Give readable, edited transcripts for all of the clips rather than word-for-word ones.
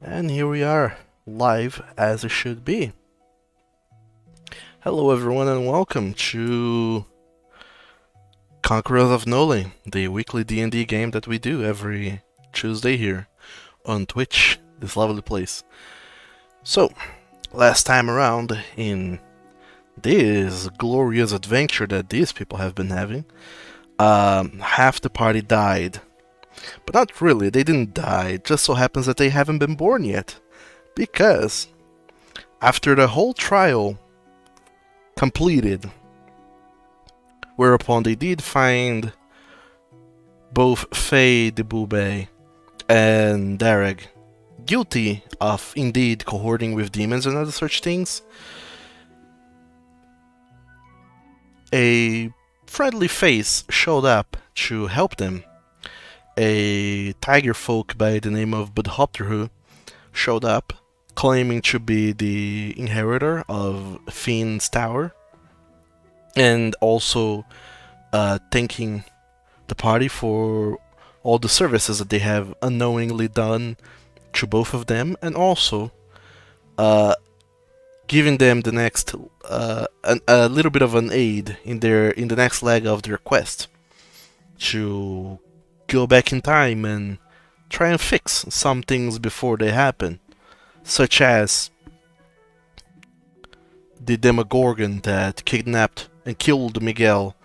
And here we are, live as it should be. Hello everyone and welcome to Conquerors of Nolyn, the weekly D&D game that we do every Tuesday here on Twitch, this lovely place. So, last time around in this glorious adventure that these people have been having, half the party died. But not really, they didn't die, it just so happens that they haven't been born yet. Because after the whole trial completed, whereupon they did find both Faye de Boubet and Dareg guilty of indeed cohorting with demons and other such things, a friendly face showed up to help them. A tiger folk by the name of Budhopterhu showed up, claiming to be the inheritor of Fiend's Tower, and also thanking the party for all the services that they have unknowingly done to both of them, and also giving them the next a little bit of an aid in the next leg of their quest to go back in time and try and fix some things before they happen, such as the Demogorgon that kidnapped and killed Miguel,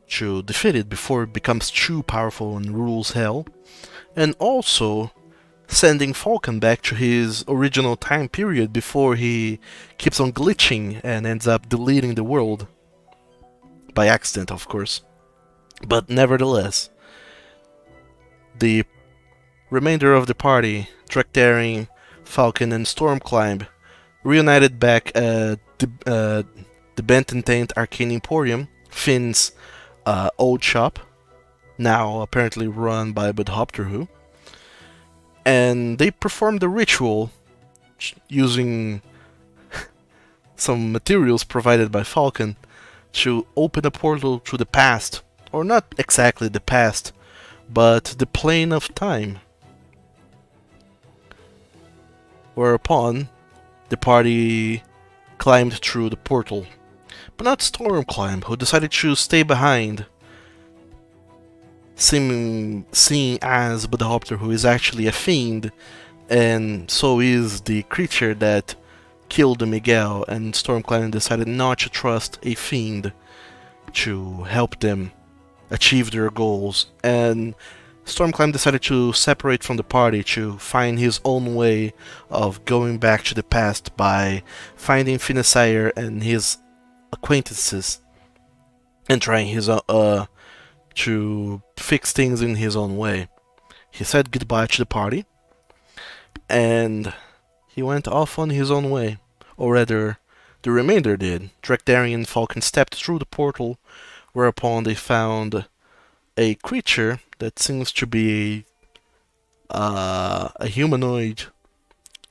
to defeat it before it becomes too powerful and rules hell, and also sending Falcon back to his original time period before he keeps on glitching and ends up deleting the world. By accident, of course. But nevertheless, the remainder of the party, Drakdaring, Falcon, and Stormclimb, reunited back at the Bent and Taint Arcane Emporium, Finn's old shop, now apparently run by Budhopterhu, and they performed a ritual using some materials provided by Falcon to open a portal to the past, or not exactly the past, but the plane of time. Whereupon the party climbed through the portal, but not Stormclimb, who decided to stay behind, seeing as Budhopter, who is actually a fiend, and so is the creature that killed Miguel, and Stormclimb decided not to trust a fiend to help them achieve their goals, and Stormclimb decided to separate from the party to find his own way of going back to the past by finding Finnessire and his acquaintances and trying his to fix things in his own way. He said goodbye to the party and he went off on his own way, or rather, the remainder did. Drakdaring and Falcon stepped through the portal, whereupon they found a creature that seems to be a humanoid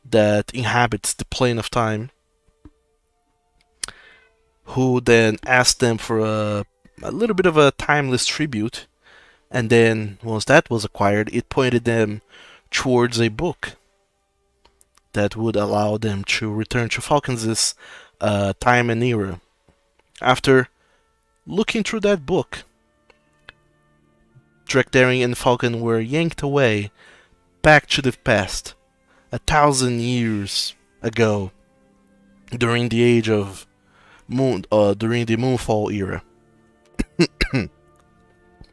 that inhabits the plane of time, who then asked them for a little bit of a timeless tribute, and then once that was acquired, it pointed them towards a book that would allow them to return to Falcon's time and era. After looking through that book, Drakdaring and Falcon were yanked away back to the past, 1,000 years ago, during the age of during the Moonfall era.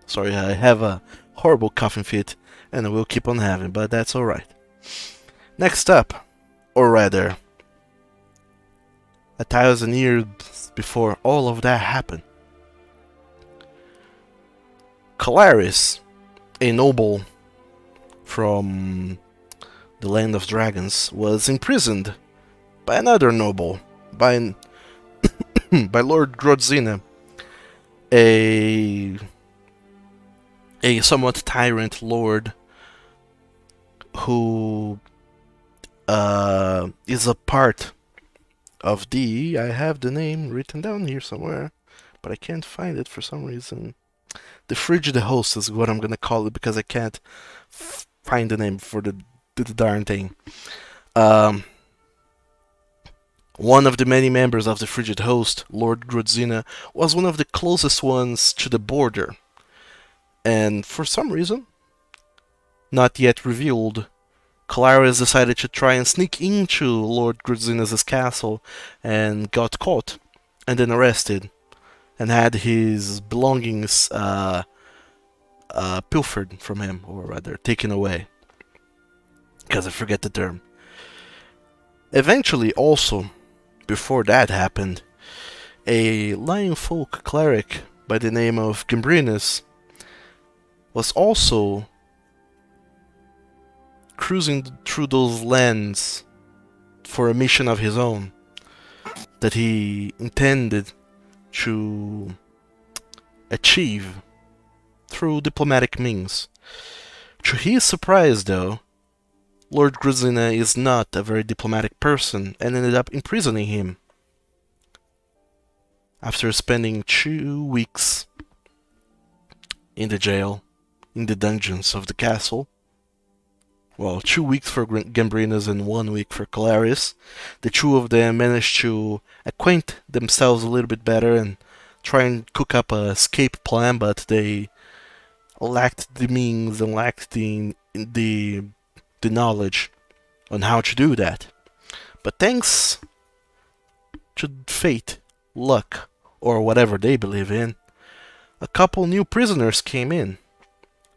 Sorry, I have a horrible coughing fit, and I will keep on having, but that's alright. Next up, or rather, 1,000 years before all of that happened, Calaris, a noble from the land of dragons, was imprisoned by another noble, by by Lord Grodzina, a somewhat tyrant lord who is a part of the... I have the name written down here somewhere, but I can't find it for some reason. The Frigid Host is what I'm gonna call it, because I can't find the name for the did the darn thing. Um, One of the many members of the frigid host, Lord Grudzina, was one of the closest ones to the border, and for some reason, not yet revealed, Clarice decided to try and sneak into Lord Grudzina's castle and got caught, and then arrested, and had his belongings pilfered from him, or rather, taken away. Because I forget the term. Eventually, also, before that happened, a lion folk cleric by the name of Gambrinus was also cruising through those lands for a mission of his own that he intended to achieve through diplomatic means. To his surprise, though, Lord Grudzina is not a very diplomatic person and ended up imprisoning him. After spending 2 weeks in the jail, in the dungeons of the castle, well, 2 weeks for Gambrinus and 1 week for Clarice, the two of them managed to acquaint themselves a little bit better and try and cook up a escape plan, but they lacked the means and lacked the knowledge on how to do that. But thanks to fate, luck, or whatever they believe in, a couple new prisoners came in,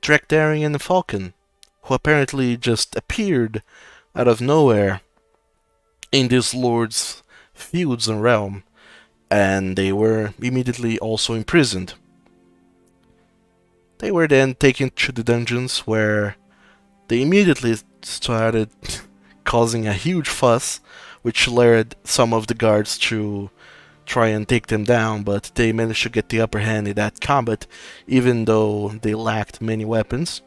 Drakdarian and Falcon, who apparently just appeared out of nowhere in this lord's fields and realm, and they were immediately also imprisoned. They were then taken to the dungeons, where they immediately started causing a huge fuss, which led some of the guards to try and take them down, but they managed to get the upper hand in that combat, even though they lacked many weapons.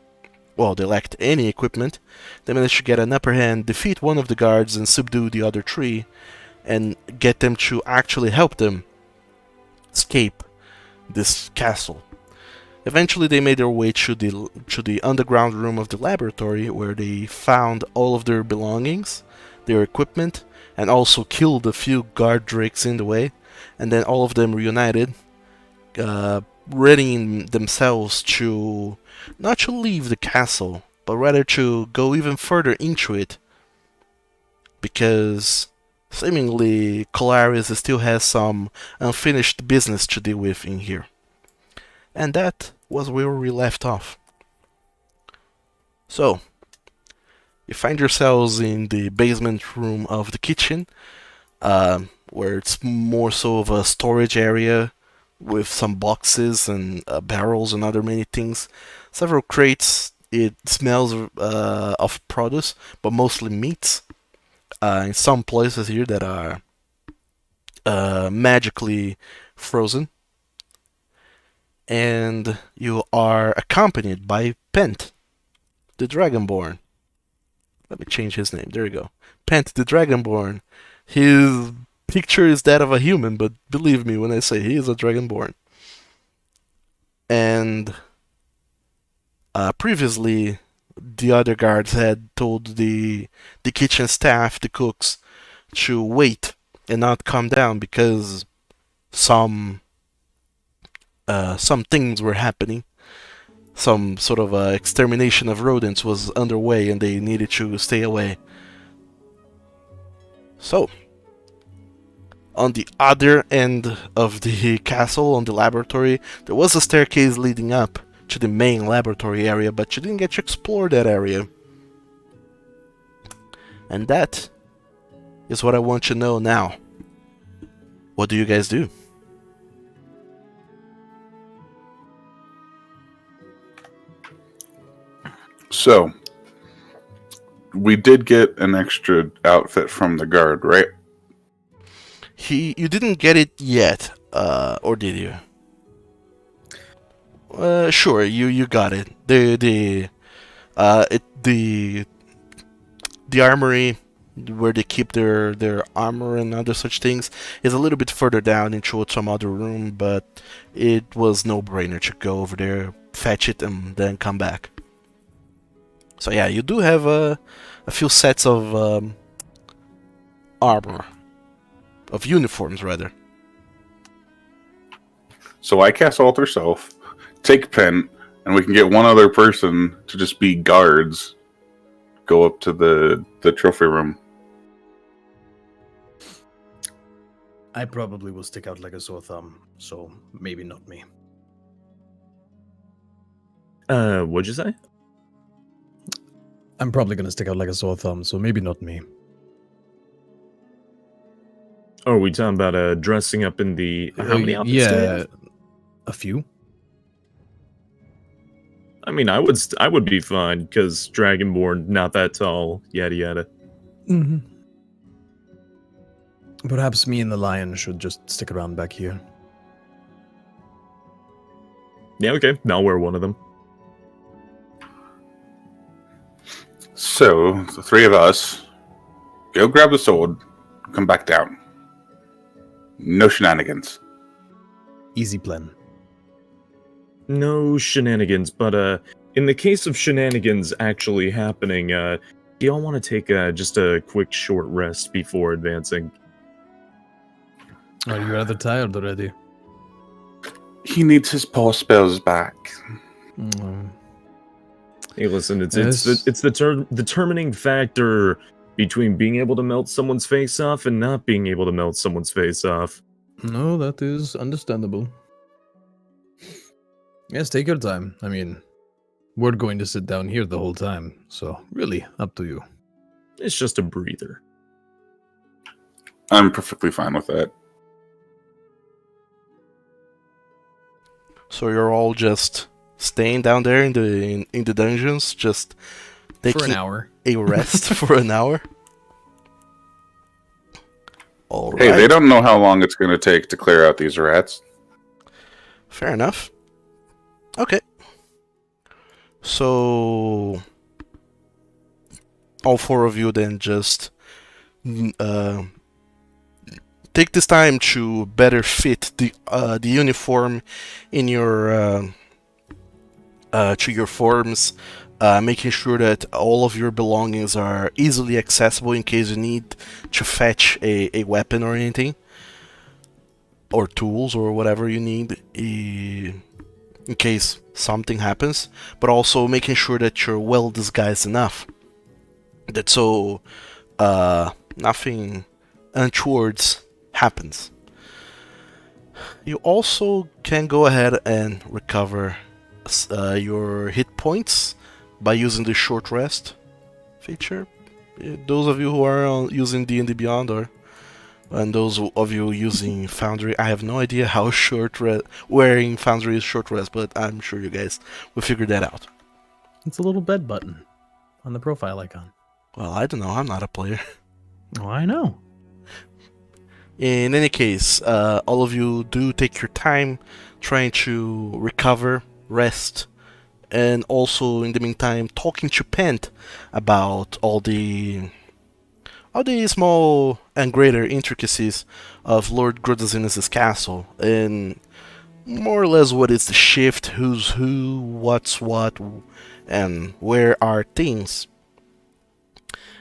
Well, they lacked any equipment. They managed to get an upper hand, defeat one of the guards, and subdue the other three, and get them to actually help them escape this castle. Eventually, they made their way to the underground room of the laboratory, where they found all of their belongings, their equipment, and also killed a few guard drakes in the way, and then all of them reunited, readying themselves to not to leave the castle, but rather to go even further into it, because seemingly Clarice still has some unfinished business to deal with in here. And that was where we left off. So, you find yourselves in the basement room of the kitchen, where it's more so of a storage area with some boxes and barrels and other many things. Several crates. It smells of produce, but mostly meats. In some places here that are magically frozen. And you are accompanied by Pent, the Dragonborn. Let me change his name. There you go. Pent, the Dragonborn. His picture is that of a human, but believe me when I say he is a Dragonborn. And previously, the other guards had told the kitchen staff, the cooks, to wait and not come down because some things were happening. Some sort of extermination of rodents was underway and they needed to stay away. So, on the other end of the castle, on the laboratory, there was a staircase leading up to the main laboratory area, but you didn't get to explore that area. And that is what I want to know now. What do you guys do? So, we did get an extra outfit from the guard, right? You didn't get it yet, or did you? Sure, you got it. The armory where they keep their armor and other such things is a little bit further down into some other room, but it was no-brainer to go over there, fetch it, and then come back. So yeah, you do have a few sets of armor, of uniforms rather. So I cast Alter Self, take Pen, and we can get one other person to just be guards. Go up to the trophy room. I probably will stick out like a sore thumb, so maybe not me. What'd you say? I'm probably gonna stick out like a sore thumb, so maybe not me. Oh, are we talking about dressing up in the... How many outfits do we have? A few. I mean, I would be fine, because Dragonborn, not that tall, yada yada. Mm-hmm. Perhaps me and the lion should just stick around back here. Yeah, okay, I'll wear one of them. So, the three of us go grab the sword, come back down. No shenanigans. Easy plan. No shenanigans, but in the case of shenanigans actually happening, do y'all want to take just a quick short rest before advancing? Are you rather tired already? He needs his paw spells back. Mm. Hey, listen, it's Yes. the determining factor between being able to melt someone's face off and not being able to melt someone's face off. No, that is understandable. Yes, take your time. I mean, we're going to sit down here the whole time, so really, up to you. It's just a breather. I'm perfectly fine with that. So you're all just staying down there in the dungeons, just taking For an hour. a rest for an hour. All right. Hey, they don't know how long it's going to take to clear out these rats. Fair enough. Okay. So all four of you then just take this time to better fit the uniform in your to your forms, making sure that all of your belongings are easily accessible in case you need to fetch a weapon or anything, or tools or whatever you need in case something happens, but also making sure that you're well disguised enough that so nothing untowards happens. You also can go ahead and recover your hit points by using the short rest feature. Those of you who are using D&D Beyond, and those of you using Foundry, I have no idea how wearing Foundry is short rest, but I'm sure you guys will figure that out. It's a little bed button on the profile icon. Well, I don't know, I'm not a player. Oh, I know. In any case, all of you do take your time trying to recover, rest, and also in the meantime talking to Pent about all the small and greater intricacies of Lord Grudazinus' castle, and more or less what is the shift, who's who, what's what, and where are things.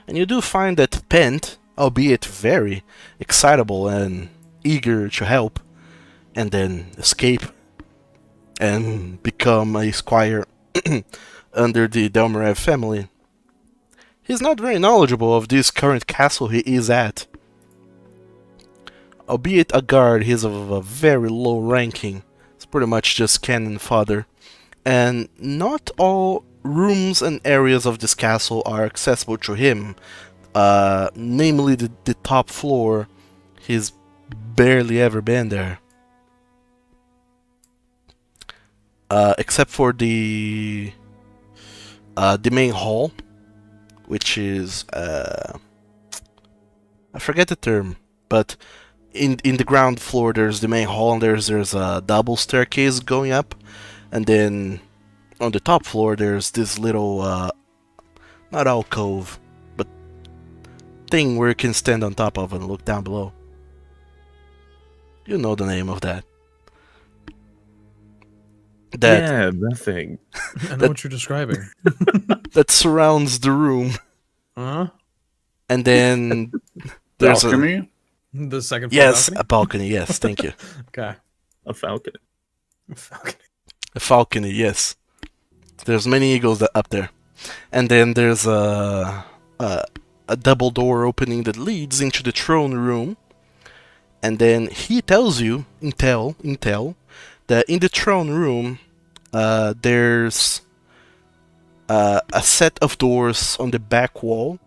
And you do find that Pent, albeit very excitable and eager to help, and then escape and become a squire under the Delmarev family, he's not very knowledgeable of this current castle he is at. Albeit a guard, he's of a very low ranking. It's pretty much just cannon fodder. And not all rooms and areas of this castle are accessible to him. Namely the top floor. He's barely ever been there. Except for the main hall, which is I forget the term, but in the ground floor there's the main hall, and there's a double staircase going up, and then on the top floor there's this little not alcove, but thing where you can stand on top of and look down below. You know the name of that. Yeah, that thing. I know what you're describing. That surrounds the room. Huh? And then there's a Balcony? The second floor yes, balcony? a balcony. Yes, thank you. Okay. A falcon. Falcony. A balcony. Yes, there's many eagles up there. And then there's a double door opening that leads into the throne room. And then he tells you, Intel, that in the throne room, there's a set of doors on the back wall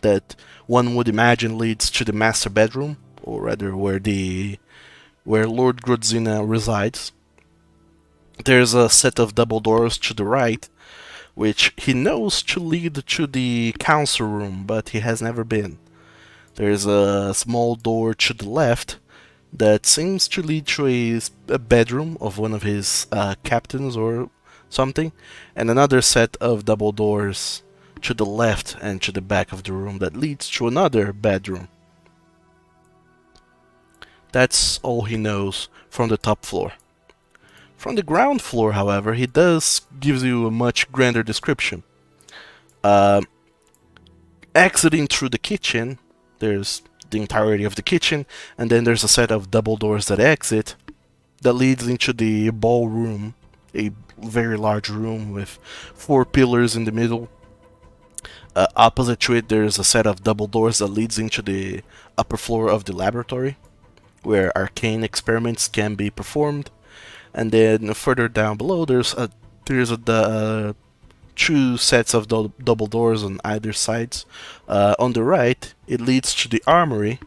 that one would imagine leads to the master bedroom, or rather where Lord Grodzina resides. There's a set of double doors to the right, which he knows to lead to the council room, but he has never been. There's a small door to the left that seems to lead to a bedroom of one of his captains or something, and another set of double doors to the left and to the back of the room that leads to another bedroom. That's all he knows from the top floor. From the ground floor, however, he does gives you a much grander description. Exiting through the kitchen, there's the entirety of the kitchen, and then there's a set of double doors that exit that leads into the ballroom, a very large room with 4 pillars in the middle. Opposite to it, there's a set of double doors that leads into the upper floor of the laboratory, where arcane experiments can be performed. And then further down below, there's 2 sets of double doors on either sides. On the right, it leads to the armory,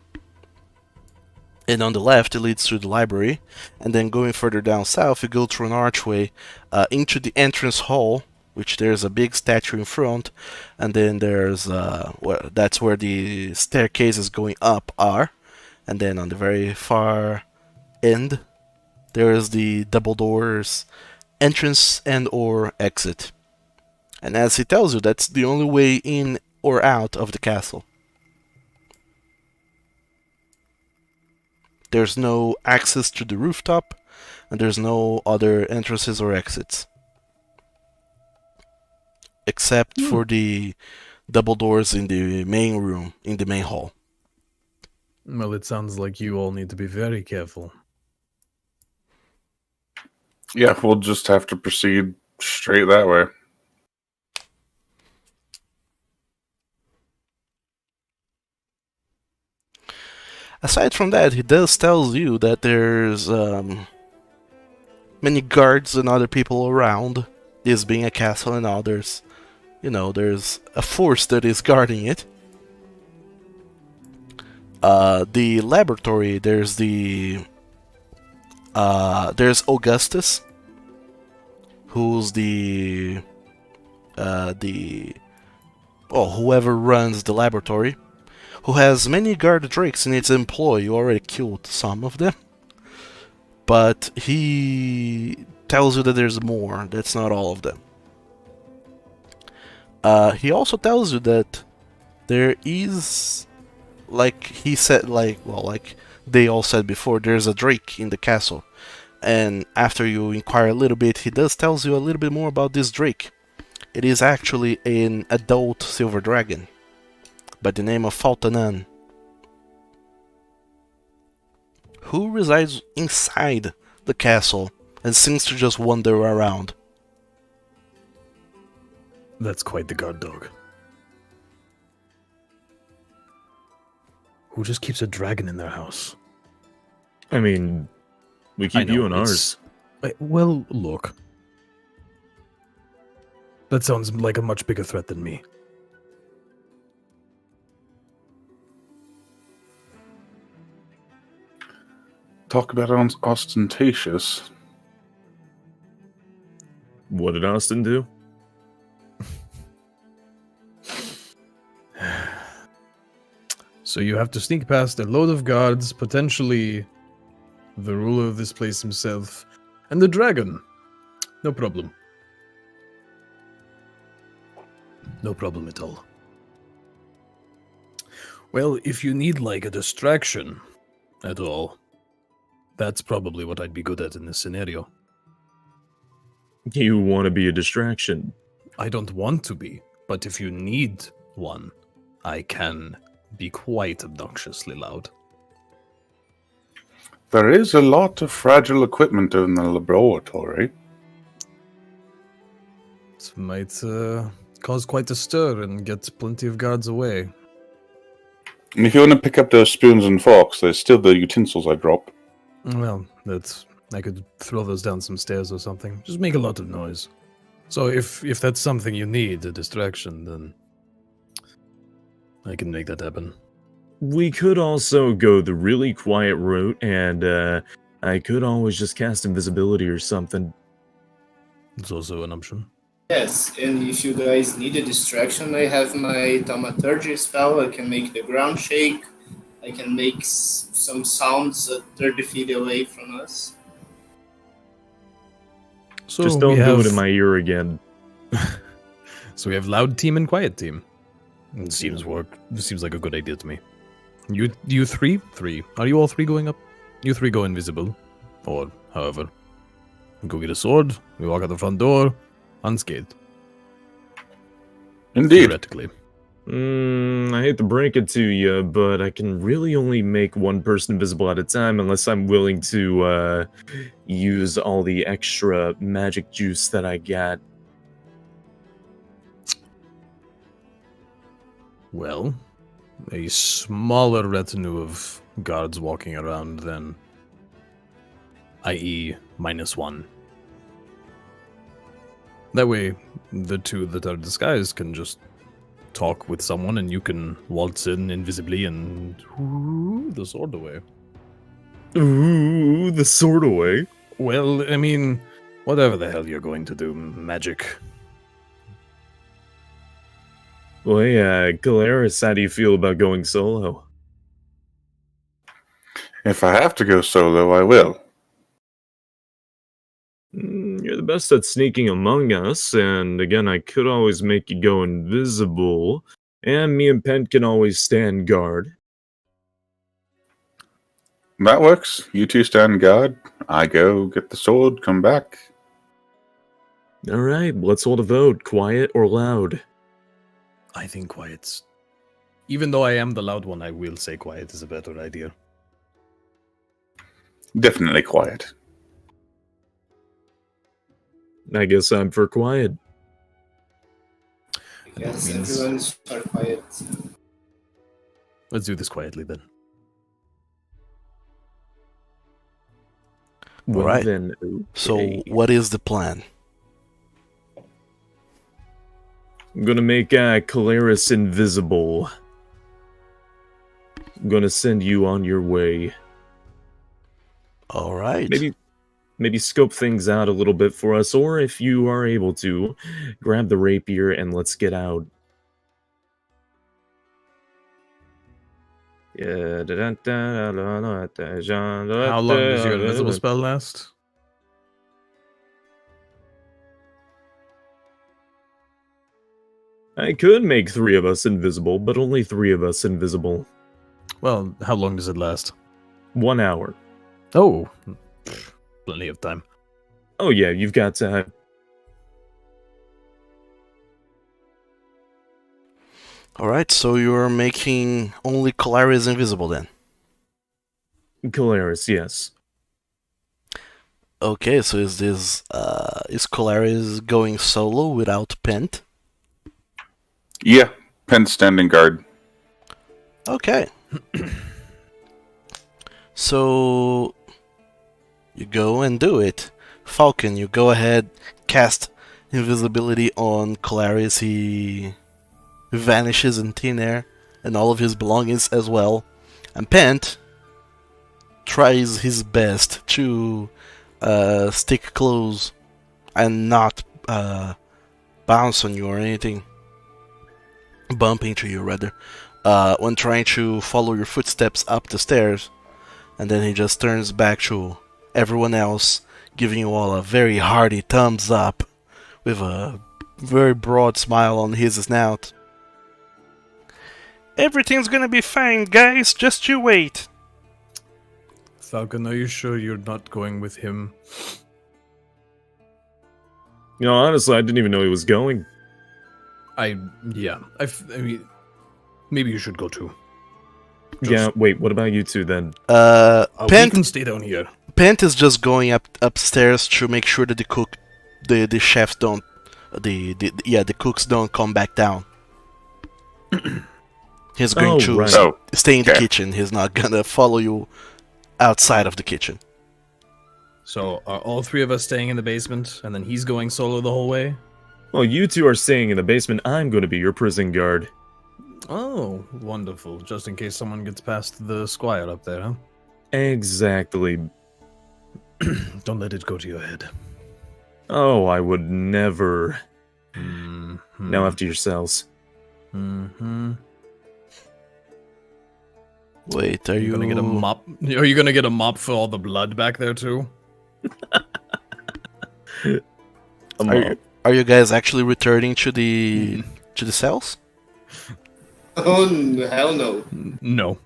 and on the left, it leads to the library. And then going further down south, you go through an archway into the entrance hall, which there's a big statue in front, and then there's that's where the staircases going up are. And then on the very far end, there is the double doors entrance and or exit. And as he tells you, that's the only way in or out of the castle. There's no access to the rooftop, and there's no other entrances or exits. Except for the double doors in the main room, in the main hall. Well, it sounds like you all need to be very careful. Yeah, we'll just have to proceed straight that way. Aside from that, he does tell you that there's many guards and other people around, this being a castle and others. There's a force that is guarding it. The laboratory, there's Augustus, who's whoever runs the laboratory, who has many guard drakes in its employ. You already killed some of them, but he tells you that there's more. That's not all of them. He also tells you that there is, like he said, like they all said before, there's a drake in the castle. And after you inquire a little bit, he tells you a little bit more about this drake. It is actually an adult silver dragon by the name of Faltanan, who resides inside the castle and seems to just wander around. That's quite the guard dog. Who just keeps a dragon in their house? I mean, we keep you in ours. Well, look. That sounds like a much bigger threat than me. Talk about ostentatious. What did Austin do? So you have to sneak past a load of guards, potentially the ruler of this place himself, and the dragon. No problem. No problem at all. Well, if you need like a distraction at all, that's probably what I'd be good at in this scenario. You want to be a distraction. I don't want to be, but if you need one, I can be quite obnoxiously loud. There is a lot of fragile equipment in the laboratory. It might cause quite a stir and get plenty of guards away. And if you want to pick up those spoons and forks, there's still the utensils I dropped. Well, I could throw those down some stairs or something. Just make a lot of noise. So if that's something you need, a distraction, then I can make that happen. We could also go the really quiet route, and I could always just cast invisibility or something. It's also an option. Yes, and if you guys need a distraction, I have my thaumaturgy spell. I can make the ground shake. I can make some sounds 30 feet away from us. So Just don't we do have, it in my ear again. So we have loud team and quiet team. It seems like a good idea to me. You three? Are you all three going up? You three go invisible. Or however. Go get a sword, we walk out the front door, unscathed. Indeed. Theoretically. I hate to break it to you, but I can really only make one person invisible at a time unless I'm willing to use all the extra magic juice that I got. Well, a smaller retinue of guards walking around then, i.e. -1. That way, the two that are disguised can just talk with someone and you can waltz in invisibly and whoo, the sword away. Ooh, the sword away. Well, I mean, whatever the hell you're going to do, magic. Well, hey, Galeris, how do you feel about going solo? If I have to go solo, I will. You're the best at sneaking among us, and again, I could always make you go invisible, and me and Pen can always stand guard. That works. You two stand guard. I go get the sword, come back. Alright, let's hold a vote. Quiet or loud? I think quiet's... Even though I am the loud one, I will say quiet is a better idea. Definitely quiet. I guess I'm for quiet. Yes, means- everyone's are quiet. Let's do this quietly then. Well, Alright. then, So, okay. what is the plan? I'm gonna make Caleris invisible. I'm gonna send you on your way. All right. Maybe scope things out a little bit for us, or if you are able to, grab the rapier and let's get out. How long does your invisible spell last? I could make 3 of us invisible, but only 3 of us invisible. Well, how long does it last? 1 hour. Oh, plenty of time. Oh yeah, you've got time. All right. So you're making only Calaris invisible then. Caleris, yes. Okay. So is Calaris going solo without Pent? Yeah, Pen standing guard. Okay. So you go and do it. Falcon, you go ahead, cast invisibility on Calaris. He vanishes in thin air, and all of his belongings as well. And Pent tries his best to stick close and not bounce on you or anything. Bump into you, rather. When trying to follow your footsteps up the stairs. And then he just turns back to everyone else, giving you all a very hearty thumbs up with a very broad smile on his snout. Everything's gonna be fine, guys. Just you wait. Falcon, are you sure you're not going with him? You know, honestly, I didn't even know he was going. I mean, maybe you should go too. Yeah, wait, what about you two then? We Pent, can stay down here. Pent is just going upstairs to make sure that the chefs don't, the cooks don't come back down. He's going Oh, to right. stay in the Okay. kitchen. He's not gonna follow you outside of the kitchen. So are all three of us staying in the basement, and then he's going solo the whole way? Well, you two are staying in the basement. I'm going to be your prison guard. Oh, wonderful. Just in case someone gets past the squire up there, huh? Exactly. Don't let it go to your head. Oh, I would never. Mm-hmm. Now after yourselves. Mm-hmm. Wait, are you gonna get a mop? Are you gonna get a mop for all the blood back there too? Are you guys actually returning to the cells? Oh, hell no. No.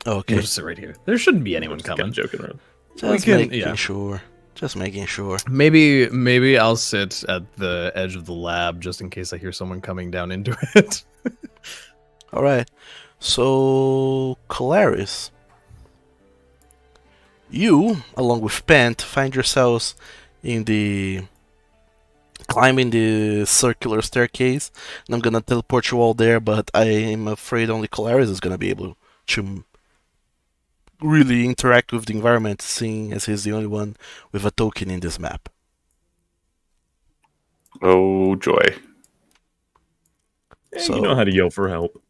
Okay, We'll just sit right here. There shouldn't be anyone Kind coming. of joking around. just can- making yeah. sure. Just making sure. Maybe I'll sit at the edge of the lab just in case I hear someone coming down into it. All right. So, Colaris, you, along with Pent, find yourselves climbing the circular staircase, and I'm gonna teleport you all there, but I am afraid only Colaris is gonna be able to really interact with the environment, seeing as he's the only one with a token in this map. Oh joy. So- You know how to yell for help.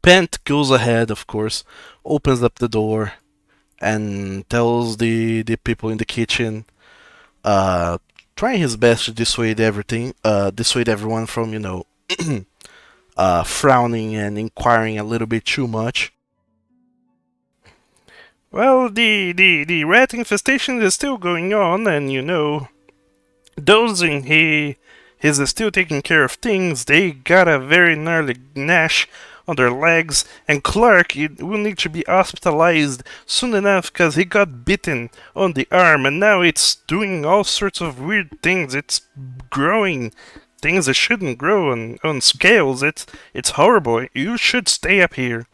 Pent goes ahead, of course, opens up the door, and tells the people in the kitchen, trying his best to dissuade everyone from, frowning and inquiring a little bit too much. Well, the rat infestation is still going on, and Dozing, he's still taking care of things. They got a very gnarly gnash on their legs, and Clark will need to be hospitalized soon enough because he got bitten on the arm, and now it's doing all sorts of weird things. It's growing things that shouldn't grow on scales. It's horrible. You should stay up here,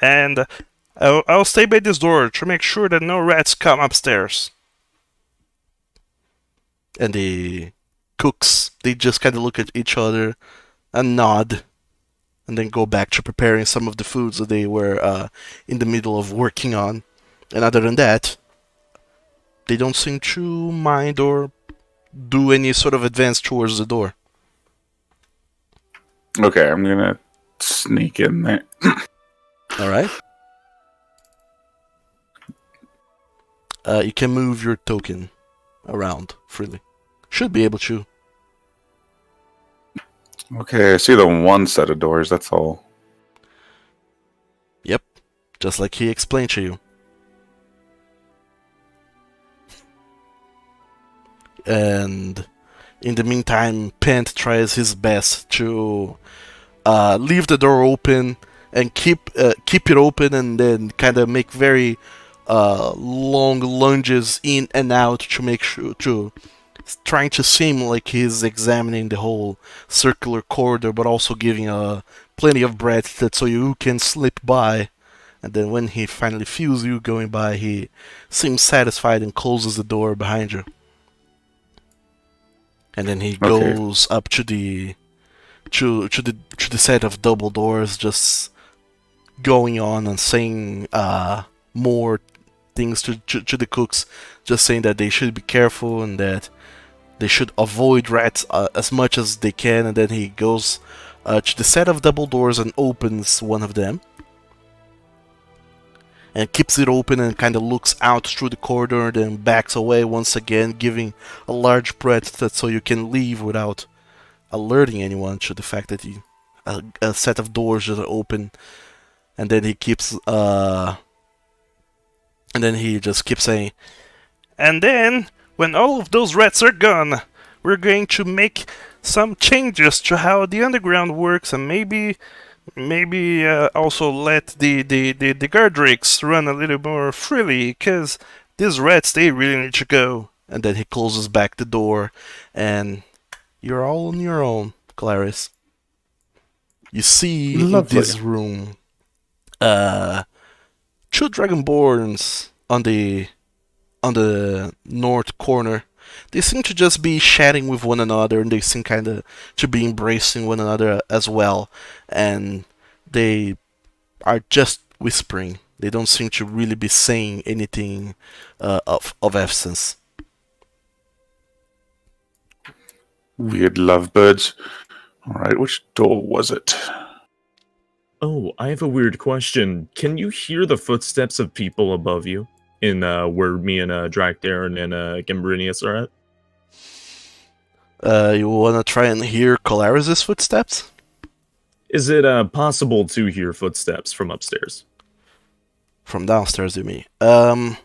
and I'll stay by this door to make sure that no rats come upstairs. And the cooks, they just kind of look at each other and nod, and then go back to preparing some of the foods that they were in the middle of working on. And other than that, they don't seem to mind or do any sort of advance towards the door. Okay, I'm gonna sneak in there. Alright? You can move your token around freely. Should be able to. Okay, I see the one set of doors, that's all. Yep. Just like he explained to you. And in the meantime, Pent tries his best to leave the door open and keep it open, and then kind of make very long lunges in and out to make sure trying to seem like he's examining the whole circular corridor, but also giving plenty of breadth that so you can slip by. And then when he finally feels you going by, he seems satisfied and closes the door behind you. And then he goes up to the set of double doors, just going on and saying more things to the cooks, just saying that they should be careful and that they should avoid rats as much as they can. And then he goes to the set of double doors and opens one of them, and keeps it open and kind of looks out through the corridor, then backs away once again, giving a large breadth so you can leave without alerting anyone to the fact that a set of doors just open. And then he just keeps saying, and then when all of those rats are gone, we're going to make some changes to how the underground works, and maybe also let the guard rakes run a little more freely, because these rats, they really need to go. And then he closes back the door, and you're all on your own, Clarice. You see in Lovely. this room two dragonborns on the north corner. They seem to just be chatting with one another, and they seem kind of to be embracing one another as well. And they are just whispering. They don't seem to really be saying anything of essence. Weird lovebirds. All right, which door was it? Oh, I have a weird question. Can you hear the footsteps of people above you in where me and Drakdarin and Gimbrinius are at? You wanna try and hear Colaris' footsteps? Is it possible to hear footsteps from upstairs? From downstairs, you mean? Or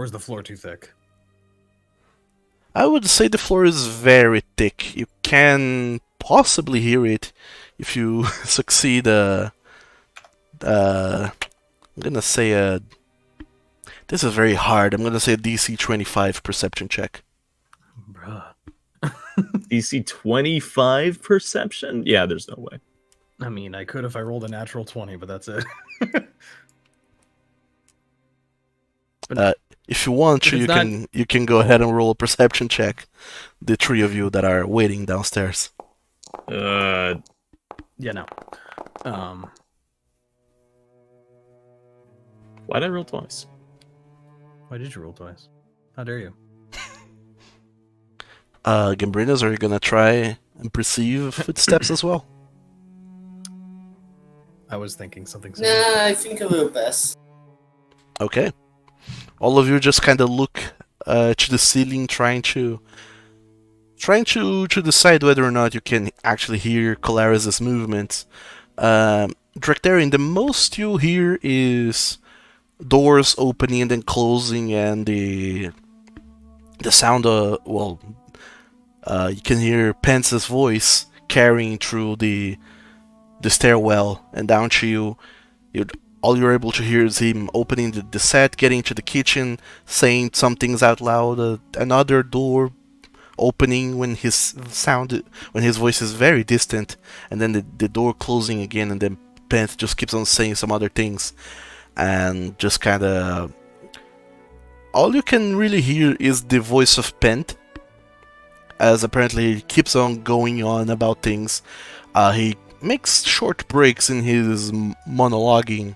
is the floor too thick? I would say the floor is very thick. You can possibly hear it if you succeed. I'm gonna say this is very hard. I'm gonna say a DC 25 perception check. Bruh. DC 25 perception? Yeah, there's no way. I mean, I could if I rolled a natural 20, but that's it. If you want If to, it's you can go ahead and roll a perception check. The three of you that are waiting downstairs. Yeah, no. Why'd I roll twice? Why did you roll twice? How dare you? Gambrinas, are you gonna try and perceive footsteps as well? I was thinking something similar. Nah, I think I will pass. Okay. All of you just kind of look to the ceiling, trying to decide whether or not you can actually hear Colaris' movements. Drakdarin, the most you hear is doors opening and then closing, and the sound of you can hear Pence's voice carrying through the stairwell and down to you. All you're able to hear is him opening the set, getting to the kitchen, saying some things out loud. Another door opening when his voice is very distant, and then the door closing again, and then Pence just keeps on saying some other things, and just kind of all you can really hear is the voice of Pent, as apparently he keeps on going on about things. He makes short breaks in his monologuing,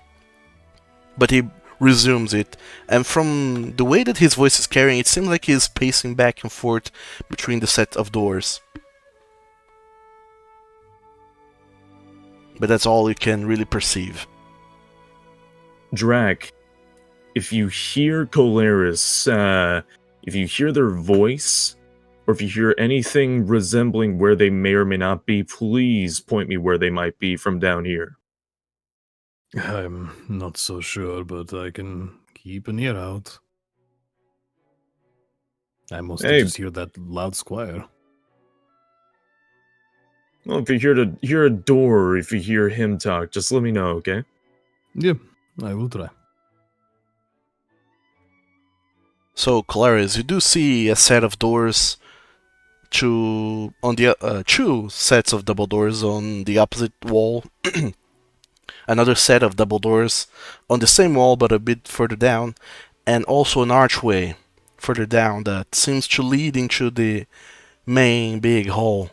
but he resumes it, and from the way that his voice is carrying, it seems like he's pacing back and forth between the set of doors. But that's all you can really perceive. Drak, if you hear Colaris, if you hear their voice, or if you hear anything resembling where they may or may not be, please point me where they might be from down here. I'm not so sure, but I can keep an ear out. I mostly just hear that loud squire. Well, if you hear a door, or if you hear him talk, just let me know, okay? Yeah, I will try. So, Colaris, you do see a set of doors, two sets of double doors on the opposite wall. Another set of double doors on the same wall but a bit further down, and also an archway further down that seems to lead into the main big hall.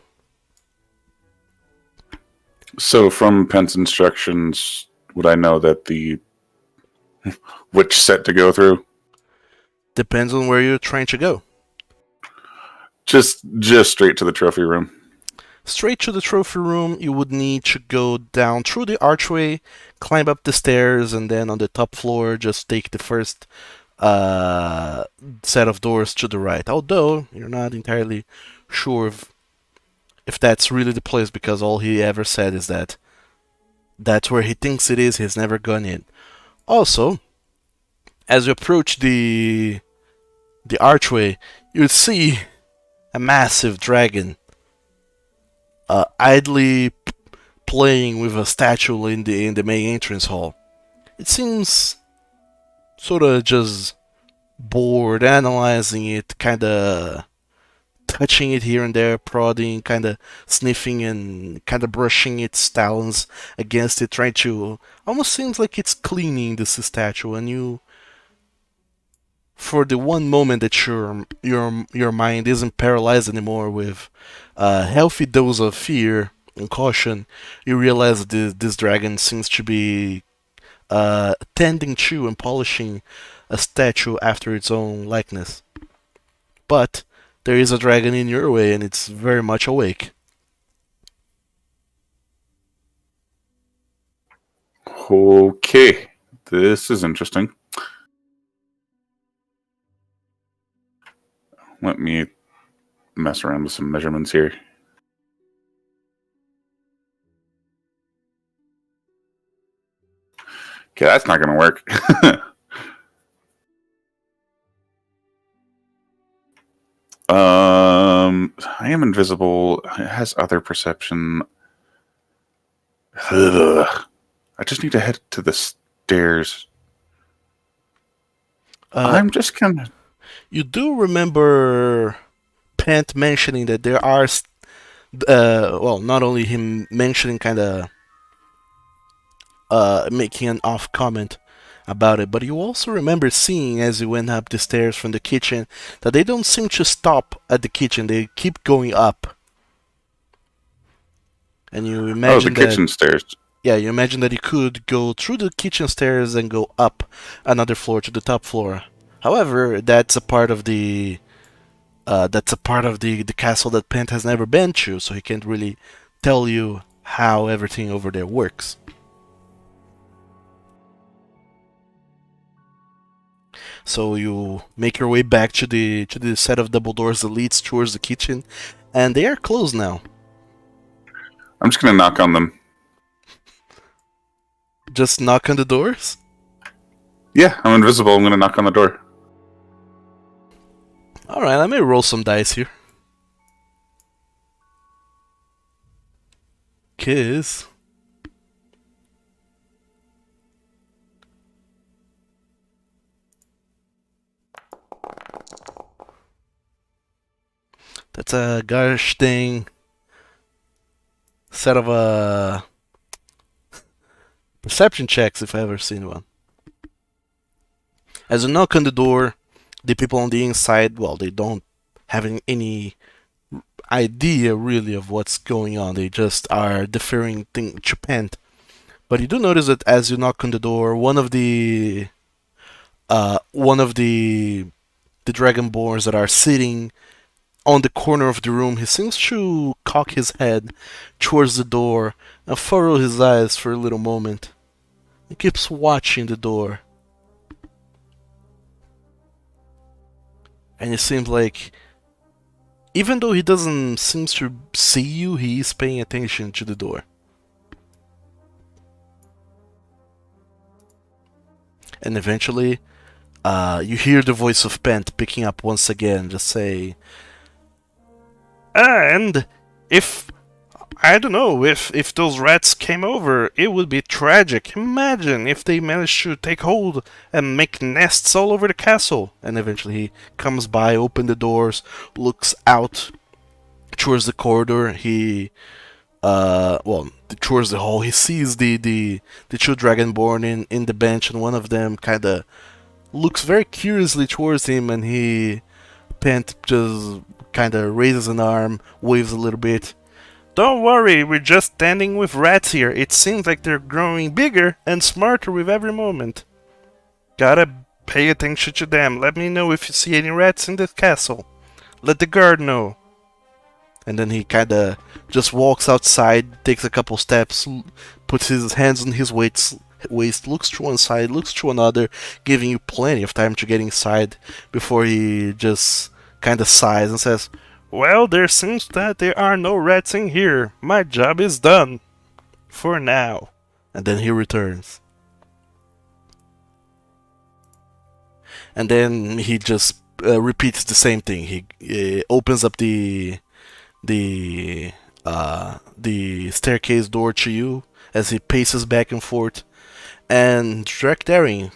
So, from Pence instructions, would I know that which set to go through? Depends on where you're trying to go. Just straight to the trophy room. Straight to the trophy room, you would need to go down through the archway, climb up the stairs, and then on the top floor, just take the first set of doors to the right. Although, you're not entirely sure if that's really the place, because all he ever said is that that's where he thinks it is. He's never gone in. Also, as you approach the archway, you see a massive dragon idly playing with a statue in the main entrance hall. It seems sort of just bored, analyzing it, kind of touching it here and there, prodding, kind of sniffing and kind of brushing its talons against it, trying to. Almost seems like it's cleaning this statue, and you. For the one moment that your mind isn't paralyzed anymore with a healthy dose of fear and caution, you realize that this dragon seems to be tending to and polishing a statue after its own likeness. But there is a dragon in your way, and it's very much awake. Okay, this is interesting. Let me mess around with some measurements here. Okay, that's not going to work. I am invisible. It has other perception. Ugh. I just need to head to the stairs. I'm just kind of... You do remember Pant mentioning that there are, well, not only him mentioning kind of making an off comment about it, but you also remember seeing as you went up the stairs from the kitchen that they don't seem to stop at the kitchen, they keep going up. And you imagine the kitchen stairs. Yeah, you imagine that you could go through the kitchen stairs and go up another floor to the top floor. However, that's a part of the castle that Pent has never been to, so he can't really tell you how everything over there works. So you make your way back to the set of double doors that leads towards the kitchen, and they are closed now. I'm just gonna knock on them. Just knock on the doors? Yeah, I'm invisible. I'm gonna knock on the door. Alright, let me roll some dice here. Kiss. That's a gosh dang set of perception checks if I ever seen one. As you knock on the door, the people on the inside, well, they don't have any idea really of what's going on. They just are deferring to Pent. But you do notice that as you knock on the door, one of the Dragonborns that are sitting on the corner of the room, he seems to cock his head towards the door and furrow his eyes for a little moment. He keeps watching the door. And it seems like, even though he doesn't seem to see you, he is paying attention to the door. And eventually, you hear the voice of Pent picking up once again, just say, and if, I don't know, if those rats came over, it would be tragic. Imagine if they managed to take hold and make nests all over the castle. And eventually he comes by, opens the doors, looks out towards the corridor. He, towards the hall. He sees the two Dragonborn in the bench, and one of them kind of looks very curiously towards him, and Pent just kind of raises an arm, waves a little bit. Don't worry, we're just standing with rats here. It seems like they're growing bigger and smarter with every moment. Gotta pay attention to them. Let me know if you see any rats in this castle. Let the guard know. And then he kind of just walks outside, takes a couple steps, puts his hands on his waist, looks to one side, looks to another, giving you plenty of time to get inside before he just kind of sighs and says, well, there seems that there are no rats in here. My job is done. For now. And then he returns. And then he just repeats the same thing. He opens up the staircase door to you as he paces back and forth. And Drekdaring,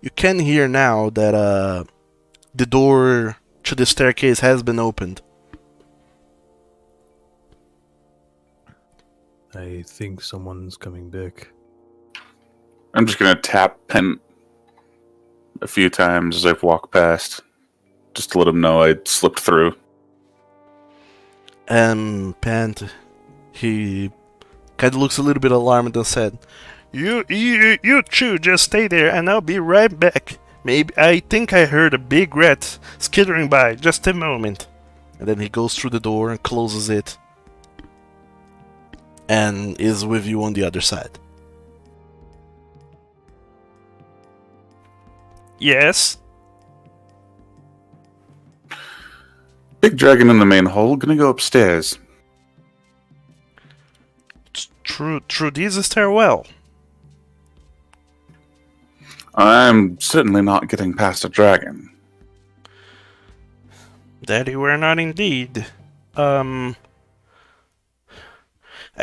you can hear now that the door to the staircase has been opened. I think someone's coming back. I'm just gonna tap Pen a few times as I walk past, just to let him know I slipped through. Pant, he kind of looks a little bit alarmed and said, You two just stay there and I'll be right back. Maybe I think I heard a big rat skittering by. Just a moment. And then he goes through the door and closes it. And is with you on the other side. Yes? Big dragon in the main hall, gonna go upstairs. Through this stairwell. I'm certainly not getting past a dragon. That you were not indeed. I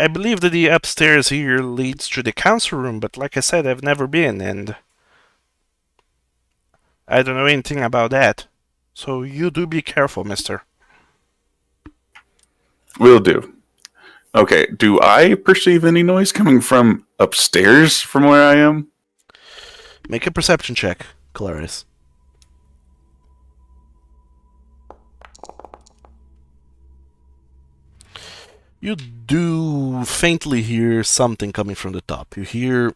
believe that the upstairs here leads to the council room, but like I said, I've never been, and I don't know anything about that. So you do be careful, mister. Will do. Okay, do I perceive any noise coming from upstairs from where I am? Make a perception check, Clarice. You do faintly hear something coming from the top. You hear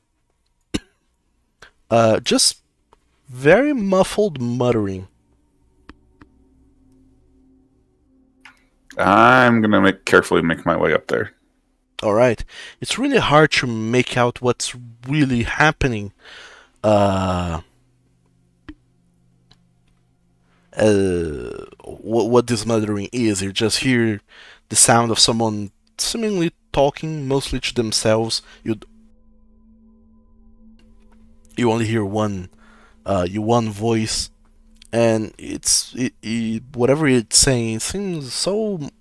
just very muffled muttering. I'm gonna carefully make my way up there. Alright. It's really hard to make out what's really happening. What this muttering is. You just hear the sound of someone seemingly talking mostly to themselves. You only hear one voice, and whatever it's saying seems so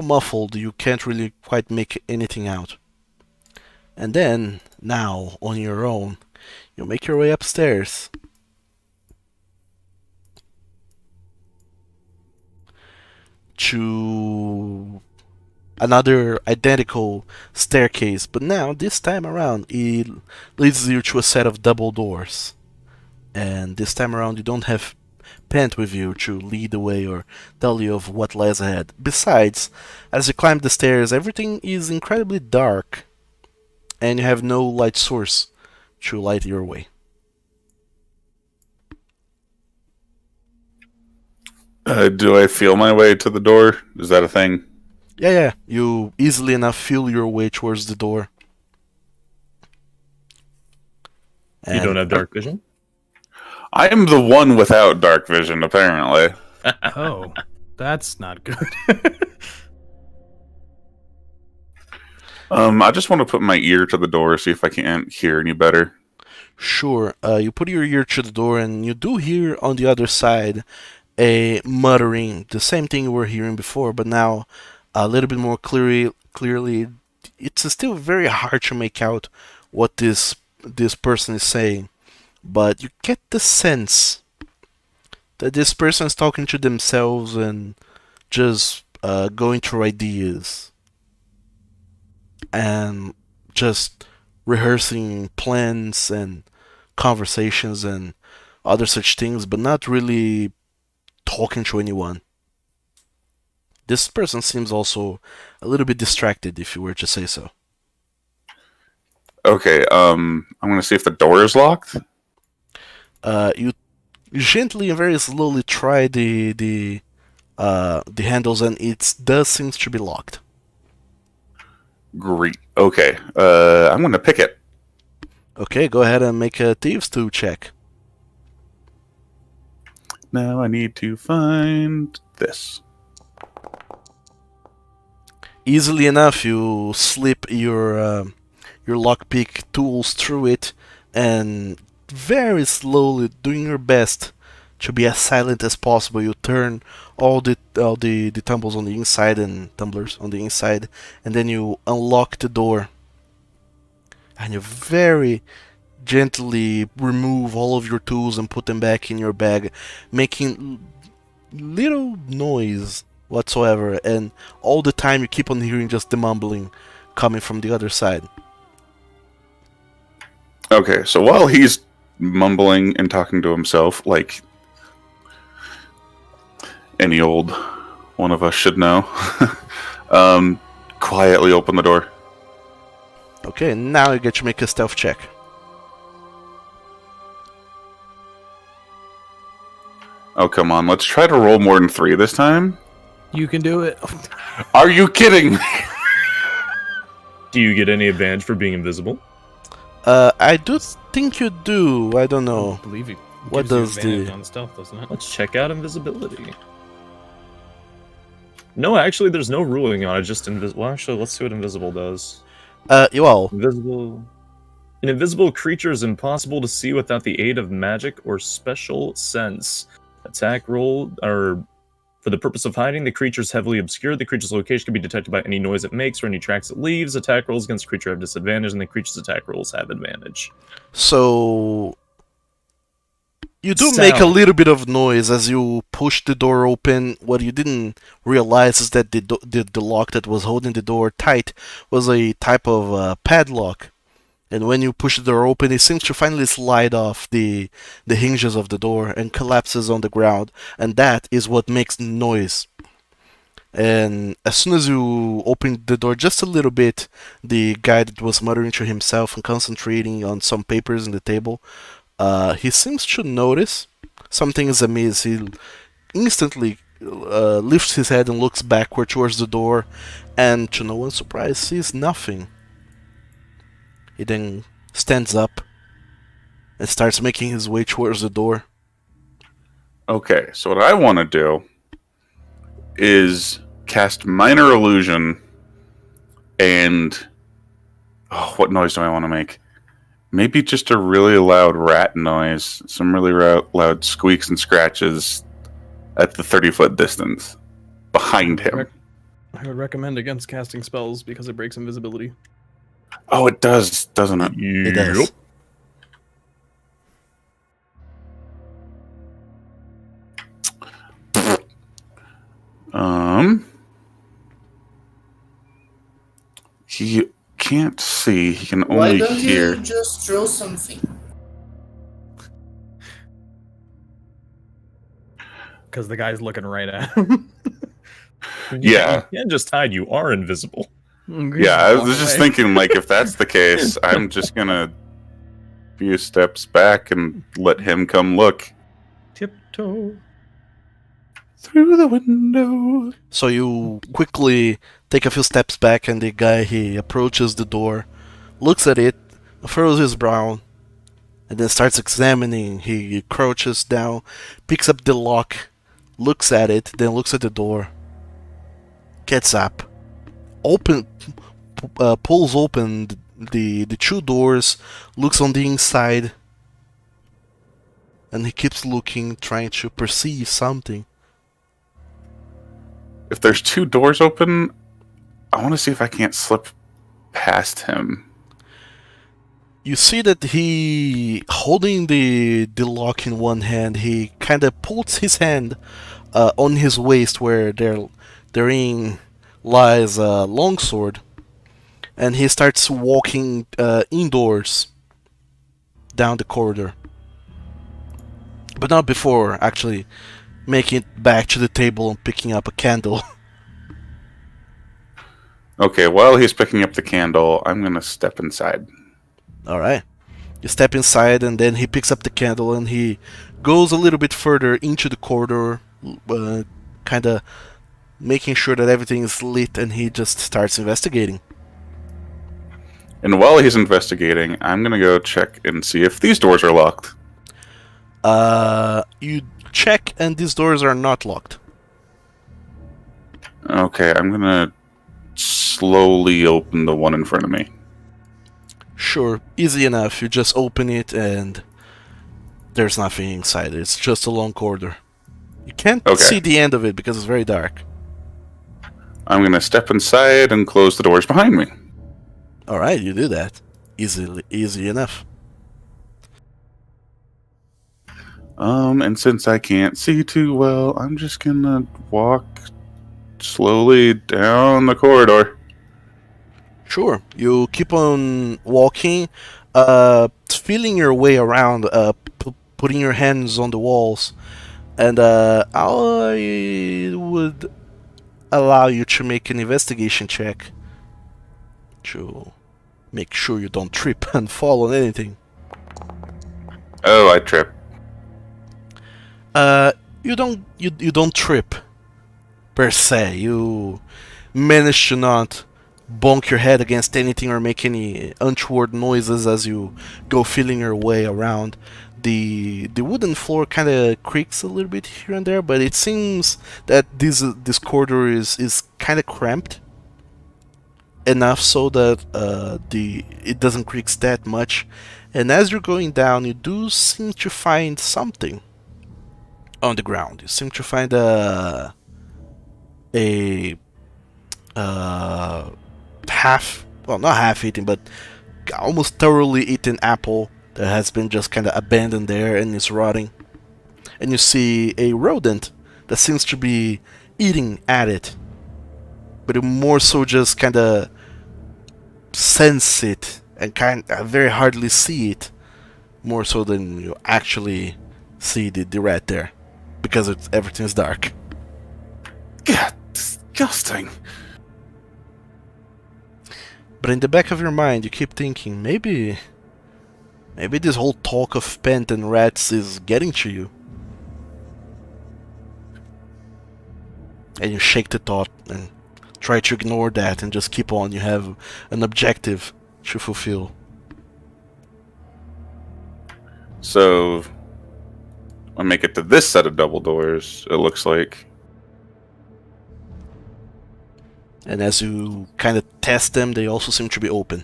muffled you can't really quite make anything out. And then now on your own, you make your way upstairs. To another identical staircase, but now this time around it leads you to a set of double doors. And this time around you don't have Pant with you to lead the way or tell you of what lies ahead. Besides, as you climb the stairs, everything is incredibly dark, and you have no light source to light your way. Do I feel my way to the door? Is that a thing? Yeah, you easily enough feel your way towards the door. You don't have dark vision? I am the one without dark vision, apparently. Oh, that's not good. I just want to put my ear to the door, see if I can't hear any better. Sure, you put your ear to the door and you do hear on the other side a muttering, the same thing you were hearing before, but now a little bit more clearly. It's still very hard to make out what this person is saying, but you get the sense that this person is talking to themselves and just going through ideas and just rehearsing plans and conversations and other such things, but not really talking to anyone. This person seems also a little bit distracted, if you were to say so. Okay, I'm gonna see if the door is locked. You gently and very slowly try the handles, and it does seem to be locked. Great. Okay, I'm gonna pick it. Okay, go ahead and make a thieves' tool check. Now I need to find this. Easily enough, you slip your lockpick tools through it, and very slowly, doing your best to be as silent as possible, you turn all the tumbles on the inside and tumblers on the inside, and then you unlock the door, and you very gently remove all of your tools and put them back in your bag, making little noise whatsoever, and all the time you keep on hearing just the mumbling coming from the other side. Okay, so while he's mumbling and talking to himself, like any old one of us should know, quietly open the door. Okay, now you get to make a stealth check. Oh, come on. Let's try to roll more than 3 this time. You can do it. Are you kidding me? Do you get any advantage for being invisible? I do think you do. I don't know. I believe you. What Gives you does advantage the- on stealth, doesn't it? Let's check out invisibility. No, actually, there's no ruling on it. Just invisible. Well, actually, let's see what invisible does. Well, Invisible. An invisible creature is impossible to see without the aid of magic or special sense. Attack roll, or for the purpose of hiding, the creature is heavily obscured. The creature's location can be detected by any noise it makes or any tracks it leaves. Attack rolls against the creature have disadvantage, and the creature's attack rolls have advantage. so you do make a Sound. little bit of noise as you push the door open. What you didn't realize is that the lock that was holding the door tight was a type of padlock. And when you push the door open, it seems to finally slide off the hinges of the door and collapses on the ground. And that is what makes noise. And as soon as you open the door just a little bit, the guy that was muttering to himself and concentrating on some papers on the table, he seems to notice something is amiss. He instantly lifts his head and looks backward towards the door, and to no one's surprise, sees nothing. He then stands up and starts making his way towards the door. Okay, so what I want to do is cast Minor Illusion and... Oh, what noise do I want to make? Maybe just a really loud rat noise. Some really loud squeaks and scratches at the 30-foot distance behind him. I would recommend against casting spells because it breaks invisibility. Oh, it does, doesn't it? It does. He can't see. He can Why only don't hear. you just throw something? Because the guy's looking right at him. Yeah. You can't just hide. You are invisible. Yeah, I was just thinking, like, if that's the case, I'm just gonna be a steps back and let him come look Tiptoe. through the window. So you quickly take a few steps back, and the guy, he approaches the door, looks at it, furrows his brow, and then starts examining. He crouches down, picks up the lock, looks at it, then looks at the door, gets up, pulls open the 2 doors, looks on the inside, and he keeps looking, trying to perceive something. If there's 2 doors open, I want to see if I can't slip past him. You see that he, holding the lock in one hand, he kind of puts his hand on his waist where therein lies a longsword, and he starts walking indoors down the corridor. But not before actually making it back to the table and picking up a candle. Okay, while he's picking up the candle, I'm gonna step inside. Alright. You step inside, and then he picks up the candle and he goes a little bit further into the corridor, kind of making sure that everything is lit, and he just starts investigating. And while he's investigating, I'm gonna go check and see if these doors are locked. You check, and these doors are not locked. Okay, I'm gonna slowly open the one in front of me. Sure, easy enough. You just open it, and there's nothing inside. It's just a long corridor. You can't Okay. see the end of it because it's very dark. I'm gonna step inside and close the doors behind me. Alright, you do that. Easy enough. And since I can't see too well, I'm just gonna walk slowly down the corridor. Sure. You keep on walking, feeling your way around, putting your hands on the walls, and I would allow you to make an investigation check to make sure you don't trip and fall on anything. Oh, I trip. You don't trip per se. You manage to not bonk your head against anything or make any untoward noises as you go feeling your way around. The wooden floor kind of creaks a little bit here and there, but it seems that this corridor is kind of cramped enough so that it doesn't creak that much. And as you're going down, you do seem to find something on the ground. You seem to find a half, well, not half eaten, but almost thoroughly eaten apple that has been just kind of abandoned there and is rotting. And you see a rodent that seems to be eating at it, but it more so just kind of sense it and kind of very hardly see it, more so than you actually see the rat there, because everything's dark. God, disgusting. But in the back of your mind, you keep thinking, maybe this whole talk of pent and rats is getting to you. And you shake the thought and try to ignore that and just keep on. You have an objective to fulfill. So, I make it to this set of double doors, it looks like. And as you kind of test them, they also seem to be open.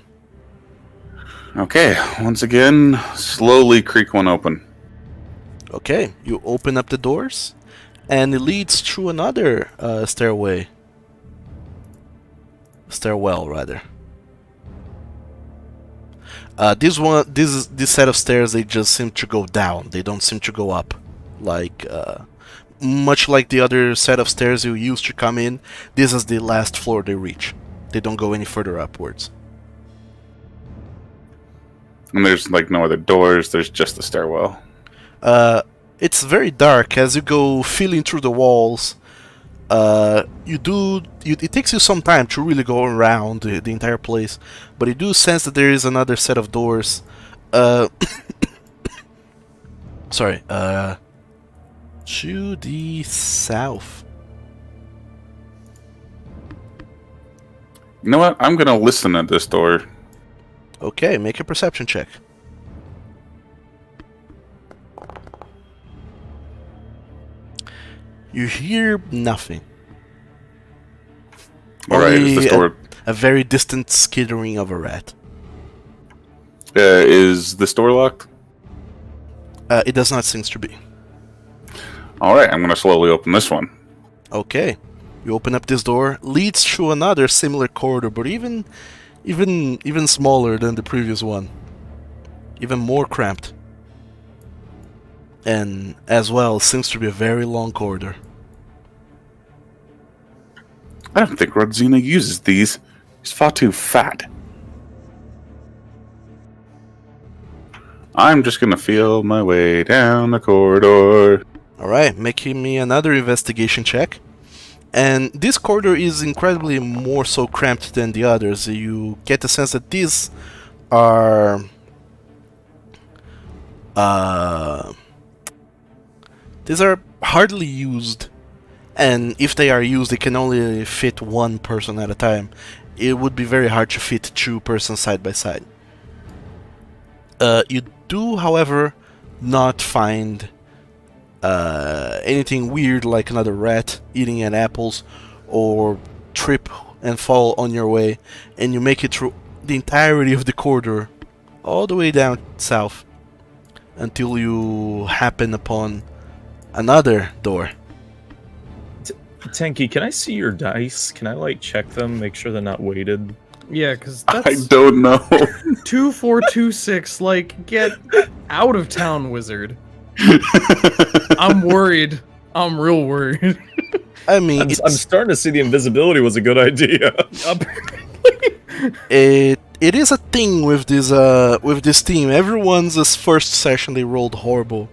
Okay, once again, slowly creak one open. Okay, you open up the doors, and it leads to another stairwell rather. This set of stairs, they just seem to go down. They don't seem to go up, like much like the other set of stairs you used to come in. This is the last floor they reach. They don't go any further upwards. And there's like no other doors, there's just the stairwell. It's very dark as you go feeling through the walls. It takes you some time to really go around the entire place, but you do sense that there is another set of doors. Sorry, to the south. You know what? I'm gonna listen at this door. Okay, make a perception check. You hear nothing. Alright, is this door... A very distant skittering of a rat. is this door locked? It does not seem to be. Alright, I'm gonna slowly open this one. Okay, you open up this door, leads to another similar corridor, but even smaller than the previous one, even more cramped, and as well seems to be a very long corridor. I don't think Rodzina uses these. He's far too fat. I'm just gonna feel my way down the corridor. Alright, making me another investigation check. And this corridor is incredibly more so cramped than the others. You get the sense that these are hardly used, and if they are used, they can only fit one person at a time. It would be very hard to fit two persons side by side. You do, however, not find anything weird like another rat eating at apples or trip and fall on your way, and you make it through the entirety of the corridor all the way down south until you happen upon another door. Tenki, can I see your dice? Can I like check them, make sure they're not weighted? Yeah, because I that's don't know. 2, 4, 2, 6. Like, get out of town, wizard. I'm worried. I'm real worried. I mean, I'm starting to see the invisibility was a good idea. It is a thing with this team. Everyone's first session they rolled horrible.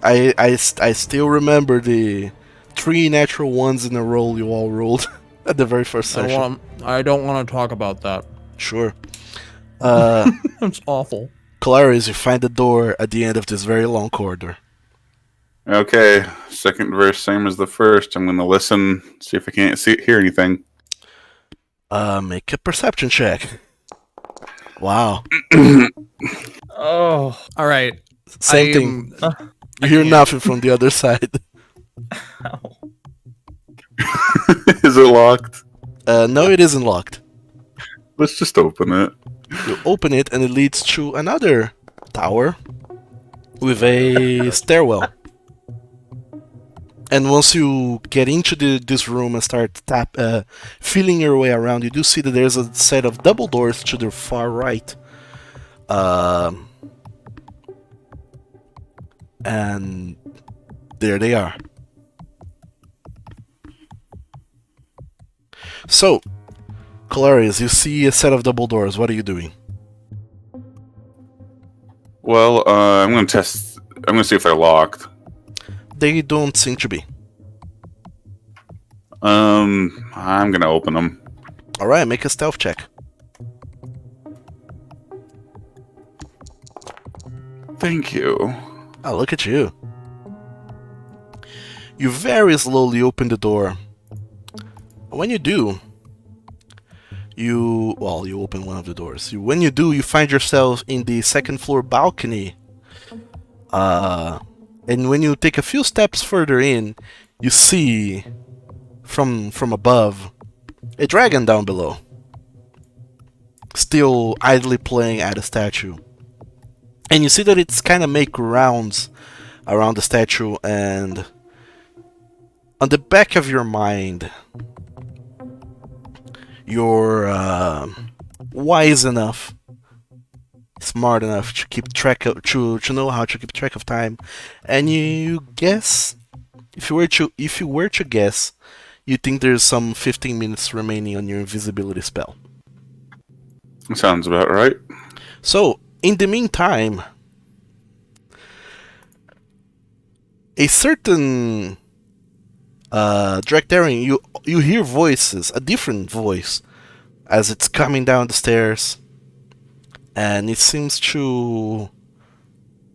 I still remember the 3 natural ones in a row you all rolled at the very first session. I don't want to talk about that. Sure. It's awful. Clarice, you find the door at the end of this very long corridor. Okay, second verse, same as the first. I'm going to listen, see if I can't hear anything. Make a perception check. Wow. Oh, All right. Same thing. You hear nothing from the other side. ow. Is it locked? No, it isn't locked. Let's just open it. You open it and it leads to another tower with a stairwell. And once you get into this room and start feeling your way around, you do see that there's a set of double doors to the far right. And there they are. So, Clarice, you see a set of double doors. What are you doing? Well, I'm going to test. I'm going to see if they're locked. They don't seem to be. I'm going to open them. Alright, make a stealth check. Thank you. Oh, look at you. You very slowly open the door. When you do, you open one of the doors. When you do, you find yourself in the second floor balcony. And when you take a few steps further in, you see from above a dragon down below, still idly playing at a statue. And you see that it's kind of make rounds around the statue, and on the back of your mind, you're wise enough, smart enough to keep track of to know how to keep track of time, and you guess, if you were to guess, you think there's some 15 minutes remaining on your invisibility spell. Sounds about right. So, in the meantime, a certain Draktharian, you hear voices, a different voice, as it's coming down the stairs, and it seems to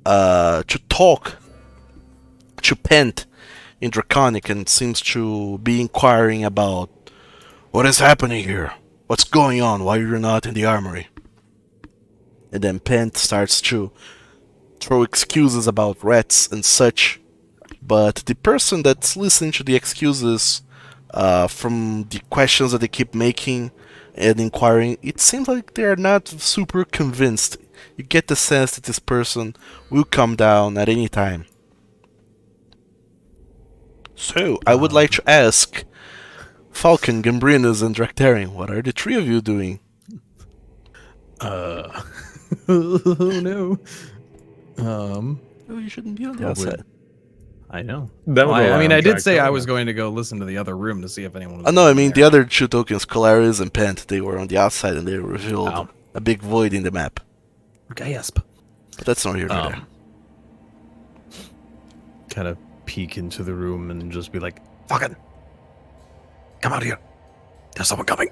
talk, to pant in Draconic, and seems to be inquiring about what is happening here, what's going on, why you're not in the armory. And then Pent starts to throw excuses about rats and such, but the person that's listening to the excuses from the questions that they keep making and inquiring, it seems like they're not super convinced. You get the sense that this person will come down at any time. So, I would like to ask Falcon, Gambrinus, and Draktharian, what are the three of you doing? Oh no. Oh, you shouldn't be on the Probably. outside. I know. That would I mean, allow I did Jack say I Dawson. was going to go listen to the other room to see if anyone was. Oh, no, I in mean, there. the other two tokens, Colaris and Pent, they were on the outside and they revealed Oh. a big void in the map. Gasp. But that's not here nor there. Kind of peek into the room and just be like, "Fucking, come out here! There's someone coming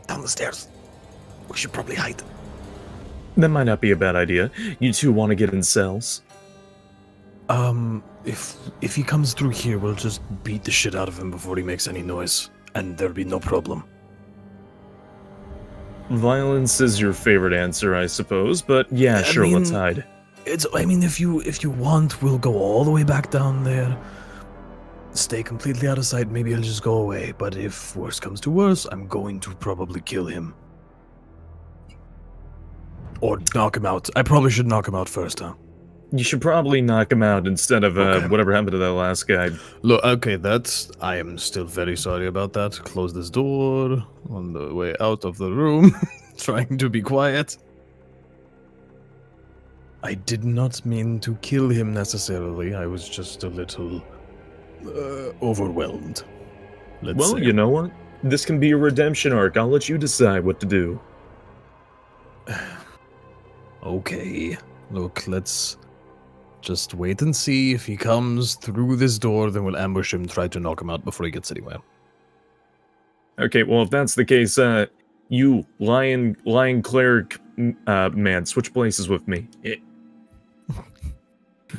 down the stairs. We should probably hide." That might not be a bad idea. You two want to get in cells? If he comes through here, we'll just beat the shit out of him before he makes any noise, and there'll be no problem. Violence is your favorite answer, I suppose, but yeah, I sure, let's mean- hide. If you want, we'll go all the way back down there. Stay completely out of sight. Maybe he'll just go away. But if worse comes to worse, I'm going to probably kill him. Or knock him out. I probably should knock him out first, huh? You should probably knock him out instead of Okay. whatever happened to that last guy. Look, okay, I am still very sorry about that. Close this door on the way out of the room. Trying to be quiet. I did not mean to kill him necessarily. I was just a little overwhelmed. Let's Well, say. you know what? This can be a redemption arc. I'll let you decide what to do. Okay. Look, let's just wait and see. If he comes through this door, then we'll ambush him, try to knock him out before he gets anywhere. Okay, well, if that's the case, you, lion cleric man, switch places with me.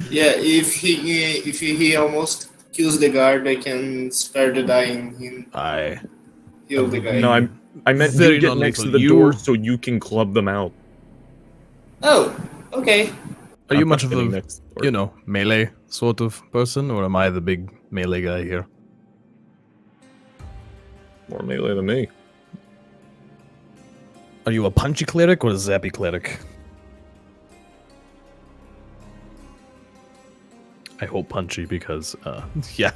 Yeah, if he almost kills the guard, I can spare the dying and heal the guy. No, I meant Very you get next to the non-lethal. door so you can club them out. Oh, okay. Are you I'm much not of getting a, next to the door. melee sort of person, or am I the big melee guy here? More melee than me. Are you a punchy cleric or a zappy cleric? I hope punchy because, yeah.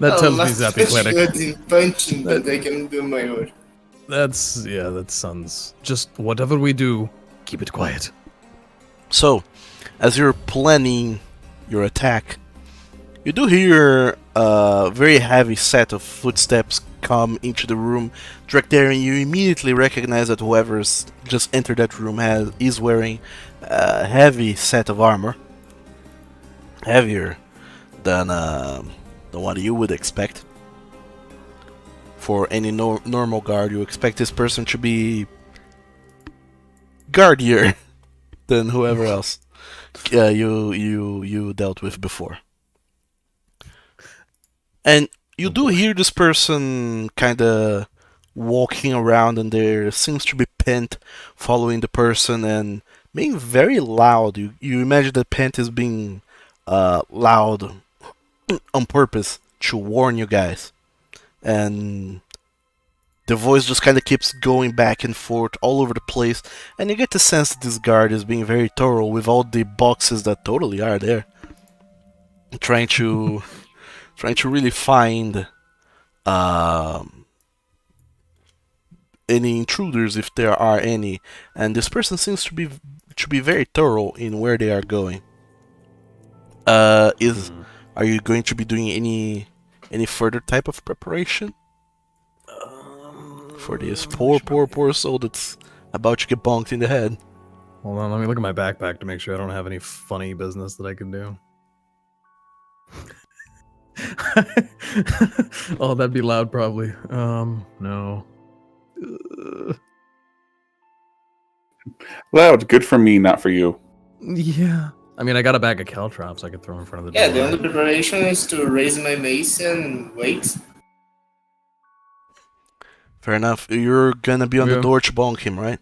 That tells me zappy cleric. Good in punching, but I can do my work. That sounds... Just whatever we do, keep it quiet. So, as you're planning your attack, you do hear a very heavy set of footsteps come into the room. Direct there, and you immediately recognize that whoever's just entered that room is wearing a heavy set of armor. Heavier than what you would expect. For any normal guard, you expect this person to be guardier than whoever else you dealt with before. And you do hear this person kind of walking around, and there seems to be Pent following the person and being very loud. You imagine that Pent is being loud on purpose to warn you guys. And the voice just kind of keeps going back and forth all over the place, and you get the sense that this guard is being very thorough with all the boxes that totally are there, trying to really find any intruders if there are any. And this person seems to be very thorough in where they are going. Are you going to be doing any further type of preparation for this poor soul that's about to get bonked in the head? Hold on, let me look at my backpack to make sure I don't have any funny business that I can do. Oh, that'd be loud probably. No. Loud, good for me, not for you. Yeah. I mean, I got a bag of caltrops I could throw in front of the Yeah, door. the only preparation is to raise my mace and wait. Fair enough. You're gonna be on the Yeah. door to bonk him, right?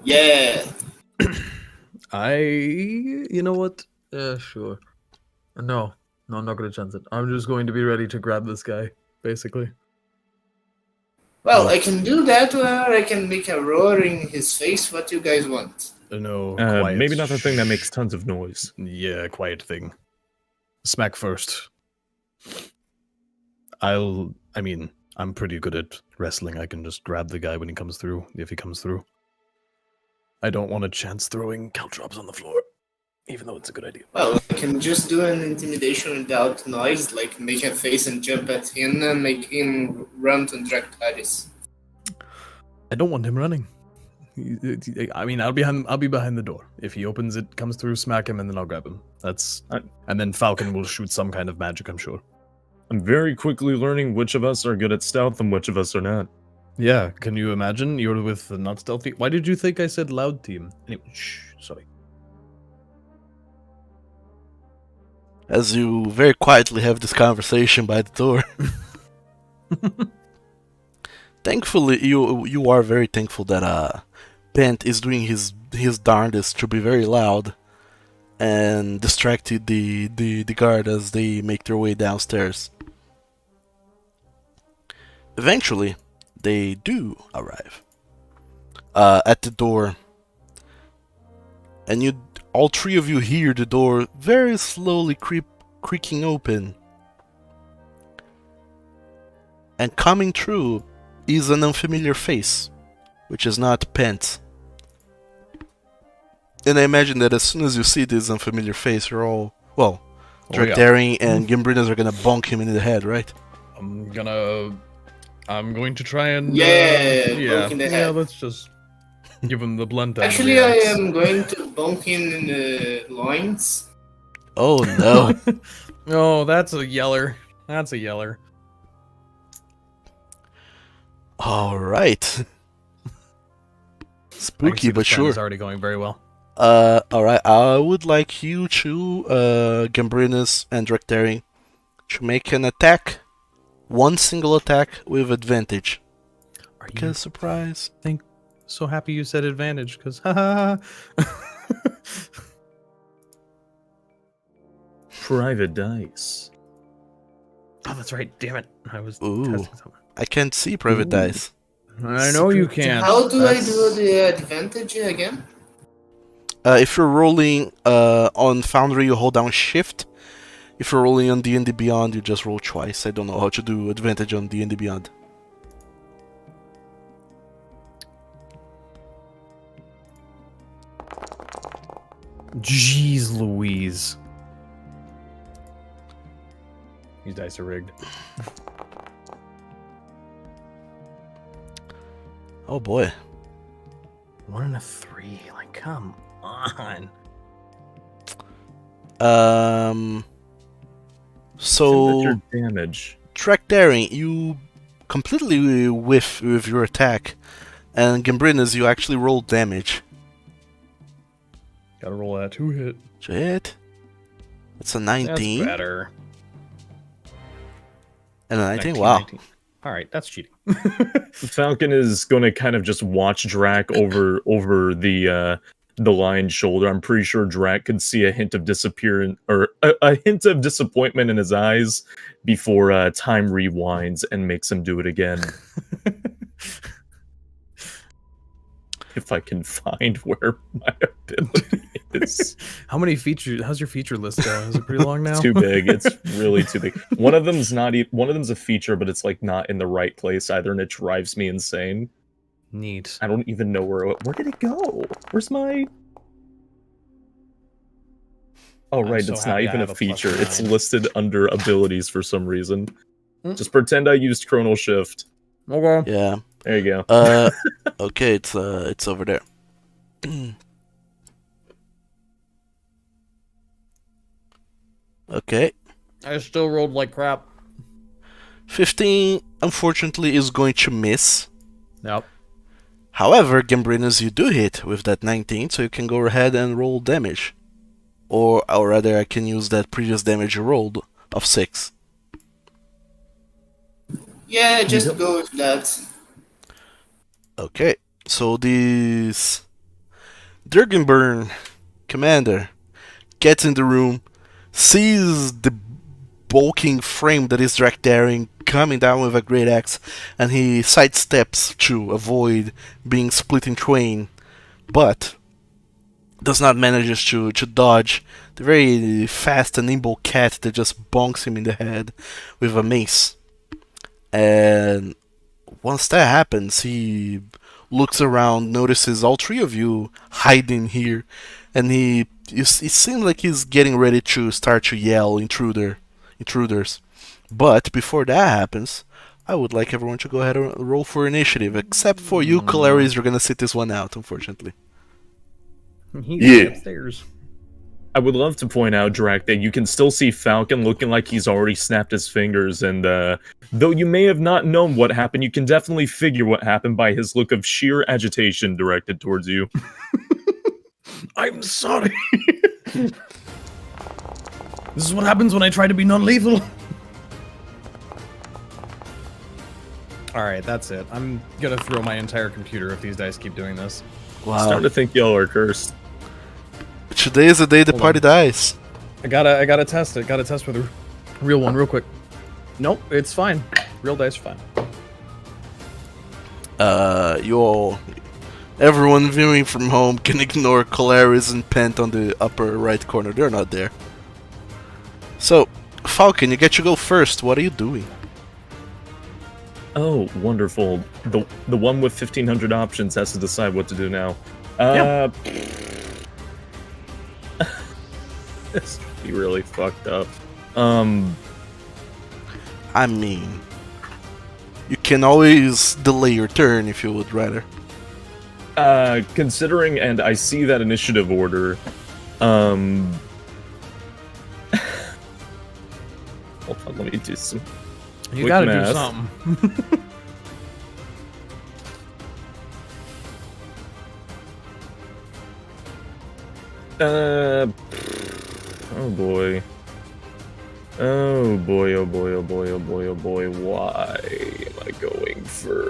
Yeah. You know what? Yeah, sure. No, I'm not gonna chance it. I'm just going to be ready to grab this guy, basically. Well, I can do that, or I can make a roar in his face. What you guys want? No, quiet. Maybe not the thing that makes tons of noise. Yeah, quiet thing. Smack first. I'm pretty good at wrestling. I can just grab the guy when he comes through, if he comes through. I don't want a chance throwing caltrops on the floor, even though it's a good idea. Well, I can just do an intimidation without noise, like make a face and jump at him and make him run to Dractaris. I don't want him running. I mean, I'll be behind the door. If he opens it, comes through, smack him, and then I'll grab him. And then Falcon will shoot some kind of magic, I'm sure. I'm very quickly learning which of us are good at stealth and which of us are not. Yeah, can you imagine? You're with the not stealthy. Why did you think I said loud team? Anyway, sorry. As you very quietly have this conversation by the door. Thankfully, you are very thankful that Pent is doing his darndest to be very loud and distracted the guard as they make their way downstairs. Eventually, they do arrive at the door, and all three of you hear the door very slowly creaking open. And coming through is an unfamiliar face, which is not Pent. And I imagine that as soon as you see this unfamiliar face, you're all, well, Dractarian and Gimbrinas are gonna bonk him in the head, right? I'm going to try and bonk in the head. let's just give him the blunt end. Actually, of I the axe. am going to bonk him in the loins. Oh no. Oh, that's a yeller. That's a yeller. All right. I can Spooky see but this plan sure. is already going very well. All right. I would like you to, Gambrinus and Drakdaring, to make an attack, one single attack with advantage. Are Because surprise. so happy you said advantage? Because ha. Private dice. Oh, that's right. Damn it! I was Ooh. testing something. I can't see private Ooh. dice. I know you can't. How do I That's- do the advantage again? If you're rolling on Foundry, you hold down Shift. If you're rolling on D&D Beyond, you just roll twice. I don't know how to do advantage on D&D Beyond. Jeez Louise. These dice are rigged. Oh boy. 1 and a 3. Like, come on. So Your damage. Drakdaring, you completely whiff with your attack, and Gambrinus, you actually roll damage. Gotta roll that 2 hit. Shit. It's a That's 19 better. and a 19. 19, Wow. 19. All right, that's cheating. Falcon is going to kind of just watch Drac over the lion's shoulder. I'm pretty sure Drac could see a hint of disappearance or a hint of disappointment in his eyes before time rewinds and makes him do it again. If I can find where my ability is. How's your feature list going? Is it pretty long now? It's too big. It's really too big. One of them's one of them's a feature, but it's like not in the right place either, and it drives me insane. Neat. I don't even know where did it go? Where's my? Oh right, so it's not happy I even a have a feature. +9. It's listed under abilities for some reason. Hmm. Just pretend I used Chronal Shift. Okay. Yeah. There you go. Okay, it's over there. Okay. I still rolled like crap. 15, unfortunately, is going to miss. Yep. However, Gambrinus, you do hit with that 19, so you can go ahead and roll damage. Or rather, I can use that previous damage you rolled of 6. Yeah, just go with that. Okay, so this Dragonburn commander gets in the room, sees the bulking frame that is Drakdaring coming down with a great axe, and he sidesteps to avoid being split in twain, but does not manage to dodge the very fast and nimble cat that just bonks him in the head with a mace. And once that happens, he looks around, notices all three of you hiding here, and it seems like he's getting ready to start to yell intruders. But before that happens, I would like everyone to go ahead and roll for initiative, except for you, Calaris, you're gonna sit this one out, unfortunately. He's Yeah. upstairs. I would love to point out, Drac, that you can still see Falcon looking like he's already snapped his fingers, and though you may have not known what happened, you can definitely figure what happened by his look of sheer agitation directed towards you. I'm sorry. This is what happens when I try to be non-lethal. Alright, that's it. I'm gonna throw my entire computer if these dice keep doing this. Starting to think y'all are cursed. Today is the day the Hold party on. dies. I gotta test it. Gotta test with a real one real quick. Nope, it's fine. Real dice are fine. Everyone viewing from home can ignore Calaris and Pent on the upper right corner. They're not there. So, Falcon, you get to go first. What are you doing? Oh, wonderful. The one with 1,500 options has to decide what to do now. This would be really fucked up. I mean, You can always delay your turn if you would rather. Considering, and I see that initiative order, hold on, let me do some You quick gotta math. do something. Oh boy. Oh boy, oh boy, oh boy, oh boy, oh boy, why am I going first?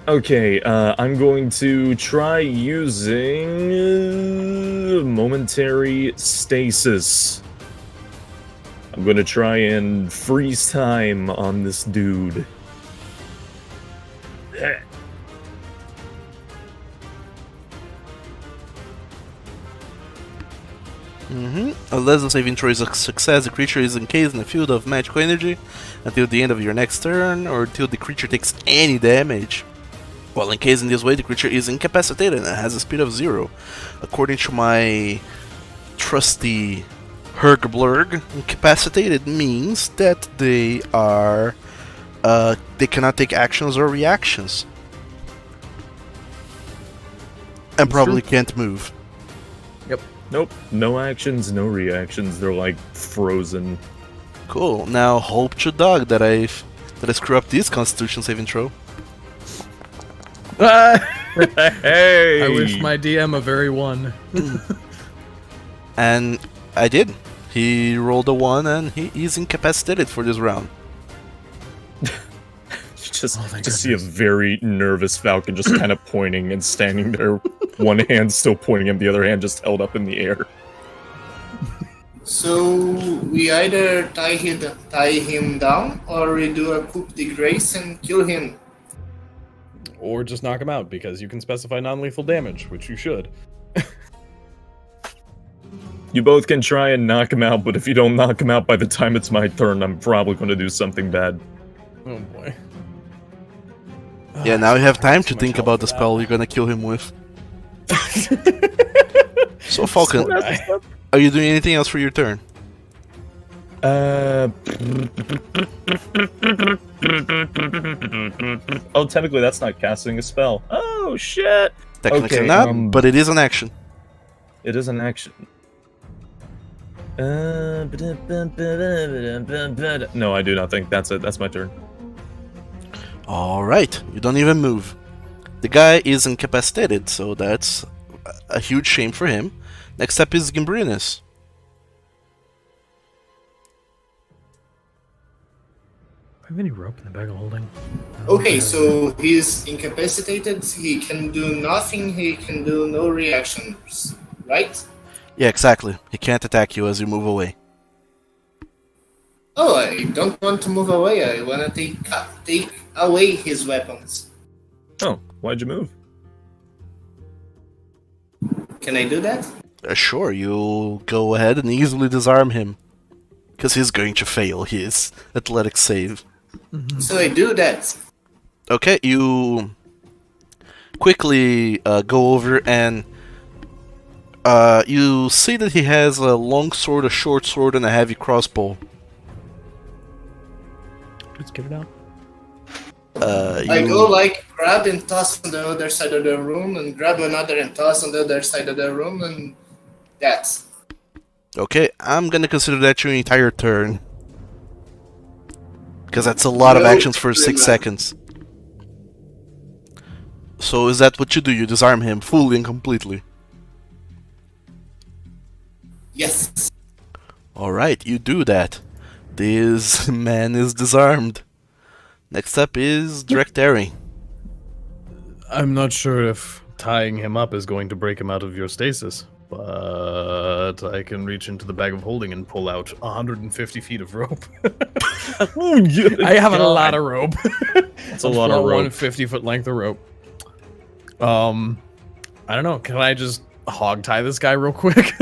Okay, I'm going to try using momentary stasis. I'm gonna try and freeze time on this dude. Unless the saving throw is a success, the creature is encased in a field of magical energy until the end of your next turn, or until the creature takes any damage. While encased in this way, the creature is incapacitated and has a speed of 0. According to my trusty Hergblurg, incapacitated means that they are they cannot take actions or reactions, and probably can't move. Nope, no actions, no reactions. They're like frozen. Cool. Now hope to dog that I screw up this Constitution saving throw. Hey! I wish my DM a very one. And I did. He rolled a 1 and he is incapacitated for this round. Just Oh, thank see a goodness. very nervous Falcon just kind of pointing and standing there, one hand still pointing him, the other hand just held up in the air. So we either tie him down, or we do a coup de grace and kill him. Or just knock him out, because you can specify non-lethal damage, which you should. You both can try and knock him out, but if you don't knock him out by the time it's my turn, I'm probably going to do something bad. Oh boy. Yeah, now you have time to Too much think health about for the that. spell you're gonna kill him with. So Falcon, Right. are you doing anything else for your turn? Oh, technically that's not casting a spell. Oh, shit! Technically Okay, not, but it is an action. It is an action. No, I do not think that's it. That's my turn. Alright, you don't even move. The guy is incapacitated, so that's a huge shame for him. Next up is Gimbrinus. I have any rope in the bag of holding? Okay, so he's incapacitated, he can do nothing, he can do no reactions, right? Yeah, exactly. He can't attack you as you move away. Oh, I don't want to move away, I wanna take away his weapons. Oh, why'd you move? Can I do that? Sure, you go ahead and easily disarm him. Because he's going to fail his athletic save. So I do that. Okay, you quickly go over and you see that he has a long sword, a short sword, and a heavy crossbow. Let's get it out. I go like grab and toss on the other side of the room, and grab another and toss on the other side of the room, and that's. Okay, I'm gonna consider that your entire turn. Because that's a lot of No, actions for 6 really not. seconds. So is that what you do? You disarm him fully and completely. Yes. Alright, you do that. This man is disarmed. Next up is Directary. I'm not sure if tying him up is going to break him out of your stasis, but I can reach into the bag of holding and pull out 150 feet of rope. Oh, yeah, I have a lot of rope. It's a lot of rope. 150-foot length of rope. I don't know. Can I just hog tie this guy real quick?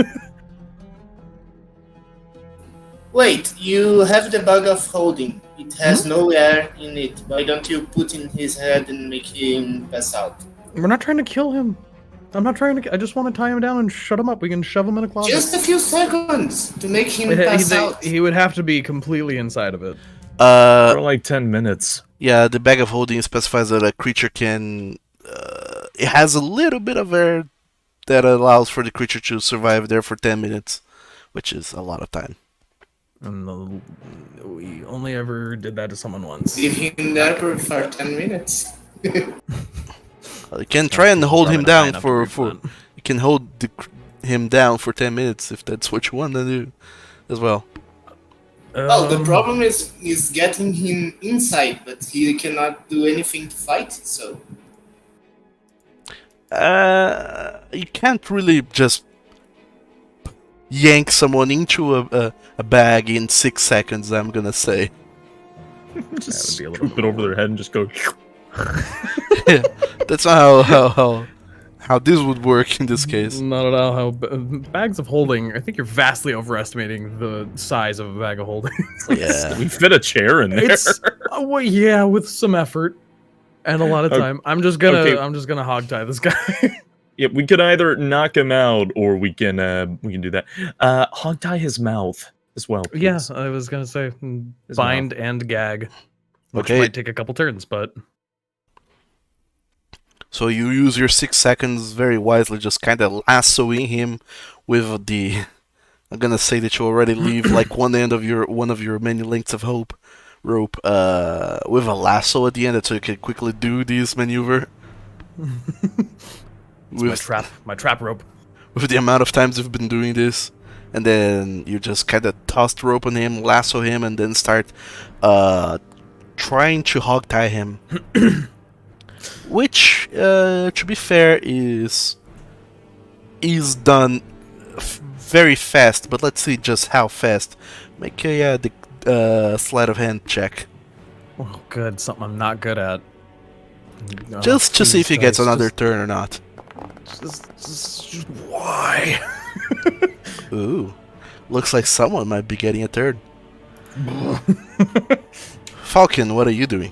Wait, you have the bag of holding. It has no air in it. Why don't you put in his head and make him pass out? We're not trying to kill him. I'm not trying to. I just want to tie him down and shut him up. We can shove him in a closet. Just a few seconds to make him pass out. He would have to be completely inside of it. For like 10 minutes. Yeah, the bag of holding specifies that a creature can. It has a little bit of air that allows for the creature to survive there for 10 minutes, which is a lot of time. And we only ever did that to someone once. Leave him there for 10 minutes. You can try and hold him down for you can hold him down for 10 minutes if that's what you want to do as well. Well, the problem is getting him inside, but he cannot do anything to fight, so... You can't really just yank someone into a bag in 6 seconds, I'm gonna say. Just scoop it over their head and just go... Yeah, that's not how this would work in this case. Not at all. How bags of holding. I think you're vastly overestimating the size of a bag of holding. Yeah. We fit a chair in there. It's well, yeah, with some effort and a lot of time. I'm just gonna hog tie this guy. Yeah, we could either knock him out or we can do that. Hog tie his mouth as well. Please. Yeah, I was gonna say bind and gag, which Okay. might take a couple turns, but. So you use your 6 seconds very wisely, just kind of lassoing him with the. I'm gonna say that you already leave like one of your many lengths of rope, with a lasso at the end, so you can quickly do this maneuver. My trap rope. With the amount of times you've been doing this, and then you just kind of toss the rope on him, lasso him, and then start trying to hog tie him. Which, to be fair, is done very fast, but let's see just how fast. Make a sleight of hand check. Oh, good. Something I'm not good at. Oh, Just to see if he gets Christ, another turn or not. Just why? Ooh, looks like someone might be getting a turn. Falcon, what are you doing?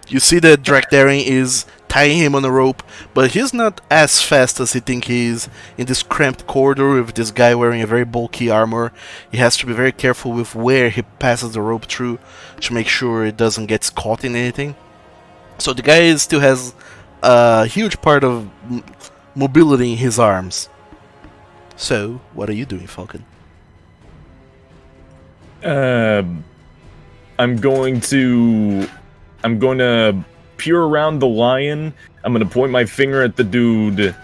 You see that Drakdaring is tying him on a rope, but he's not as fast as he thinks he is in this cramped corridor with this guy wearing a very bulky armor. He has to be very careful with where he passes the rope through to make sure it doesn't get caught in anything. So the guy still has a huge part of mobility in his arms. So, what are you doing, Falcon? I'm going to peer around the lion. I'm going to point my finger at the dude,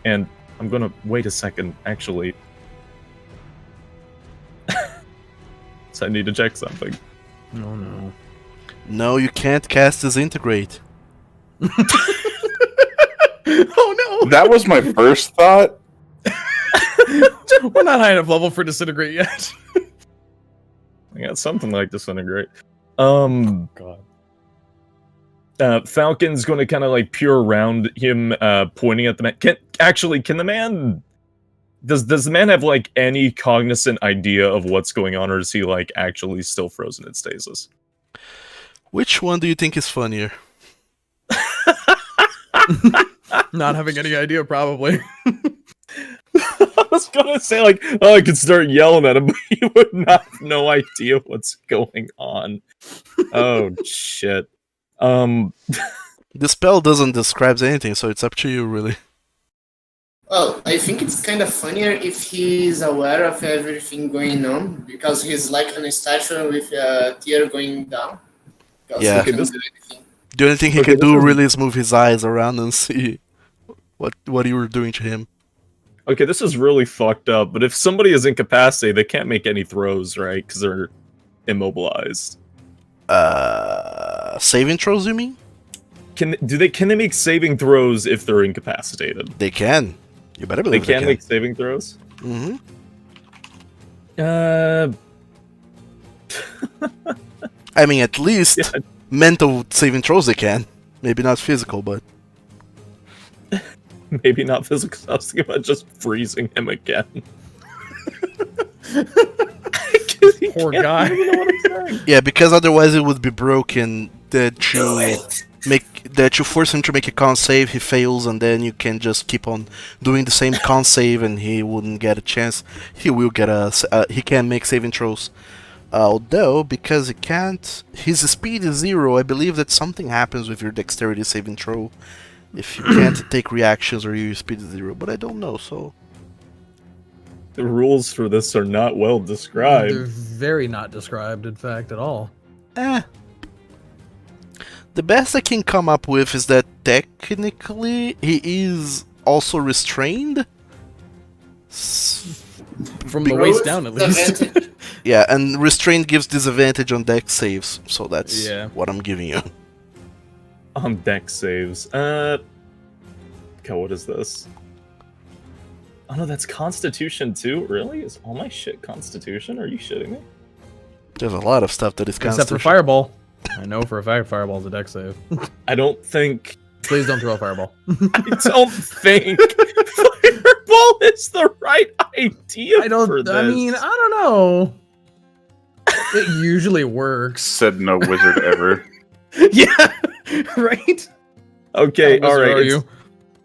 and I'm going to wait a second. Actually, so I need to check something. No, no. No, you can't cast Disintegrate. Oh no! That was my first thought. We're not high enough level for disintegrate yet. I got something like disintegrate. God. Falcon's going to kind of like peer around him, pointing at the man. Can the man? Does the man have like any cognizant idea of what's going on, or is he like actually still frozen in stasis? Which one do you think is funnier? Not having any idea, probably. I was gonna say like, oh, I could start yelling at him, but he would not have no idea what's going on. Oh shit. The spell doesn't describe anything, so it's up to you, really. Well, I think it's kind of funnier if he's aware of everything going on, because he's like on a statue with a tear going down. Because Yeah. he can't do anything. The only thing he Okay, can do really is move his eyes around and see what you were doing to him. Okay, this is really fucked up, but if somebody is incapacitated, they can't make any throws, right? Because they're immobilized. Saving throws, you mean? Can they make saving throws if they're incapacitated? They can. You better They believe can make saving throws? Mm-hmm. I mean, at least Yeah. mental saving throws they can. Maybe not physical, but... Maybe not physical. I was thinking about just freezing him again. Poor guy. Yeah, because otherwise it would be broken that you make that you force him to make a con save, he fails, and then you can just keep on doing the same con save, and he wouldn't get a chance. He will get he can make saving throws. Although, because he can't, his speed is 0, I believe that something happens with your dexterity saving throw if you can't take reactions or your speed is 0, but I don't know, so... The rules for this are not well described. They're very not described, in fact, at all. The best I can come up with is that technically he is also restrained? From the waist down, at least. Yeah, and restraint gives disadvantage on dex saves, so that's what I'm giving you. On deck saves. Okay, what is this? Oh no, that's Constitution too? Really? Is all my shit Constitution? Are you shitting me? There's a lot of stuff that is Except for Fireball. I know for a fact Fireball's a dex save. I don't think... Please don't throw a Fireball. I don't think Fireball is the right idea for this. I mean, I don't know. It usually works. Said no wizard ever. Yeah, right? Okay, How wizard alright. are you?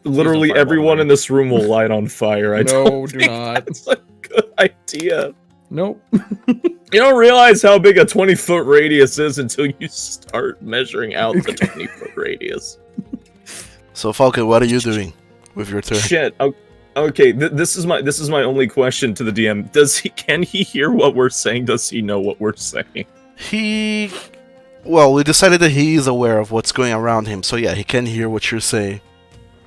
Literally Fireball, everyone man. in this room will light on fire. I No, don't do think not. that's a good idea. Nope. You don't realize how big a 20-foot radius is until you start measuring out the 20-foot radius. So Falcon, what are you doing with your turn? Shit. Okay, this is my only question to the DM. Can he hear what we're saying? Does he know what we're saying? Well, we decided that he is aware of what's going around him, so yeah, he can hear what you're saying.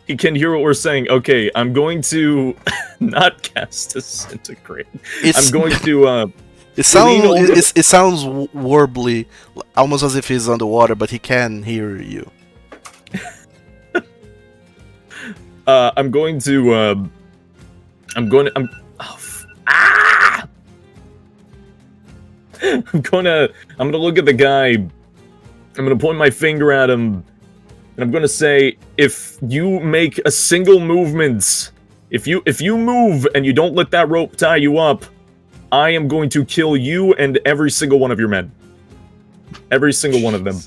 He can hear what we're saying. Okay, I'm going to not cast Disintegrate. I'm going to It sounds warbly, almost as if he's underwater, but he can hear you. I'm going to I'm gonna look at the guy. I'm gonna point my finger at him, and I'm gonna say, if you make a single movement, if you move and you don't let that rope tie you up, I am going to kill you and every single one of your men. Every single one of them.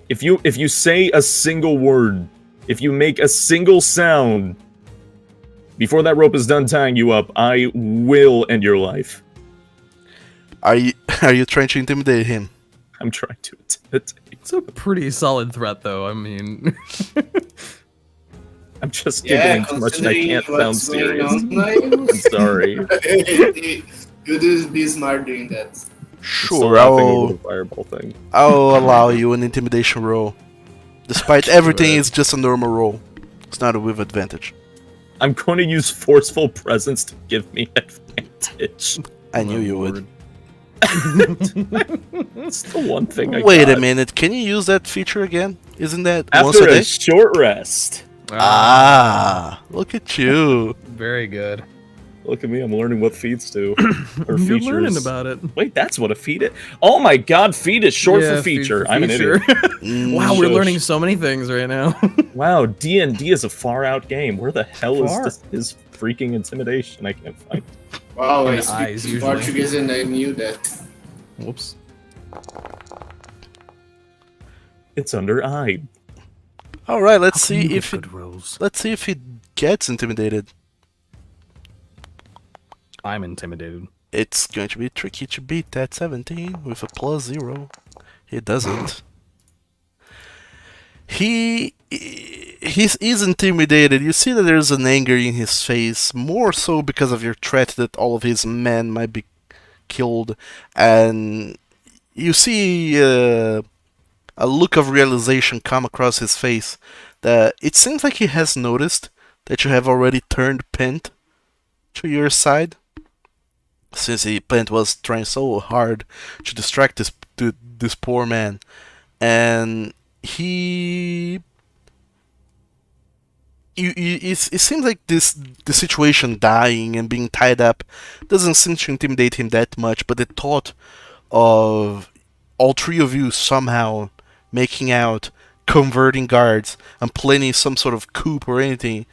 If you say a single word, if you make a single sound before that rope is done tying you up, I will end your life. Are you trying to intimidate him? I'm trying to intimidate. It's a pretty solid threat, though. I mean... I'm just giggling too much and I can't sound serious. I'm sorry. You do be smart doing that. Sure, Over the fireball thing. I'll allow you an intimidation roll. Despite everything, it's just a normal roll. It's not with advantage. I'm going to use forceful presence to give me advantage. I knew you would. That's the one thing I Wait got. a minute, can you use that feature again? Isn't that After once a day? short rest. Look at you. Very good. Look at me, I'm learning what feats do. Or You're features. learning about it. Wait, that's what a feat is? Oh my god, feat is short Yeah, for feat feature. for I'm an feature. idiot. Wow, we're Shush. learning so many things right now. Wow, D&D is a far out game. Where the hell Far? is his freaking intimidation? I can't find it. Wow, In I the speak eyes, usually. Portuguese and I knew that. Whoops. It's under I. All right, let's How can you see get if good rolls. let's see if he gets intimidated. I'm intimidated. It's going to be tricky to beat that 17 with a +0. He doesn't. He's intimidated. You see that there's an anger in his face, more so because of your threat that all of his men might be killed, and you see a look of realization come across his face. That it seems like he has noticed that you have already turned Pent to your side, since Pent was trying so hard to distract this poor man, and it seems like the situation dying and being tied up doesn't seem to intimidate him that much, but the thought of all three of you somehow making out, converting guards, and planning some sort of coup or anything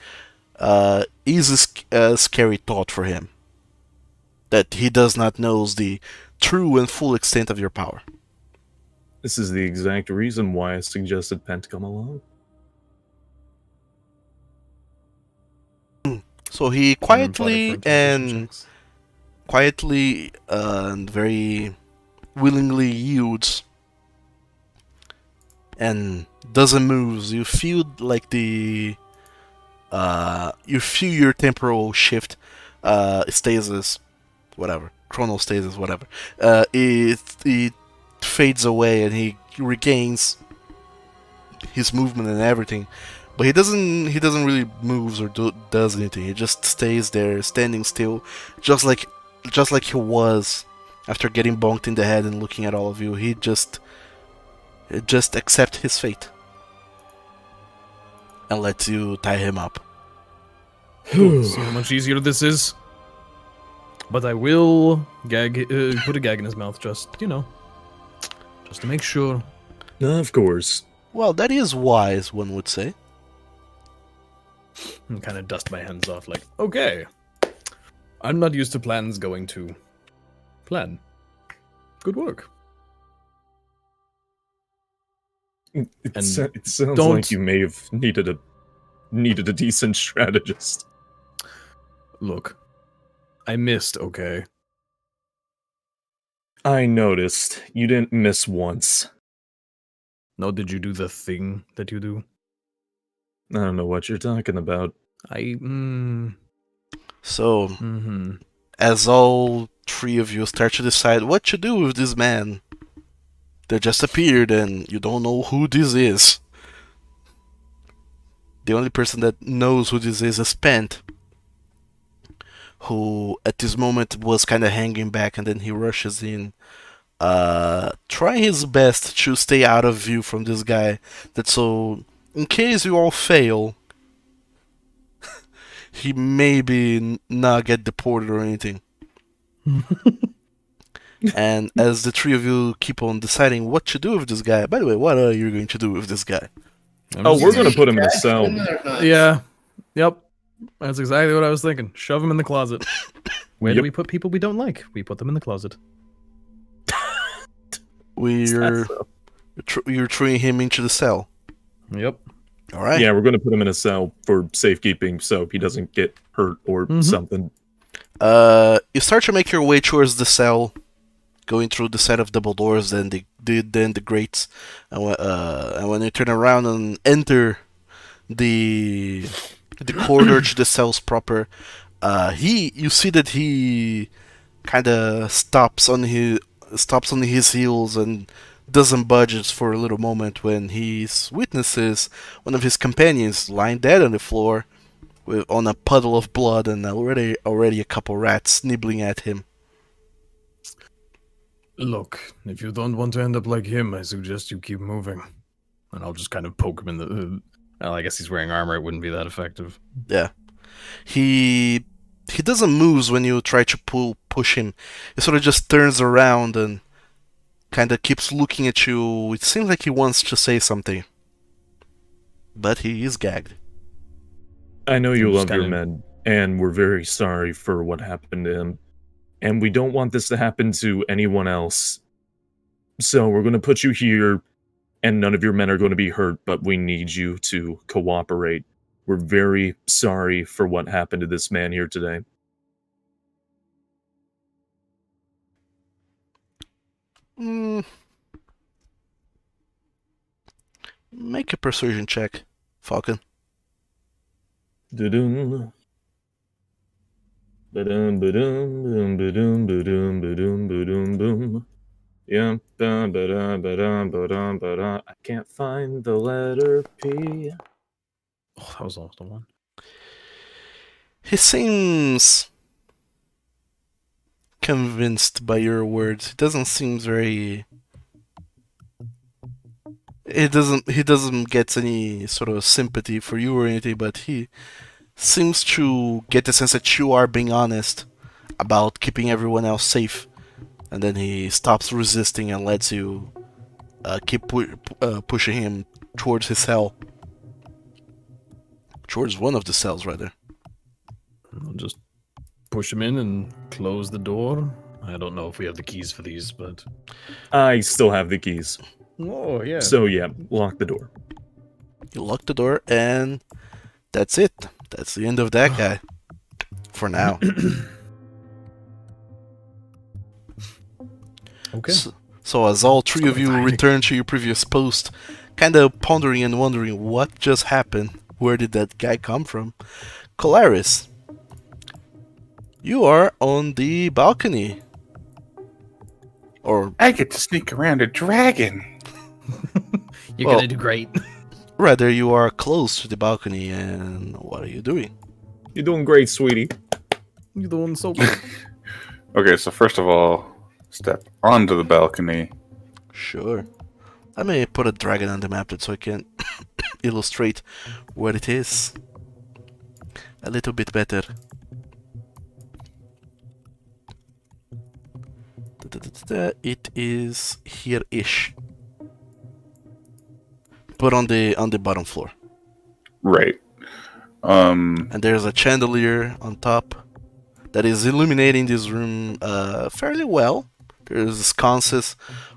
is a scary thought for him. That he does not know the true and full extent of your power. This is the exact reason why I suggested Pen to come along. So he Cannon fodder for intimidation checks. quietly and very willingly yields and doesn't move. You feel like you feel your temporal shift, stasis, whatever, chronal stasis, whatever. It fades away and he regains his movement and everything. But he doesn't really moves or does anything. He just stays there, standing still, just like he was after getting bonked in the head and looking at all of you. He just accepts his fate and lets you tie him up. Cool. See how much easier this is. But I will put a gag in his mouth, just to make sure. Of course. Well, that is wise, one would say. And kind of dust my hands off, like, okay. I'm not used to plans going to plan. Good work. It sounds like you may have needed a decent strategist. Look, I missed, okay? I noticed. You didn't miss once. No, did you do the thing that you do? I don't know what you're talking about. So, as all three of you start to decide what to do with this man that just appeared and you don't know who this is. The only person that knows who this is Pent, who at this moment was kind of hanging back, and then he rushes in, trying his best to stay out of view from this guy. That so, in case you all fail, he maybe not get deported or anything. And as the three of you keep on deciding what to do with this guy, by the way, what are you going to do with this guy? Oh, we're going to put him in a cell. Yeah. Yep. That's exactly what I was thinking. Shove him in the closet. Where do we put people we don't like? We put them in the closet. You're throwing him into the cell. Yep. All right. Yeah, we're going to put him in a cell for safekeeping so he doesn't get hurt or something. You start to make your way towards the cell, going through the set of double doors, then the grates, and when you turn around and enter the corridor to the cells proper, you see that he kind of stops on his heels and doesn't budge for a little moment when he witnesses one of his companions lying dead on the floor on a puddle of blood and already a couple rats nibbling at him. Look, if you don't want to end up like him, I suggest you keep moving. And I'll just kind of poke him in the... well, I guess he's wearing armor, it wouldn't be that effective. Yeah. He doesn't move when you try to push him. He sort of just turns around and kind of keeps looking at you. It seems like he wants to say something. But he is gagged. I know you love your men, and we're very sorry for what happened to him. And we don't want this to happen to anyone else. So we're going to put you here, and none of your men are going to be hurt, but we need you to cooperate. We're very sorry for what happened to this man here today. Make a persuasion check, Falcon. Da-dum. Ba-dum, ba-dum, ba-dum, ba-dum, ba-dum, ba-dum, ba-dum, boom. Yeah, ba-da, ba-da, ba-da, ba-da. I can't find the letter P. Oh, that was almost the one. He seems convinced by your words. He doesn't seem very... He doesn't get any sort of sympathy for you or anything, but he seems to get the sense that you are being honest about keeping everyone else safe. And then he stops resisting and lets you keep pushing him towards his cell. Towards one of the cells, rather. I'll just push him in and close the door. I don't know if we have the keys for these, but... I still have the keys. Oh, yeah. So yeah, lock the door. You lock the door, and that's it. That's the end of that guy. For now. Okay. So as all three of you hiding. return to your previous post, kind of pondering and wondering what just happened, where did that guy come from? Colaris, you are on the balcony. Or I get to sneak around a dragon. You're Well- gonna do great. rather, you are close to the balcony, and what are you doing? You're doing great, sweetie. You're doing so good. Okay, so first of all, step onto the balcony. Sure. Let me put a dragon on the map so I can illustrate what it is a little bit better. It is here-ish, but on the bottom floor. Right. And there's a chandelier on top that is illuminating this room fairly well. There's sconces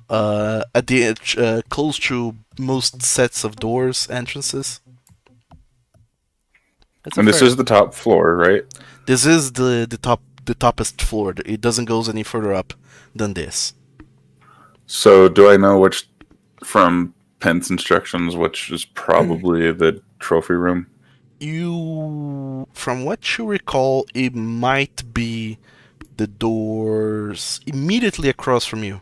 at the edge, close to most sets of doors, entrances. That's a And this fair- is the top floor, right? This is the toppest floor. It doesn't go any further up than this. So do I know which, from Pence instructions, which is probably the trophy room? You, from what you recall, it might be the doors immediately across from you.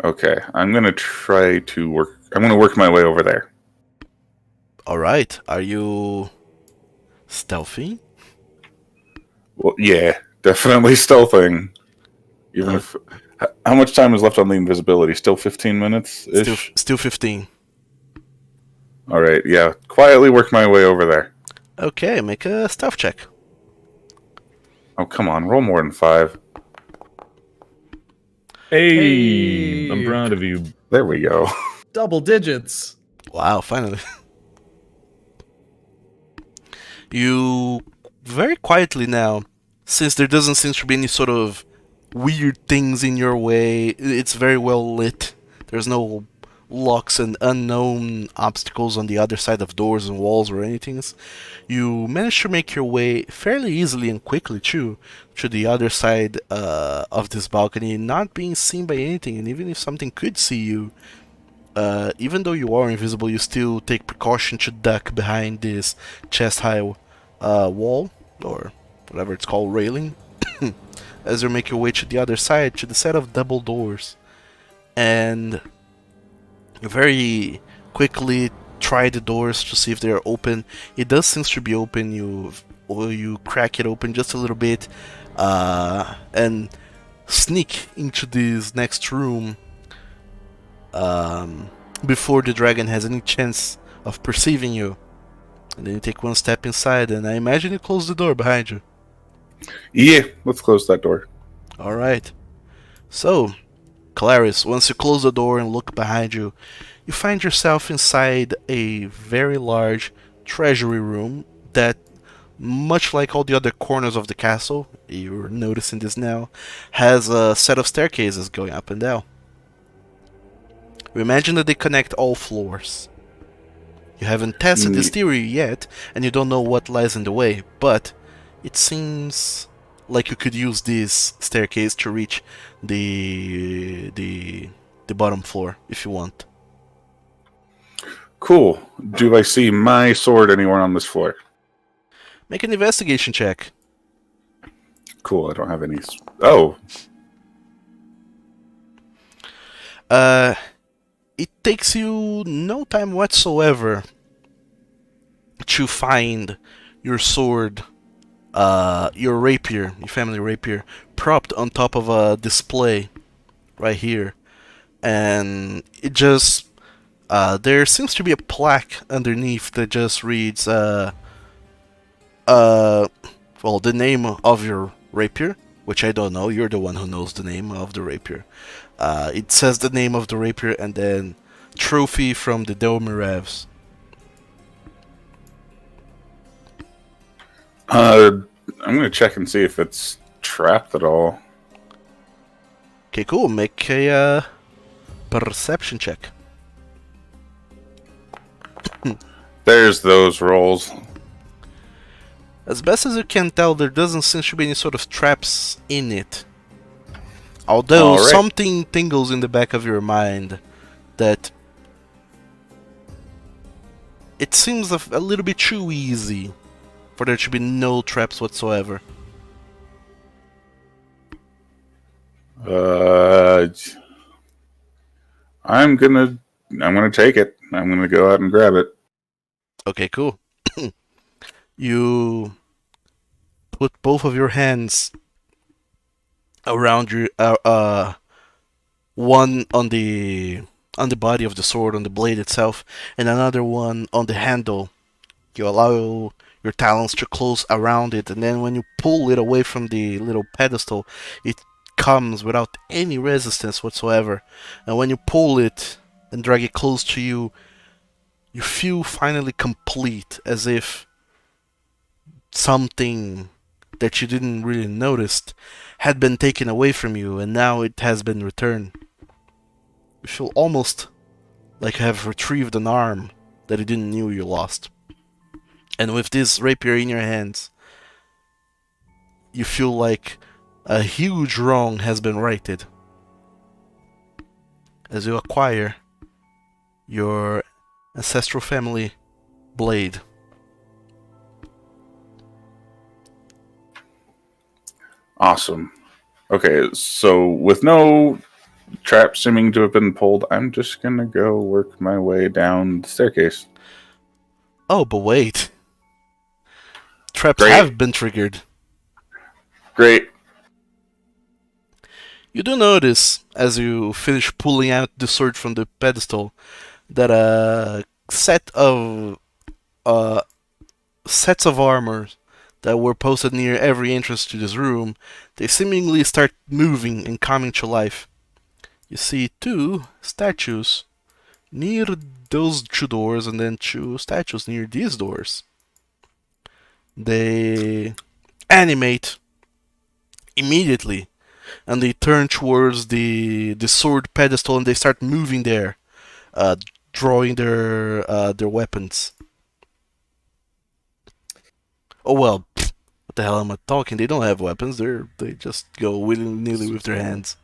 Okay, I'm gonna try to work. I'm gonna work my way over there. All right. Are you stealthy? Well, yeah, definitely stealthing. Even if, how much time is left on the invisibility? Still 15 minutes ish. Still 15. All right, yeah. Quietly work my way over there. Okay, make a stealth check. Oh, come on, roll more than 5. Hey, I'm Hey. proud of you. There we go. Double digits. Wow, finally. You very quietly now, since there doesn't seem to be any sort of weird things in your way, it's very well lit. There's no locks and unknown obstacles on the other side of doors and walls or anything. You manage to make your way fairly easily and quickly too to the other side of this balcony, not being seen by anything. And even if something could see you, even though you are invisible, you still take precaution to duck behind this chest-high wall, or whatever it's called, railing, as you make your way to the other side, to the set of double doors. And you very quickly try the doors to see if they are open. It does seem to be open. You crack it open just a little bit, and sneak into this next room before the dragon has any chance of perceiving you. And then you take one step inside, and I imagine you close the door behind you. Yeah, let's close that door. Alright. So, Clarice, once you close the door and look behind you, you find yourself inside a very large treasury room that, much like all the other corners of the castle, you're noticing this now, has a set of staircases going up and down. We imagine that they connect all floors. You haven't tested this theory yet, and you don't know what lies in the way, but it seems like you could use this staircase to reach the bottom floor if you want. Cool. Do I see my sword anywhere on this floor? Make an investigation check. Cool, I don't have any. Oh, It takes you no time whatsoever to find your sword, your rapier, your family rapier, propped on top of a display right here. And it just, there seems to be a plaque underneath that just reads, well, the name of your rapier, which I don't know. You're the one who knows the name of the rapier. It says the name of the rapier and then trophy from the Delmirevs. I'm gonna check and see if it's trapped at all. Okay, cool. Make a perception check. There's those rolls. As best as you can tell, there doesn't seem to be any sort of traps in it. Although All right. something tingles in the back of your mind that it seems a little bit too easy for there to be no traps whatsoever. I'm gonna take it. I'm gonna go out and grab it. Okay, cool. You put both of your hands around your one on the body of the sword, on the blade itself, and another one on the handle. You allow your talons to close around it, and then when you pull it away from the little pedestal, it comes without any resistance whatsoever. And when you pull it and drag it close to you, you feel finally complete, as if something that you didn't really notice had been taken away from you, and now it has been returned. You feel almost like you have retrieved an arm that you didn't know you lost. And with this rapier in your hands, you feel like a huge wrong has been righted, as you acquire your ancestral family blade. Awesome. Okay, so with no trap seeming to have been pulled, I'm just gonna go work my way down the staircase. Oh, but wait. Traps Great. have been triggered. Great. You do notice, as you finish pulling out the sword from the pedestal, that a set of sets of armor that were posted near every entrance to this room, they seemingly start moving and coming to life. You see 2 statues near those 2 doors, and then 2 statues near these doors. They animate immediately, and they turn towards the sword pedestal, and they start moving there, drawing their weapons. Oh well, what the hell am I talking? They don't have weapons. They just go willy-nilly with their hands.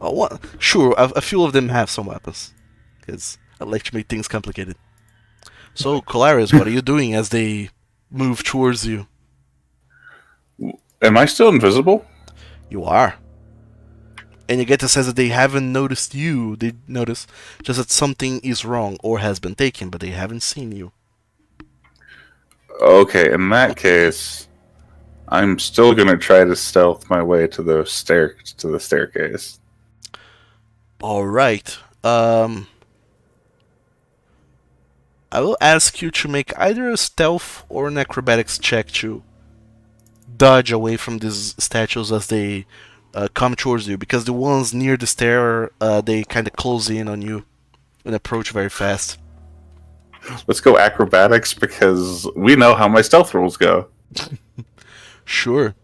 Oh, sure, a few of them have some weapons, because I like to make things complicated. So, Colaris, what are you doing as they move towards you? Am I still invisible? You are. And you get the sense that they haven't noticed you. They notice just that something is wrong or has been taken, but they haven't seen you. Okay, in that case, I'm still gonna try to stealth my way to the staircase. All right. I will ask you to make either a stealth or an acrobatics check to dodge away from these statues as they come towards you, because the ones near the stair, they kind of close in on you and approach very fast. Let's go acrobatics, because we know how my stealth rolls go. Sure.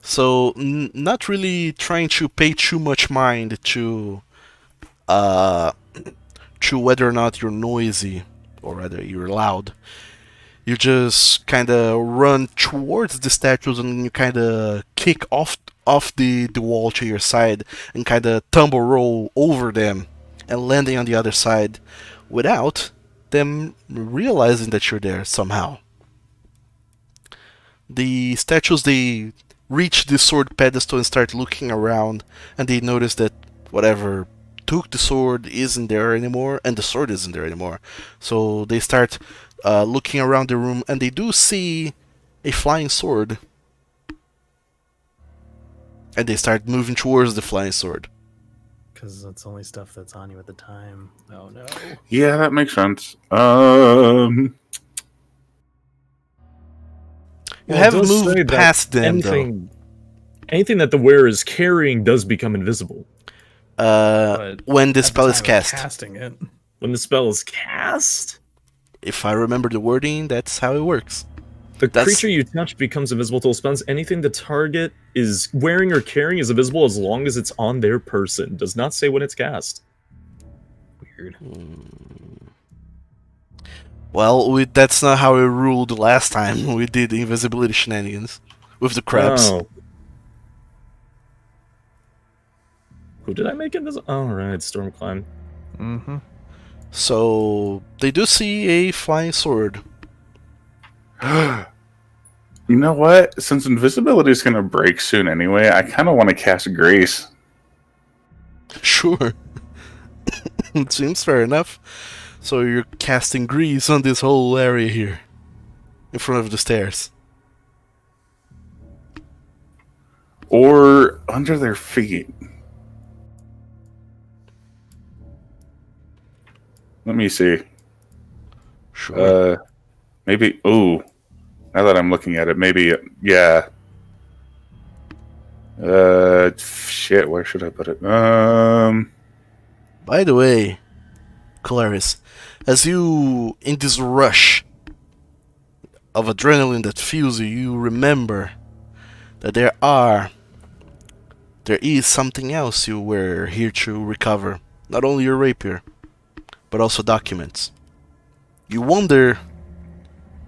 So, not really trying to pay too much mind to whether or not you're noisy, or rather you're loud. You just kind of run towards the statues, and you kind of kick off the wall to your side and kind of tumble roll over them and landing on the other side without them realizing that you're there somehow. The statues, they reach the sword pedestal and start looking around, and they notice that whatever took the sword isn't there anymore, and the sword isn't there anymore. So they start looking around the room, and they do see a flying sword. And they start moving towards the flying sword. Because that's only stuff that's on you at the time. Oh no. Yeah, that makes sense. You have moved past them, anything that the wearer is carrying does become invisible. When the spell is cast. Casting it. When the spell is cast? If I remember the wording, that's how it works. The creature you touch becomes invisible till spells. Anything the target is wearing or carrying is invisible as long as it's on their person. Does not say when it's cast. Weird. Well, that's not how we ruled the last time we did the invisibility shenanigans with the crabs. Oh. Who did I make invisible? Oh, right, Stormclimb. Mm-hmm. So they do see a flying sword. You know what? Since invisibility is going to break soon anyway, I kind of want to cast Grace. Sure. It seems fair enough. So you're casting grease on this whole area here. In front of the stairs. Or under their feet. Let me see. Sure. Maybe. Ooh. Now that I'm looking at it, maybe. Yeah. Shit. Where should I put it? By the way, Clarice, as you, in this rush of adrenaline that fills you, you remember that there is something else you were here to recover. Not only your rapier, but also documents. You wonder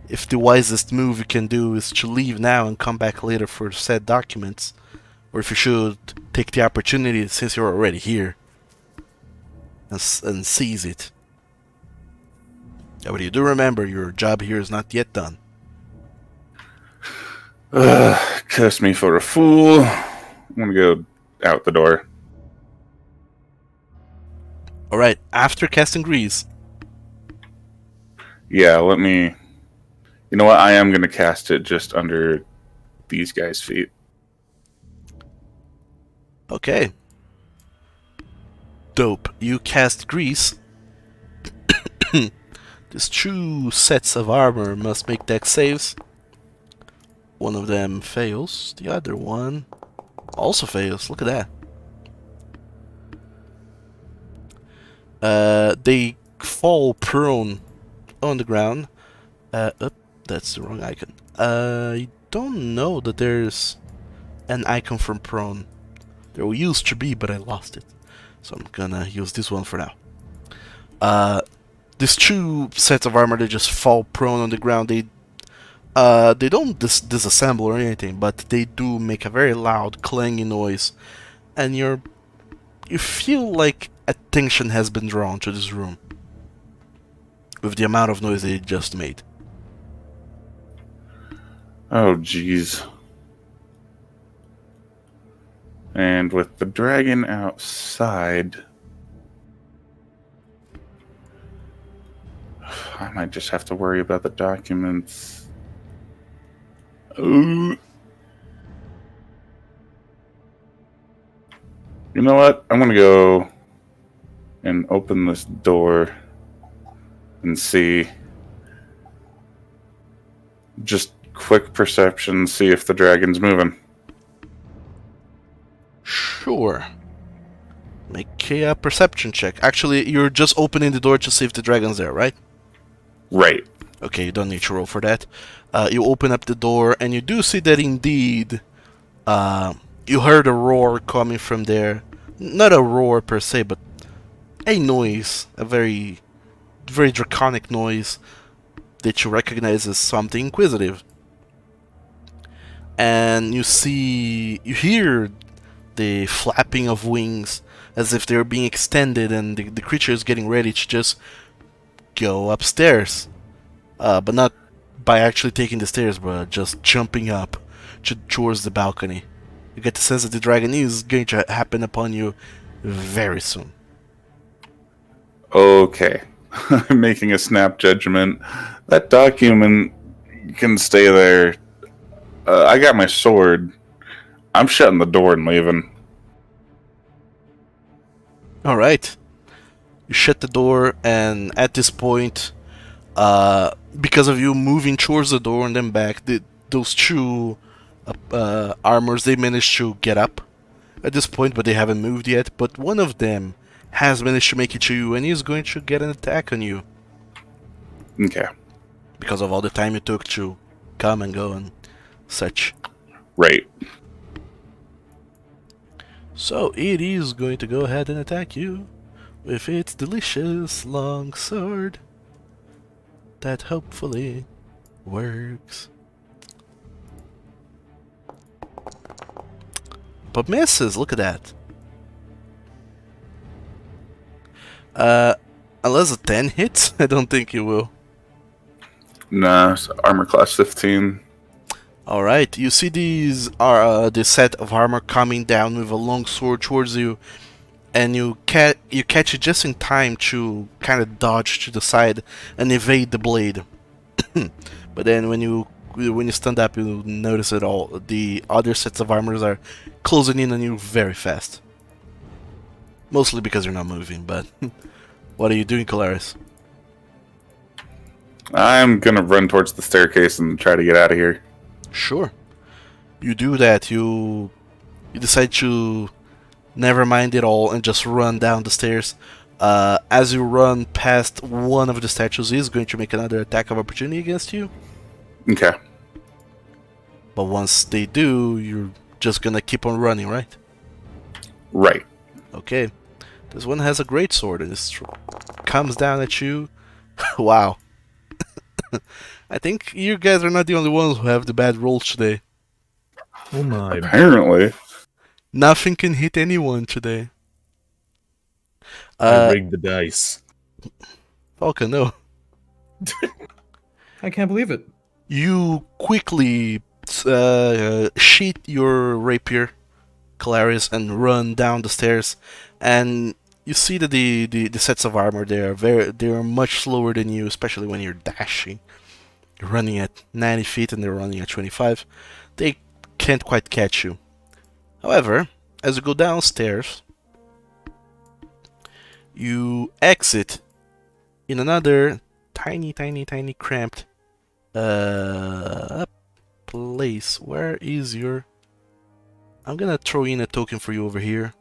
if the wisest move you can do is to leave now and come back later for said documents, or if you should take the opportunity since you're already here and seize it. Yeah, but you do remember your job here is not yet done. Curse me for a fool. I'm gonna go out the door. Alright, after casting grease. Yeah, let me. You know what? I am gonna cast it just under these guys' feet. Okay. Dope. You cast grease. These 2 sets of armor must make dex saves. One of them fails. The other one also fails. Look at that. They fall prone on the ground. That's the wrong icon. I don't know that there's an icon from prone. There used to be, but I lost it. So I'm gonna use this one for now. These 2 sets of armor, they just fall prone on the ground. They don't disassemble or anything, but they do make a very loud clanging noise, and you feel like attention has been drawn to this room with the amount of noise they just made. Oh, jeez. And with the dragon outside, I might just have to worry about the documents. Ooh. You know what? I'm gonna go and open this door and see. Just quick perception, see if the dragon's moving. Sure. Make a perception check. Actually, you're just opening the door to see if the dragon's there, right? Right. Okay, you don't need to roll for that. You open up the door, and you do see that indeed, you heard a roar coming from there. Not a roar per se, but a noise. A very, very draconic noise that you recognize as something inquisitive. And you hear the flapping of wings as if they're being extended, and the creature is getting ready to just go upstairs. But not by actually taking the stairs, but just jumping up towards the balcony. You get the sense that the dragon is going to happen upon you very soon. Okay. I'm making a snap judgment. That document can stay there. I got my sword. I'm shutting the door and leaving. Alright. You shut the door, and at this point, because of you moving towards the door and then back, those 2 armors, they managed to get up at this point, but they haven't moved yet. But one of them has managed to make it to you, and he's going to get an attack on you. Okay. Because of all the time you took to come and go and such. Right. So it is going to go ahead and attack you with its delicious long sword that hopefully works. But misses, look at that. Unless a 10 hits, I don't think you will. Nah, it's armor class 15. Alright, you see this set of armor coming down with a long sword towards you, and you catch it just in time to kind of dodge to the side and evade the blade. But then when you stand up, you notice that all the other sets of armors are closing in on you very fast. Mostly because you're not moving, but what are you doing, Colaris? I'm gonna run towards the staircase and try to get out of here. Sure. You do that. You decide to never mind it all and just run down the stairs. As you run past one of the statues, is going to make another attack of opportunity against you. Okay. But once they do, you're just gonna keep on running, right? Right. Okay. This one has a great sword and it comes down at you. Wow. I think you guys are not the only ones who have the bad rolls today. Oh my. Apparently. Nothing can hit anyone today. I rigged the dice. Falcon, no. I can't believe it. You quickly sheath your rapier, Colaris, and run down the stairs. And you see that the sets of armor they're much slower than you, especially when you're dashing. You're running at 90 feet and they're running at 25. They can't quite catch you. However, as you go downstairs, you exit in another tiny cramped place. Where is your... I'm gonna throw in a token for you over here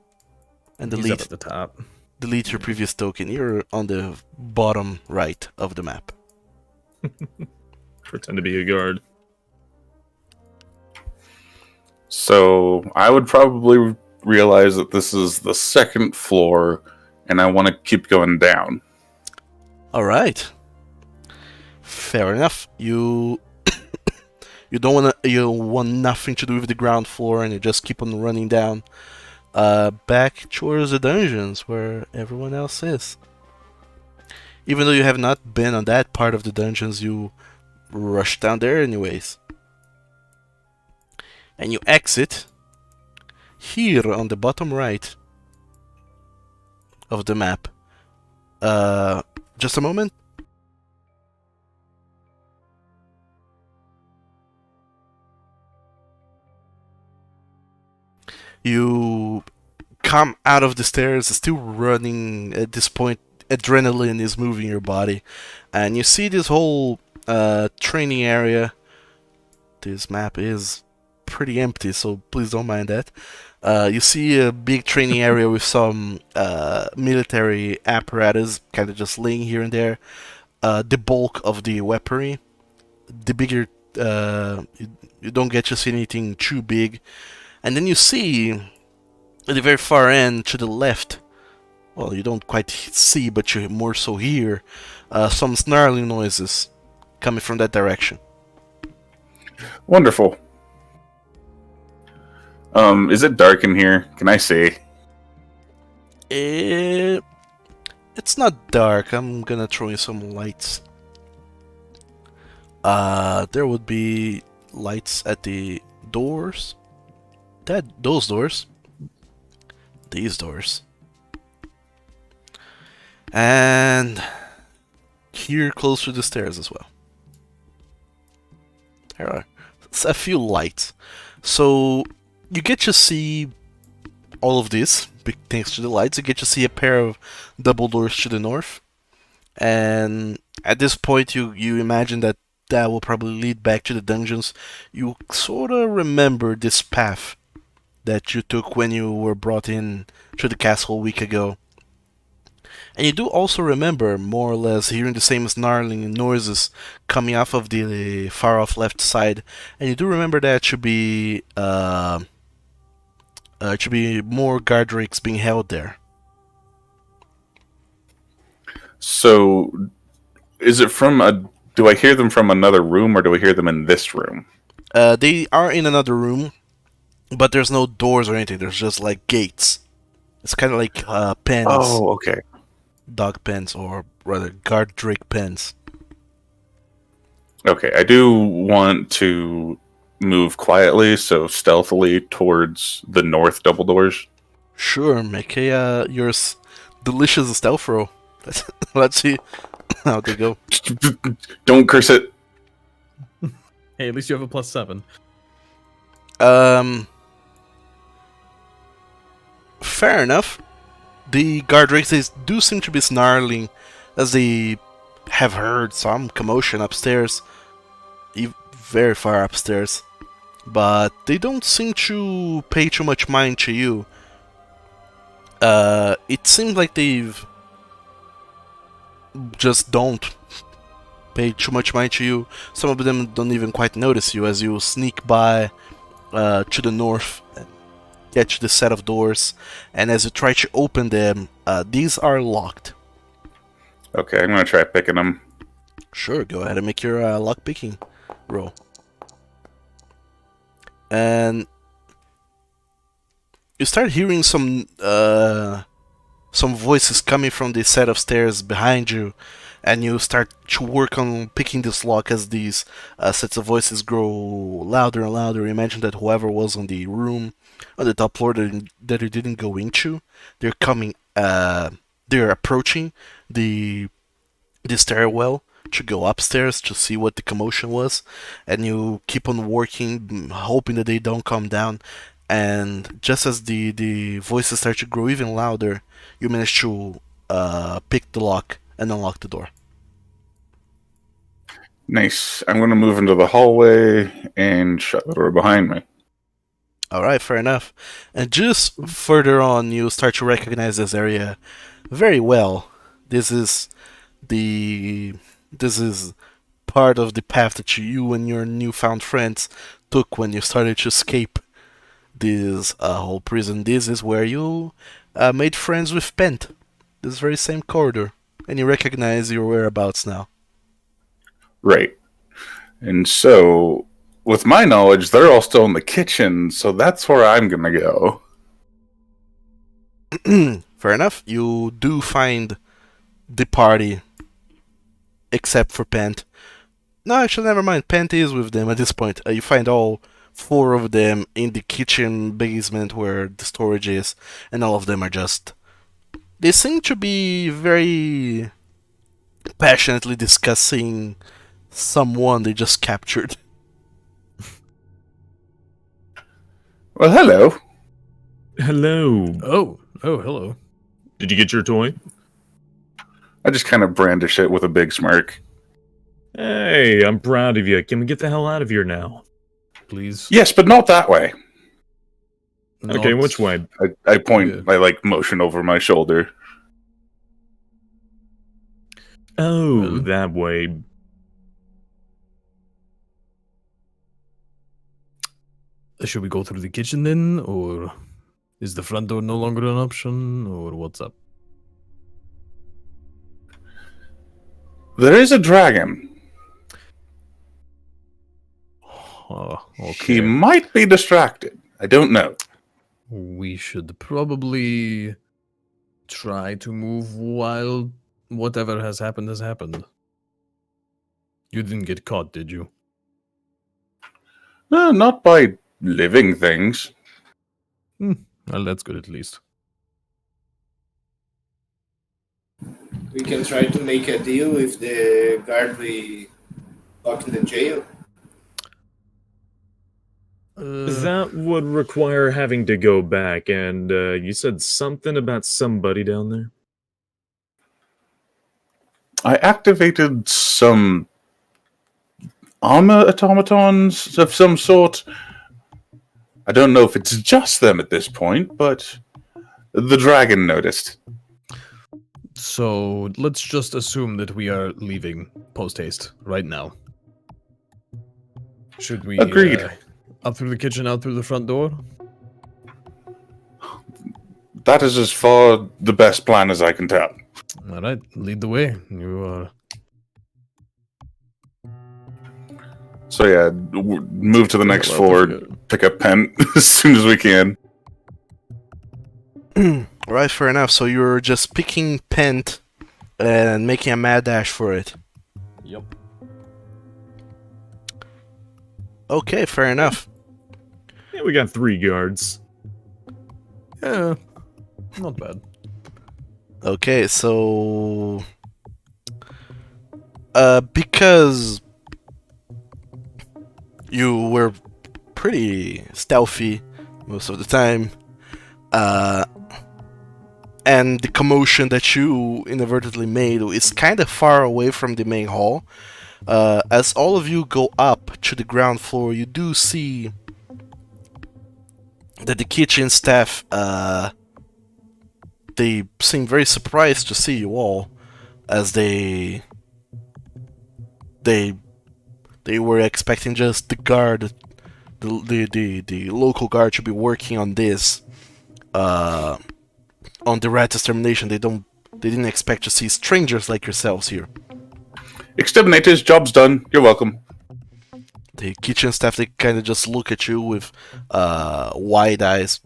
and He's up at the top. delete your previous token. You're on the bottom right of the map. Pretend to be a guard. So I would probably realize that this is the second floor, and I want to keep going down. All right. Fair enough. You you want nothing to do with the ground floor, and you just keep on running down, back towards the dungeons where everyone else is. Even though you have not been on that part of the dungeons, you rush down there anyways. And you exit here on the bottom right of the map. Just a moment. You come out of the stairs, still running. At this point, adrenaline is moving your body, and you see this whole training area. This map is pretty empty, so please don't mind that. You see a big training area with some military apparatus kind of just laying here and there. The bulk of the weaponry. The bigger... you don't get to see anything too big. And then you see, at the very far end, to the left, well, you don't quite see, but you more so hear, some snarling noises coming from that direction. Wonderful. Is it dark in here? Can I see? It's not dark. I'm gonna throw in some lights. There would be lights at the doors. Those doors. These doors. And here close to the stairs as well. There are a few lights. So you get to see all of this, thanks to the lights. You get to see a pair of double doors to the north. And at this point you imagine that will probably lead back to the dungeons. You sort of remember this path that you took when you were brought in to the castle a week ago. And you do also remember, more or less, hearing the same snarling noises coming off of the far-off left side. And you do remember that should be more guard rakes being held there. So, is it from a? Do I hear them from another room, or do I hear them in this room? They are in another room, but there's no doors or anything. There's just like gates. It's kind of like pens, Oh, okay. dog pens, or rather guard drake pens. Okay, I do want to move quietly, so stealthily towards the north double doors. Sure, make a delicious stealth roll. Let's see how they go. Don't curse it. Hey, at least you have a +7. Fair enough. The guard races do seem to be snarling as they have heard some commotion upstairs, very far upstairs, but they don't seem to pay too much mind to you. It seems like they've just don't pay too much mind to you. Some of them don't even quite notice you as you sneak by to the north, get to the set of doors, and as you try to open them, these are locked. Okay, I'm gonna try picking them. Sure, go ahead and make your lock picking roll. And you start hearing some voices coming from the set of stairs behind you, and you start to work on picking this lock as these sets of voices grow louder and louder. Imagine that whoever was on the room on the top floor that you didn't go into, they're coming, they're approaching the stairwell to go upstairs to see what the commotion was, and you keep on working, hoping that they don't come down. And just as the voices start to grow even louder, you manage to pick the lock and unlock the door. Nice. I'm gonna move into the hallway and shut the door behind me. Alright, fair enough. And just further on, you start to recognize this area very well. This is part of the path that you and your newfound friends took when you started to escape this whole prison. This is where you made friends with Pent. This very same corridor. And you recognize your whereabouts now. Right. And so, with my knowledge, they're all still in the kitchen, so that's where I'm gonna go. Fair enough. You do find the party, except for Pent. No, actually, never mind. Pent is with them at this point. You find all 4 of them in the kitchen basement where the storage is, and all of them are just... They seem to be very passionately discussing someone they just captured. Well, hello. Hello. Oh, hello. Did you get your toy? I just kind of brandish it with a big smirk. Hey, I'm proud of you. Can we get the hell out of here now? Please. Yes, but not that way. Okay, Not- which way? I point, Yeah. I motion over my shoulder. Oh, Well. that way. Should we go through the kitchen then, or is the front door no longer an option, or what's up? There is a dragon. Oh, He okay. might be distracted. I don't know. We should probably try to move while whatever has happened has happened. You didn't get caught, did you? Not by living things. Well, that's good at least. We can try to make a deal with the guard we lock in the jail. That would require having to go back, and you said something about somebody down there? I activated some armor automatons of some sort. I don't know if it's just them at this point, but the dragon noticed. So let's just assume that we are leaving post haste right now. Should we Agreed. up through the kitchen, out through the front door? That is as far the best plan as I can tell. All right, lead the way. You So yeah, move to the next floor, pick up pen as soon as we can. Right, fair enough. So you're just picking Pent and making a mad dash for it. Yep. Okay, fair enough. Yeah, we got 3 guards. Yeah, not bad. Okay, so because you were pretty stealthy most of the time, and the commotion that you inadvertently made is kind of far away from the main hall. As all of you go up to the ground floor, you do see that the kitchen staff, they seem very surprised to see you all, as they were expecting just the guard, the local guard, to be working on this, on the rat extermination. They didn't expect to see strangers like yourselves here. Exterminators, job's done. You're welcome. The kitchen staff, they kind of just look at you with wide eyes.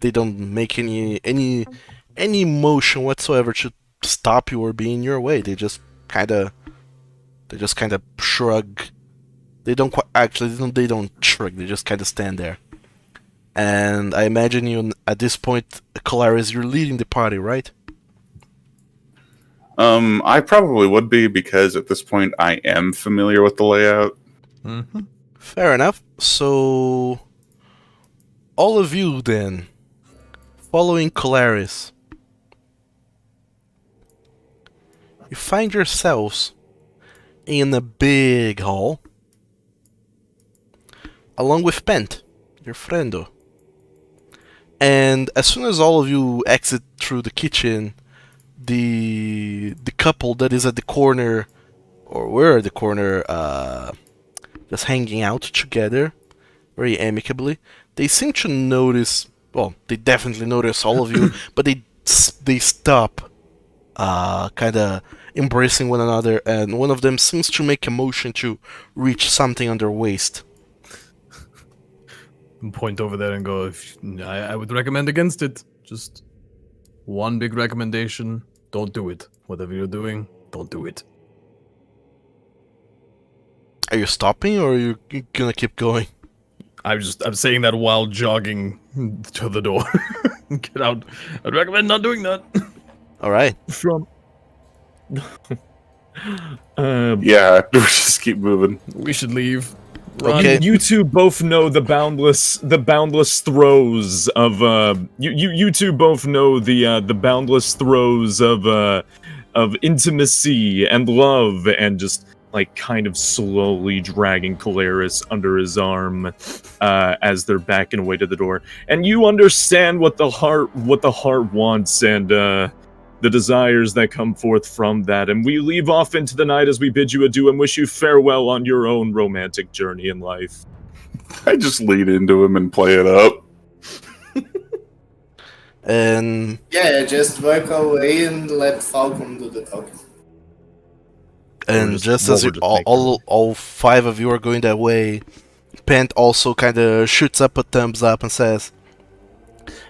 They don't make any motion whatsoever to stop you or be in your way. They just kind of shrug. They don't shrug. They just kind of stand there. And I imagine you at this point, Colaris, you're leading the party, right? I probably would be, because at this point I am familiar with the layout. Mm-hmm. Fair enough. So, all of you then, following Colaris, you find yourselves in a big hall, along with Pent, your friendo. And as soon as all of you exit through the kitchen, the couple that is at the corner, or were at the corner, just hanging out together, very amicably, they seem to notice. Well, they definitely notice all of you, but they stop, kind of embracing one another, and one of them seems to make a motion to reach something on their waist. Point over there and go, I would recommend against it. Just one big recommendation. Don't do it. Whatever you're doing, don't do it. Are you stopping, or are you gonna keep going? I'm saying that while jogging to the door. Get out. I'd recommend not doing that. Alright. From... Yeah, we just keep moving. We should leave. Okay. You two both know the boundless throes of you two both know the boundless throes of intimacy and love, and just like kind of slowly dragging Colaris under his arm as they're backing away to the door. And you understand what the heart wants, and the desires that come forth from that. And we leave off into the night as we bid you adieu and wish you farewell on your own romantic journey in life. I just lead into him and play it up. And Yeah, just walk away and let Falcon do the talking. just as you, all 5 of you are going that way, Pent also kind of shoots up a thumbs up and says,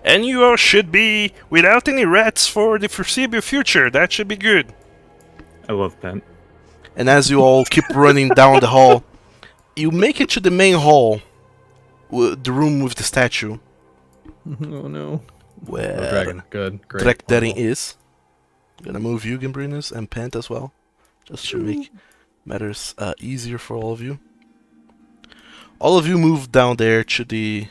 "And you all should be without any rats for the foreseeable future. That should be good." I love Pent. And as you all keep running down the hall, you make it to the main hall, the room with the statue, Oh no. where Oh, dragon. Good. Great. Drekdaring is. Gonna move you, Gambrinus, and Pent as well, just to make matters easier for all of you. All of you move down there to the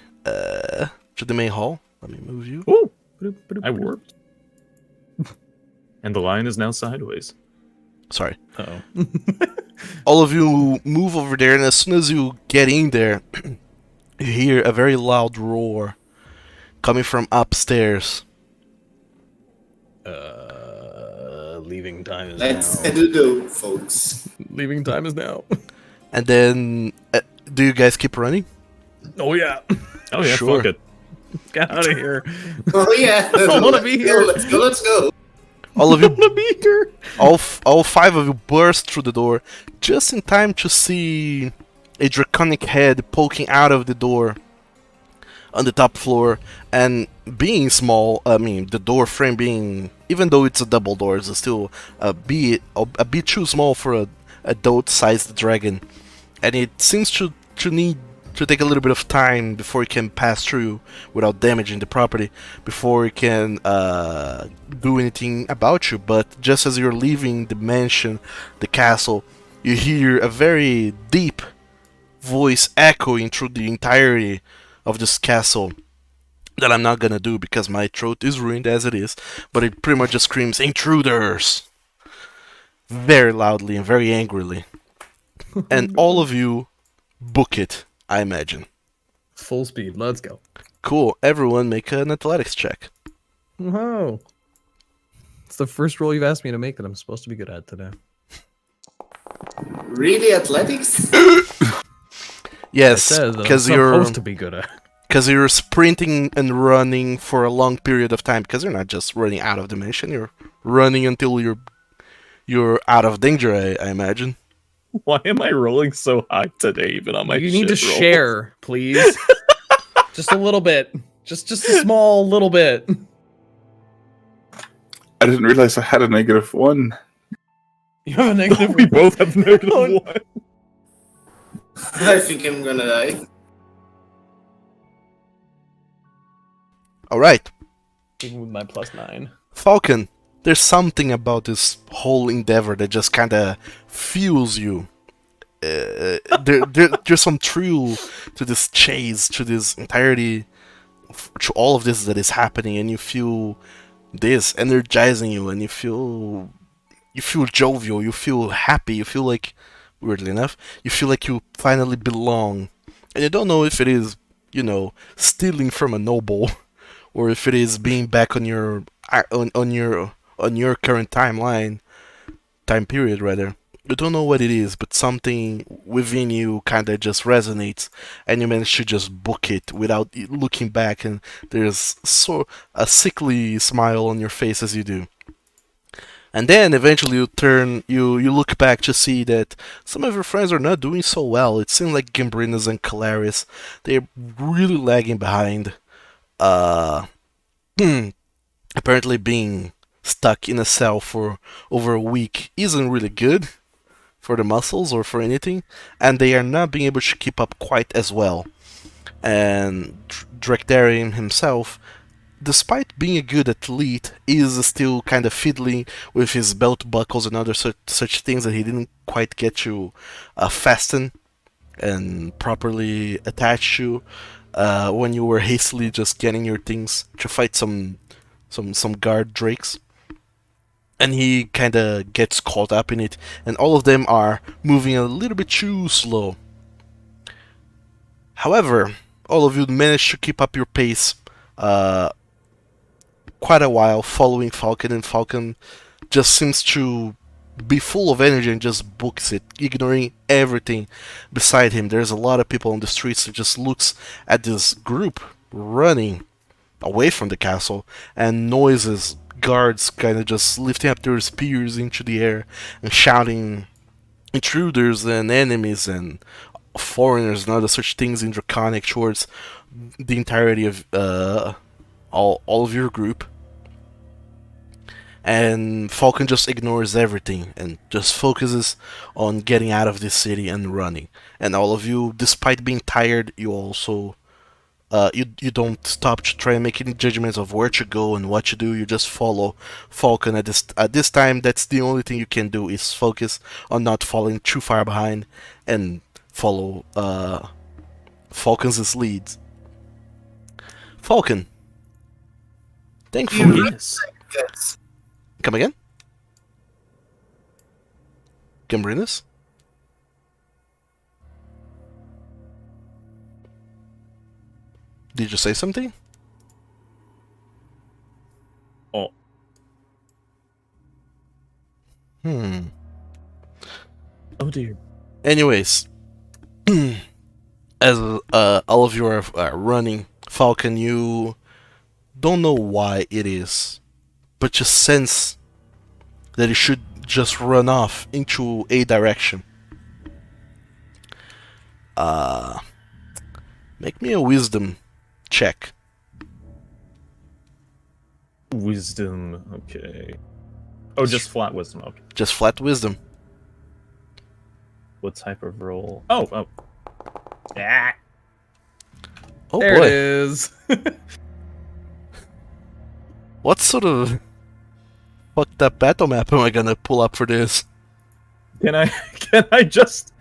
main hall. Let me move you. Ooh, I warped. And the line is now sideways. Sorry. Uh-oh. All of you move over there, and as soon as you get in there, you hear a very loud roar coming from upstairs. Leaving time is Let's now. do, folks. Leaving time is now. And then, do you guys keep running? Oh yeah. Oh yeah, Sure. fuck it. Get out of here. Oh yeah, I don't wanna be here. Let's go. All of you, wanna be here. all five of you burst through the door just in time to see a draconic head poking out of the door on the top floor, and being small, I mean, the door frame being, even though it's a double door, it's still a bit too small for a adult-sized dragon, and it seems to need to take a little bit of time before it can pass through without damaging the property, before it can do anything about you. But just as you're leaving the mansion, the castle, you hear a very deep voice echoing through the entirety of this castle, that I'm not gonna do because my throat is ruined as it is, but it pretty much just screams, "Intruders!" very loudly and very angrily. And all of you book it, I imagine. Full speed. Let's go. Cool, everyone make an athletics check. Wow. It's the first roll you've asked me to make that I'm supposed to be good at today. Really, athletics? Yes, Says that I'm because you're supposed to be good at. because you're sprinting and running for a long period of time, because you're not just running out of the mission, you're running until you're out of danger, I imagine. Why am I rolling so high today, even on my You need to shit roll? share, please. Just a little bit. Just a small little bit. I didn't realize I had a -1. You have a negative. We both have -1. I think I'm gonna die. Alright, Even with my +9. Falcon, there's something about this whole endeavor that just kinda fuels you. There's some thrill to this chase, to this entirety, to all of this that is happening, and you feel this energizing you, and you feel jovial, you feel happy, you feel like, weirdly enough, you feel like you finally belong. And you don't know if it is, stealing from a noble, or if it is being back on your current time period rather. You don't know what it is, but something within you kind of just resonates, and you manage to just book it without looking back, and there's a sickly smile on your face as you do. And then eventually you look back to see that some of your friends are not doing so well. It seems like Gambrinus and Calaris, they're really lagging behind. Apparently being stuck in a cell for over a week isn't really good for the muscles or for anything, and they are not being able to keep up quite as well. And Drectarian himself, despite being a good athlete, is still kind of fiddling with his belt buckles and other such things that he didn't quite get to fasten and properly attach to when you were hastily just getting your things to fight some guard drakes. And he kind of gets caught up in it, and all of them are moving a little bit too slow. However, all of you manage to keep up your pace quite a while, following Falcon, and Falcon just seems to be full of energy and just books it, ignoring everything beside him. There's a lot of people on the streets that just looks at this group running away from the castle, and noises, guards kind of just lifting up their spears into the air and shouting intruders and enemies and foreigners and other such things in Draconic towards the entirety of all of your group. And Falcon just ignores everything and just focuses on getting out of this city and running. And all of you, despite being tired, you also you don't stop to try and make any judgments of where to go and what to do. You just follow Falcon at this time. That's the only thing you can do, is focus on not falling too far behind and follow Falcon's leads. Falcon, thankfully, Yes. Yes. come again? Gambrinus? Did you say something? Oh. Oh dear. Anyways, as all of you are running, Falcon, you don't know why it is, but you sense that you should just run off into a direction. Make me a wisdom check. Wisdom. Okay. Oh, just flat wisdom. Okay. Just flat wisdom. What type of roll? Oh. Ah. Oh There boy. it is. What sort of fucked up battle map am I gonna pull up for this? Can I just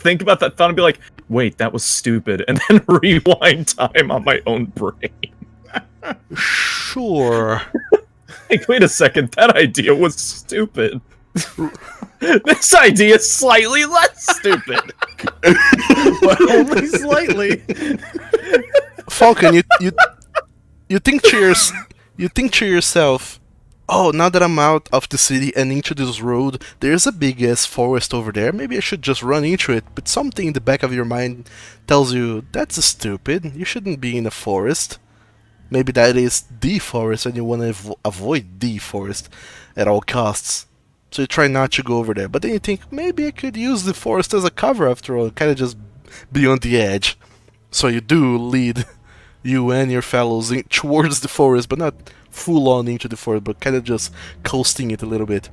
think about that thought and be like, wait, that was stupid, and then rewind time on my own brain? Sure. Like, wait a second, that idea was stupid. This idea is slightly less stupid. But only slightly. Falcon, you think to yourself, oh, now that I'm out of the city and into this road, there's a big ass forest over there. Maybe I should just run into it. But something in the back of your mind tells you that's stupid. You shouldn't be in a forest. Maybe that is the forest and you want to avoid the forest at all costs. So you try not to go over there. But then you think, maybe I could use the forest as a cover after all, kind of just be on the edge. So you do lead you and your fellows towards the forest, but not full on into the forest, but kind of just coasting it a little bit.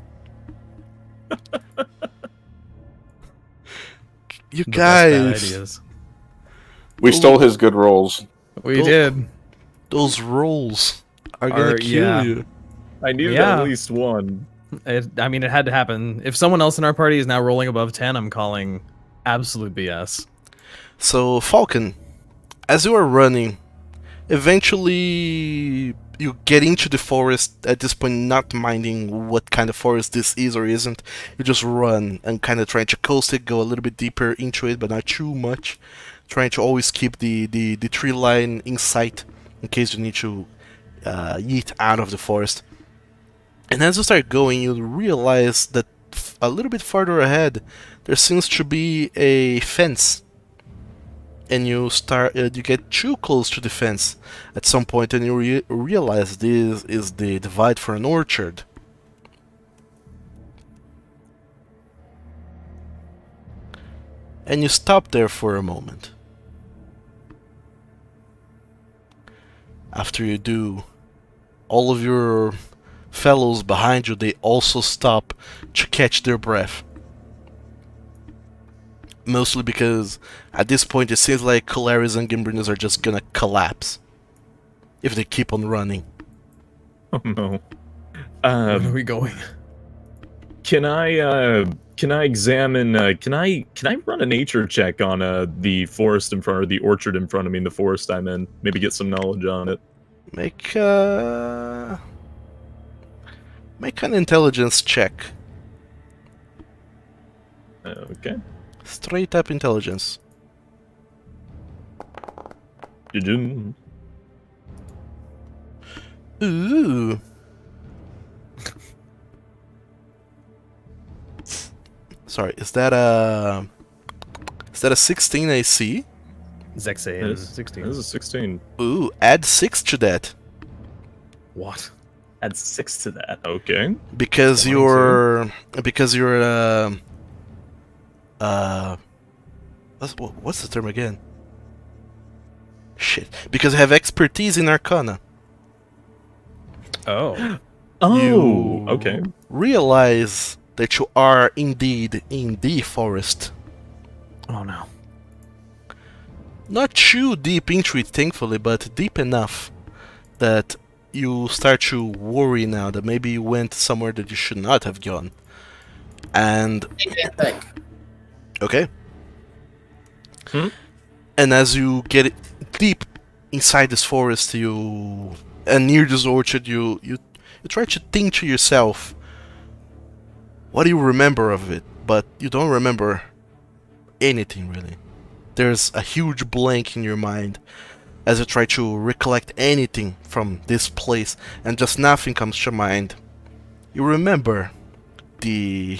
You The best bad guys, ideas. We stole his good rolls. We Oh. did. those rolls are gonna Are- kill yeah. you. I knew Yeah. at least one. I mean, it had to happen. If someone else in our party is now rolling above 10, I'm calling absolute BS. So, Falcon, as you are running, eventually you get into the forest, at this point not minding what kind of forest this is or isn't. You just run and kind of trying to coast it, go a little bit deeper into it, but not too much. Trying to always keep the tree line in sight in case you need to yeet out of the forest. And as you start going, you realize that a little bit farther ahead, there seems to be a fence. And you get too close to the fence at some point, and you realize this is the divide for an orchard. And you stop there for a moment. After you do, all of your fellows behind you, they also stop to catch their breath. Mostly because at this point it seems like Colaris and Gimbrinas are just gonna collapse if they keep on running. Oh no. Where are we going? Can I examine? Can I run a nature check on the forest in front, or the orchard in front of me, in the forest I'm in? Maybe get some knowledge on it. Make an intelligence check. Okay. Straight up intelligence. Doo-doo. Ooh. Sorry, is that a 16 AC? Zexay That is is 16. This is 16. Ooh, add 6 to that. What? Add 6 to that. Okay. Because Fine, you're what's the term again? Shit. Because you have expertise in Arcana. Oh. Oh. You Okay. realize that you are indeed in the forest. Oh no. Not too deep into it, thankfully, but deep enough that you start to worry now that maybe you went somewhere that you should not have gone. And Attack. okay. Hmm? And as you get deep inside this forest, and near this orchard, you try to think to yourself, what do you remember of it? But you don't remember anything really. There's a huge blank in your mind as you try to recollect anything from this place, and just nothing comes to mind. You remember the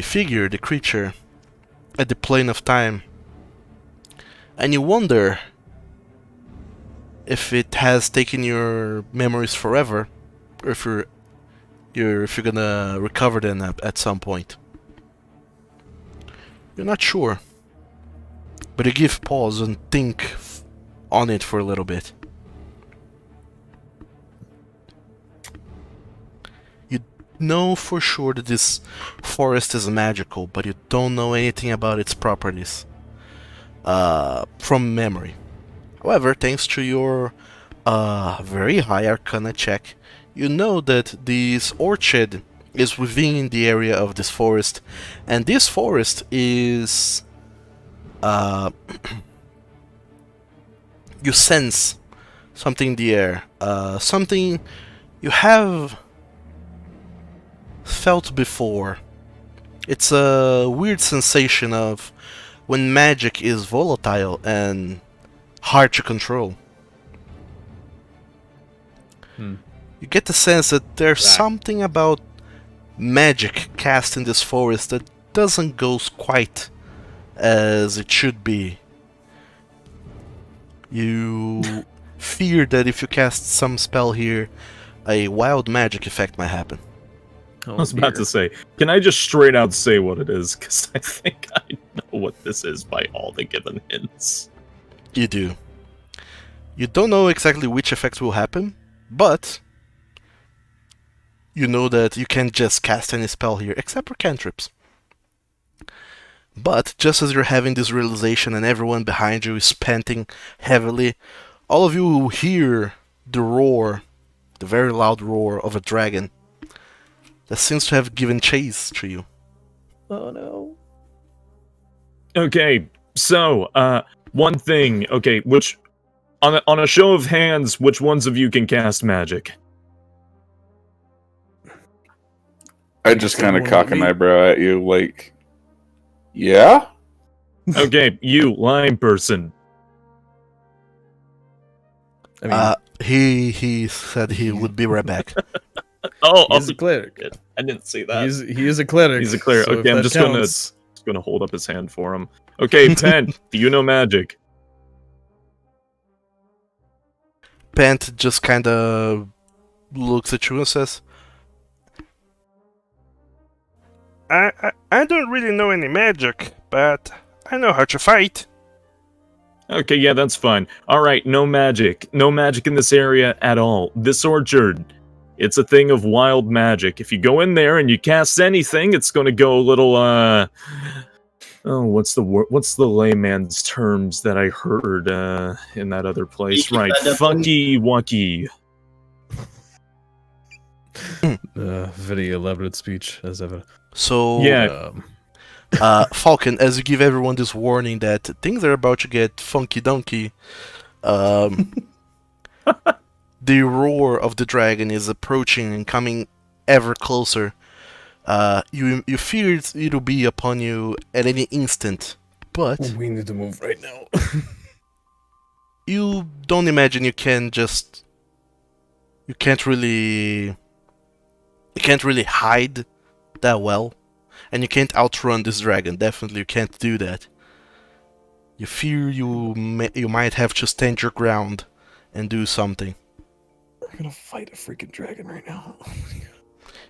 figure, the creature, at the plane of time, and you wonder if it has taken your memories forever, or if you're gonna recover them at some point. You're not sure, but you give pause and think on it for a little bit. You know for sure that this forest is magical, but you don't know anything about its properties from memory. However, thanks to your very high Arcana check, you know that this orchard is within the area of this forest, and this forest is you sense something in the air, something you have felt before. It's a weird sensation of when magic is volatile and hard to control. You get the sense that there's something about magic cast in this forest that doesn't go quite as it should be. You fear that if you cast some spell here, a wild magic effect might happen. I was about to say, can I just straight out say what it is? Because I think I know what this is by all the given hints. You do. You don't know exactly which effects will happen, but you know that you can't just cast any spell here, except for cantrips. But just as you're having this realization and everyone behind you is panting heavily, all of you hear the roar, the very loud roar of a dragon that seems to have given chase to you. Oh no. Okay, so, one thing. Okay, which, on a show of hands, which ones of you can cast magic? I just kind of cock an eyebrow at you, like, yeah? Okay, you, lime person. I mean, He said he would be right back. Oh, he's a cleric. I didn't see that. He is a cleric. He's a cleric. so if Okay, I'm that just counts- gonna hold up his hand for him. Okay, Pen, do you know magic? Pant just kind of looks at you and says, I don't really know any magic, but I know how to fight. Okay, yeah, that's fine. Alright, no magic. No magic in this area at all. This orchard, it's a thing of wild magic. If you go in there and you cast anything, it's gonna go a little, oh, what's the layman's terms that I heard, in that other place? Right, funky wucky. Very elaborate speech, as ever. So, Yeah. Falcon, as you give everyone this warning that things are about to get funky donkey, the roar of the dragon is approaching and coming ever closer. You fear it'll be upon you at any instant, but We need to move right now. you don't imagine you can't really hide that well, and you can't outrun this dragon. Definitely you can't do that. You fear you might have to stand your ground and do something. We're gonna fight a freaking dragon right now.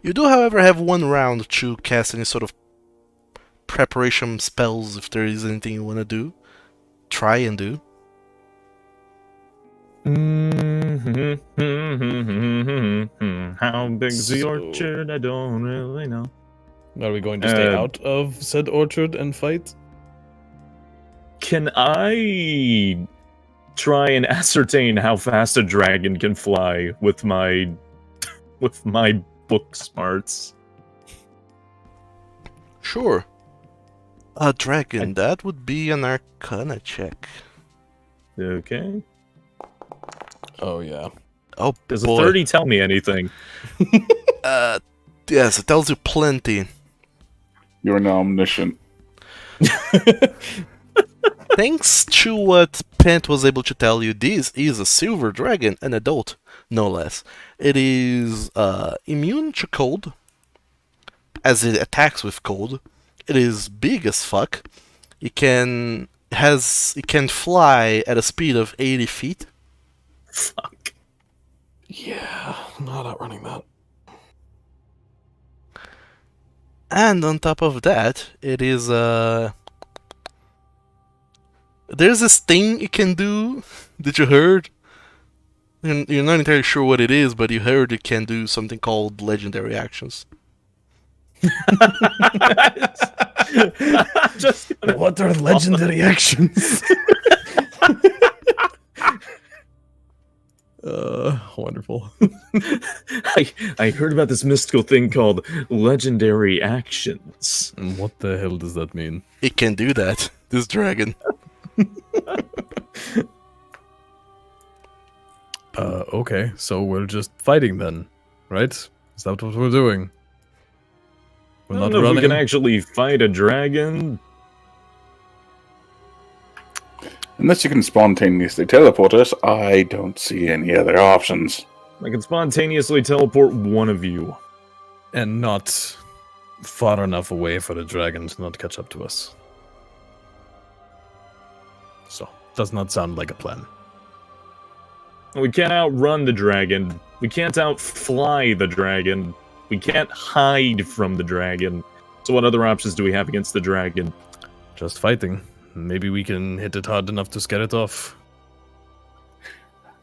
You do, however, have one round to cast any sort of preparation spells if there is anything you want to do. Try and do. How big's the So- orchard? I don't really know. Are we going to stay out of said orchard and fight? Can I try and ascertain how fast a dragon can fly with my book smarts? Sure. A dragon, that would be an Arcana check. Okay. Oh yeah. Oh Does a boy. 30 tell me anything? Yes, it tells you plenty. You're now omniscient. Thanks to what Pent was able to tell you, this is a silver dragon, an adult, no less. It is immune to cold, as it attacks with cold. It is big as fuck. It can fly at a speed of 80 feet. Fuck. Yeah, not outrunning that. And on top of that, it is there's this thing it can do that you heard. And you're not entirely sure what it is, but you heard it can do something called legendary actions. Just What are legendary actions? Wonderful. I heard about this mystical thing called legendary actions. And what the hell does that mean? It can do that. This dragon. Okay, so we're just fighting then, right? Is that what we're doing? We're I not don't know if we running. can actually fight a dragon. Unless you can spontaneously teleport us, I don't see any other options. I can spontaneously teleport one of you. And not far enough away for the dragon to not catch up to us. So, does not sound like a plan. We can't outrun the dragon. We can't outfly the dragon. We can't hide from the dragon. So what other options do we have against the dragon? Just fighting. Maybe we can hit it hard enough to scare it off.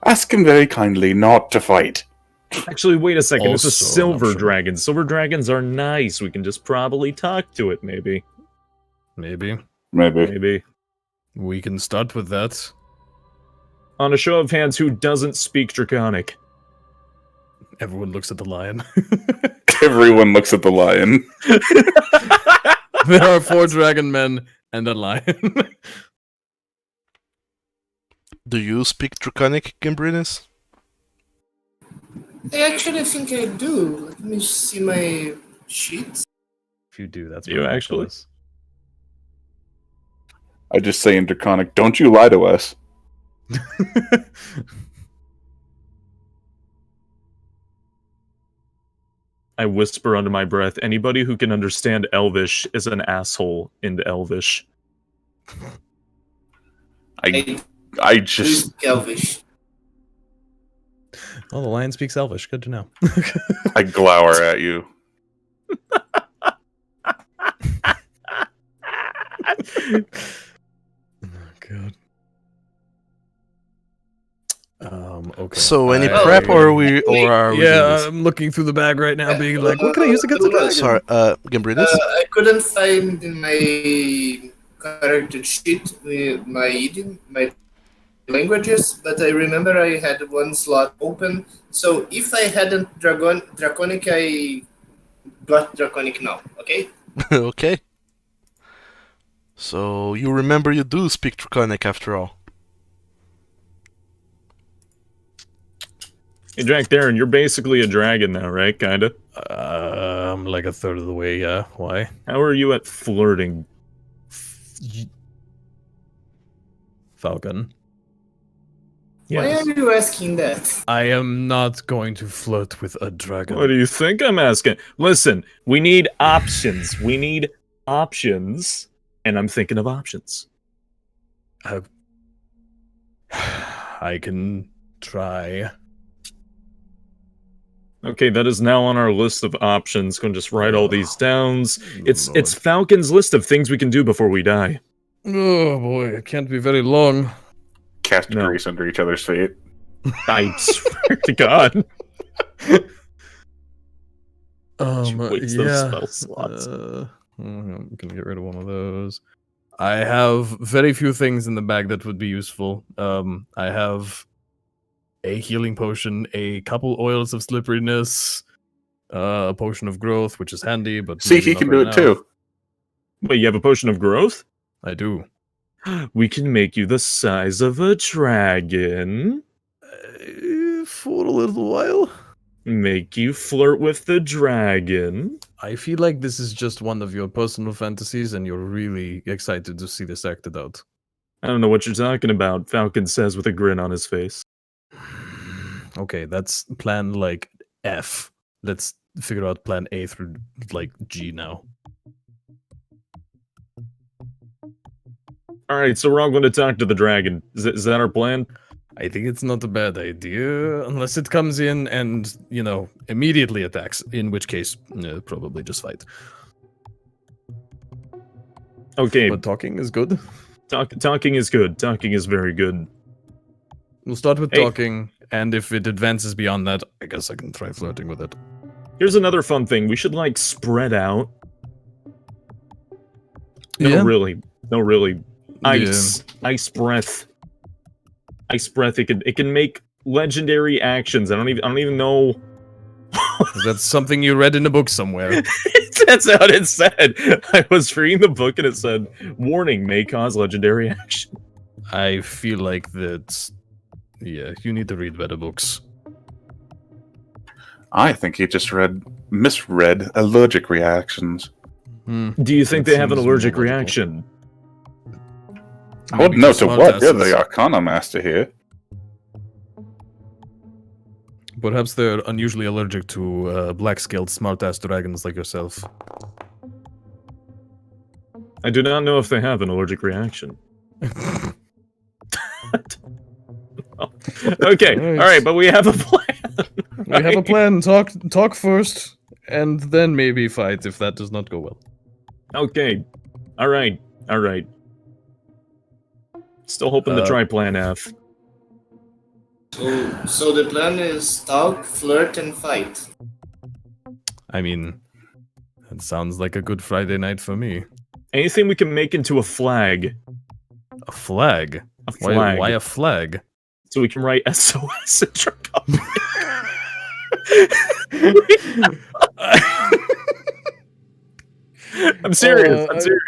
Ask him very kindly not to fight. Actually, wait a second. It's a Also an silver option. dragon. Silver dragons are nice. We can just probably talk to it, maybe. Maybe. Maybe. Maybe. We can start with that. On a show of hands, who doesn't speak Draconic? Everyone looks at the lion. Everyone looks at the lion. There are 4 dragon men and a lion. Do you speak Draconic, Gambrinus? I actually think I do. Let me see my sheets. If you do, that's You actually? ridiculous. I just say in Draconic, don't you lie to us. I whisper under my breath, anybody who can understand Elvish is an asshole in the Elvish. I just Please, Elvish. Well, the lion speaks Elvish. Good to know. I glower at you. Oh, God. Okay. So, any I- prep, or are we doing Yeah, this? I'm looking through the bag right now, being like, what can I use against the dragon? Sorry, Gambrinus? I couldn't find in my character sheet my languages, but I remember I had one slot open. So if I hadn't Draconic, I got Draconic now. Okay. Okay. So, you remember you do speak Draconic after all. Hey, Jack Darren, you're basically a dragon now, right? Kinda. I'm like a third of the way, yeah. Why? How are you at flirting? Falcon. Why are you asking that? I am not going to flirt with a dragon. What do you think I'm asking? Listen, we need options. We need options. And I'm thinking of options. I can try. Okay, that is now on our list of options. Gonna just write all these down. It's Lord. Falcon's list of things we can do before we die. Oh boy, it can't be very long. Cast No. grease under each other's feet. I swear to God. Waste those Yeah. spell slots. I'm gonna get rid of one of those. I have very few things in the bag that would be useful. I have a healing potion, a couple oils of slipperiness, a potion of growth, which is handy, but See, maybe he not can right do it now. too. Wait, you have a potion of growth? I do. We can make you the size of a dragon. For a little while. Make you flirt with the dragon. I feel like this is just one of your personal fantasies, and you're really excited to see this acted out. I don't know what you're talking about, Falcon says with a grin on his face. Okay, that's plan like F. Let's figure out plan A through like G now. Alright, so we're all going to talk to the dragon. Is that our plan? I think it's not a bad idea, unless it comes in and, immediately attacks, in which case, probably just fight. Okay, But talking is good. talking is good. Talking is very good. We'll start with Hey. talking, and if it advances beyond that, I guess I can try flirting with it. Here's another fun thing. We should like spread out. No, Yeah. really. No, really. Ice breath. Ice breath. It can make legendary actions. I don't even know. That's something you read in a book somewhere. That's what it said. I was reading the book and it said, "Warning: may cause legendary action." I feel like that's... Yeah, you need to read better books. I think he just misread allergic reactions. Do you think That they have an seems allergic more logical. reaction? I wouldn't know to smart what. You're asses. the Arcana Master here. Perhaps they're unusually allergic to black-scaled smartass dragons like yourself. I do not know if they have an allergic reaction. Okay, Alright. all right, but we have a plan. We have a plan. Talk first, and then maybe fight if that does not go well. Okay, all right. Still hoping to try Plan F. So the plan is talk, flirt, and fight. I mean, that sounds like a good Friday night for me. Anything we can make into a flag. A flag? A flag. Why a flag? So we can write SOS in Draconic. I'm serious. I'm serious.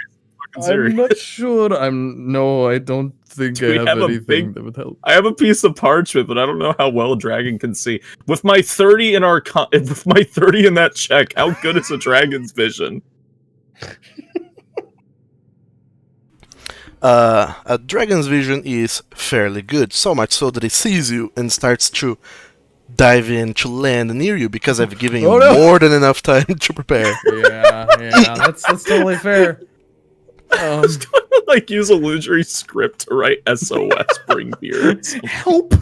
I'm serious. I'm not sure. No, I don't think Do we I have have a anything big- that would help. I have a piece of parchment, but I don't know how well Dragon can see. With my 30 in with my 30 in that check, how good is a dragon's vision? A dragon's vision is fairly good, so much so that it sees you and starts to dive in to land near you because I've given you Oh, no. more than enough time to prepare. Yeah, that's totally fair. Like use illusory script to write SOS bring beer. Help!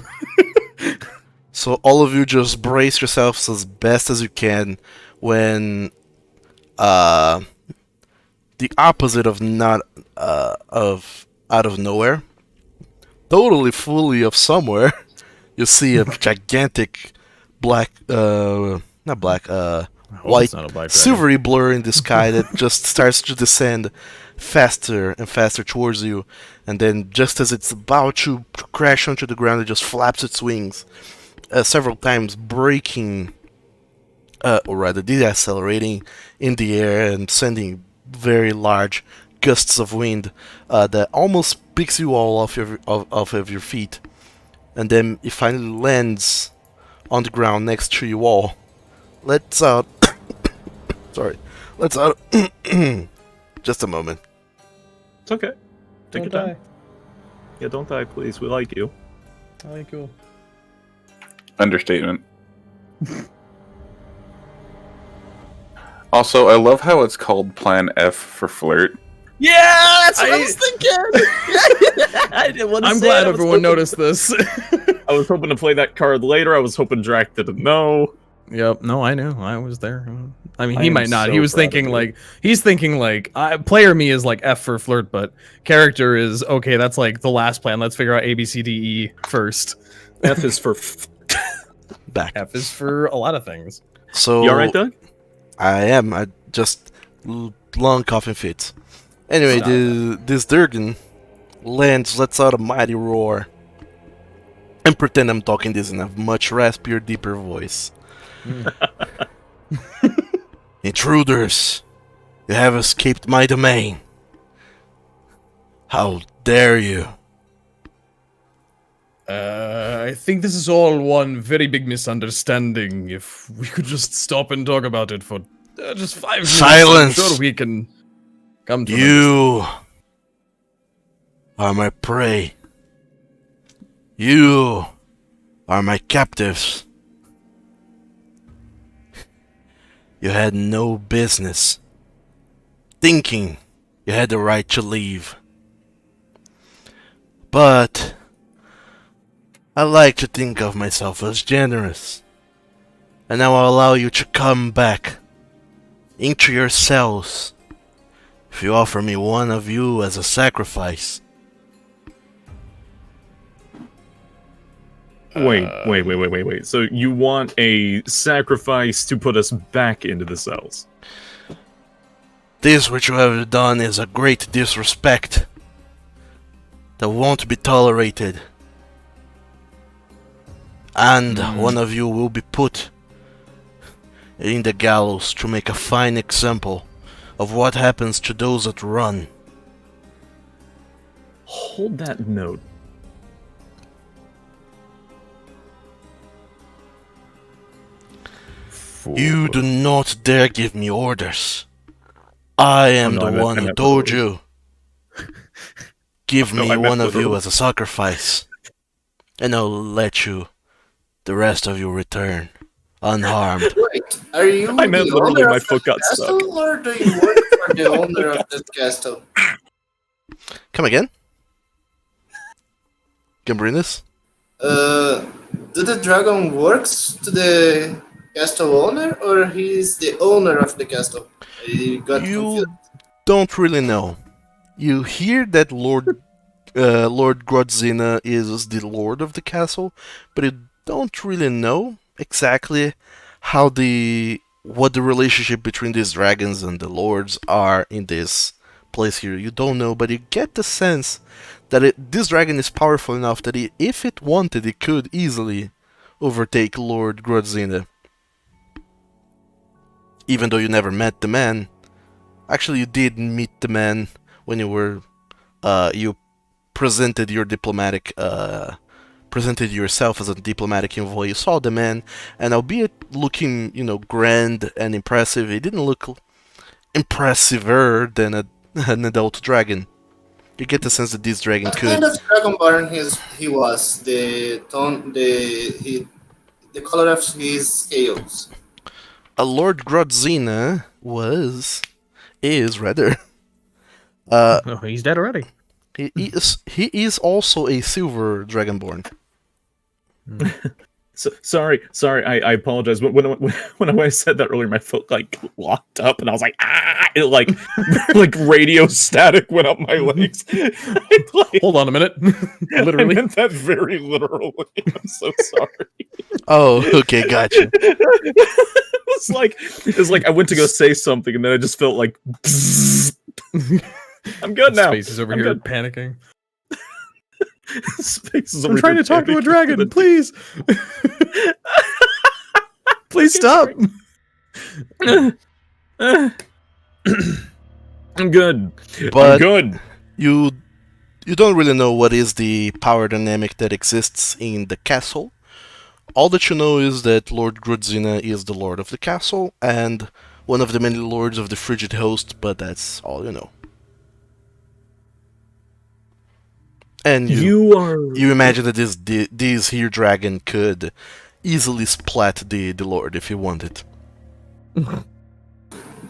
So all of you just brace yourselves as best as you can when the opposite of not of out of nowhere, totally fully of somewhere, you see a gigantic black not black white It's not a black dragon. silvery blur in the sky that just starts to descend faster and faster towards you, and then just as it's about to crash onto the ground, it just flaps its wings several times, breaking or rather decelerating in the air and sending very large gusts of wind that almost picks you all off of your feet, and then it finally lands on the ground next to you all. Let's out. Sorry. Let's out. Just a moment. It's okay. Take Don't your time. die. Yeah, don't die, please. We like you. I like you. Understatement. Also, I love how it's called Plan F for flirt. Yeah, that's what I was thinking. I didn't want to I'm say glad it. I was everyone hoping- noticed this. I was hoping to play that card later. I was hoping Drac didn't know. Yep. No, I knew. I was there. I mean, I he am might not. so He was proud of thinking you. like player me is like F for flirt, but character is okay. That's like the last plan. Let's figure out A, B, C, D, E first. F is for. Back. F is for a lot of things. So You alright, Doug? I am. I just long coughing fits. Anyway, this Durgan lands, lets out a mighty roar, and pretend I'm talking this in a much raspier, deeper voice. Intruders, you have escaped my domain. How dare you? I think this is all one very big misunderstanding. If we could just stop and talk about it for just 5 minutes, Silence! I'm sure we can come to an You are my prey. You are my captives. You had no business thinking you had the right to leave. But I like to think of myself as generous. And now I'll allow you to come back into your cells. if you offer me one of you as a sacrifice. Wait. So you want a sacrifice to put us back into the cells? This which you have done is a great disrespect that won't be tolerated. And one of you will be put in the gallows to make a fine example of what happens to those that run. Hold that note. You do not dare give me orders. I am the one who told you. Give me one of you as a sacrifice, and I'll let you, the rest of you, return unharmed. Wait, are you I meant the literally owner my of foot the got castle, stuck. or do you work for the owner of the castle? Come again? Gambrinus? Do the dragon works to the castle owner, or he's the owner of the castle? I got You confused. don't really know. You hear that Lord Grodzina is the lord of the castle, but you don't really know exactly what the relationship between these dragons and the lords are in this place here. You don't know, but you get the sense that this dragon is powerful enough that if it wanted, it could easily overtake Lord Grodzina. Even though you never met the man. Actually, you did meet the man when you were, you presented your diplomatic, presented yourself as a diplomatic envoy. You saw the man, and albeit looking, grand and impressive, he didn't look impressiver than an adult dragon. You get the sense that this dragon What could. kind of dragonborn he was? The color of his scales. Lord Grodzina is rather. Oh, he's dead already. He is also a silver dragonborn. So, sorry, I apologize. When I said that earlier, my foot locked up, and I was like, ah! It like radio static went up my legs. Hold on a minute. Literally. I meant that very literally. I'm so sorry. Oh, okay, gotcha. It's like I went to go say something, and then I just felt like. I'm good now. Space is over here panicking. Space is over I'm trying to talk to a dragon, please. Please stop. I'm good. But I'm good. you don't really know what is the power dynamic that exists in the castle. All that you know is that Lord Grodzina is the lord of the castle and one of the many lords of the frigid host, but that's all you know. And you imagine that this here dragon could easily splat the lord if he wanted.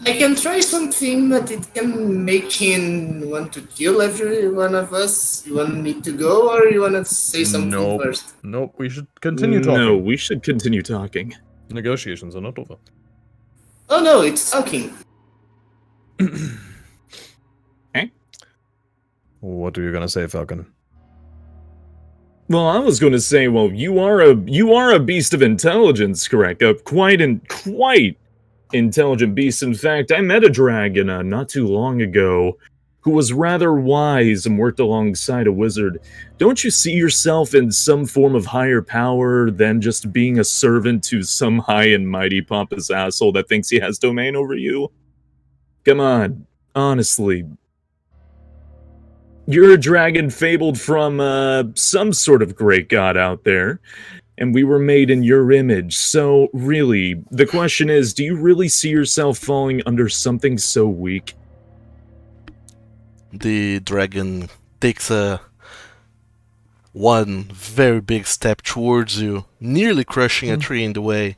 I can try something, but it can make him want to kill every one of us. You want me to go, or you want to say something first? Nope, we should continue talking. No, we should continue talking. Negotiations are not over. Oh no, it's talking. What are you gonna say, Falcon? Well, I was going to say, well, you are a beast of intelligence, correct? A quite intelligent beast. In fact, I met a dragon not too long ago who was rather wise and worked alongside a wizard. Don't you see yourself in some form of higher power than just being a servant to some high and mighty pompous asshole that thinks he has domain over you? Come on, honestly. You're a dragon fabled from some sort of great god out there, and we were made in your image. So, really, the question is, do you really see yourself falling under something so weak? The dragon takes one very big step towards you, nearly crushing a tree in the way,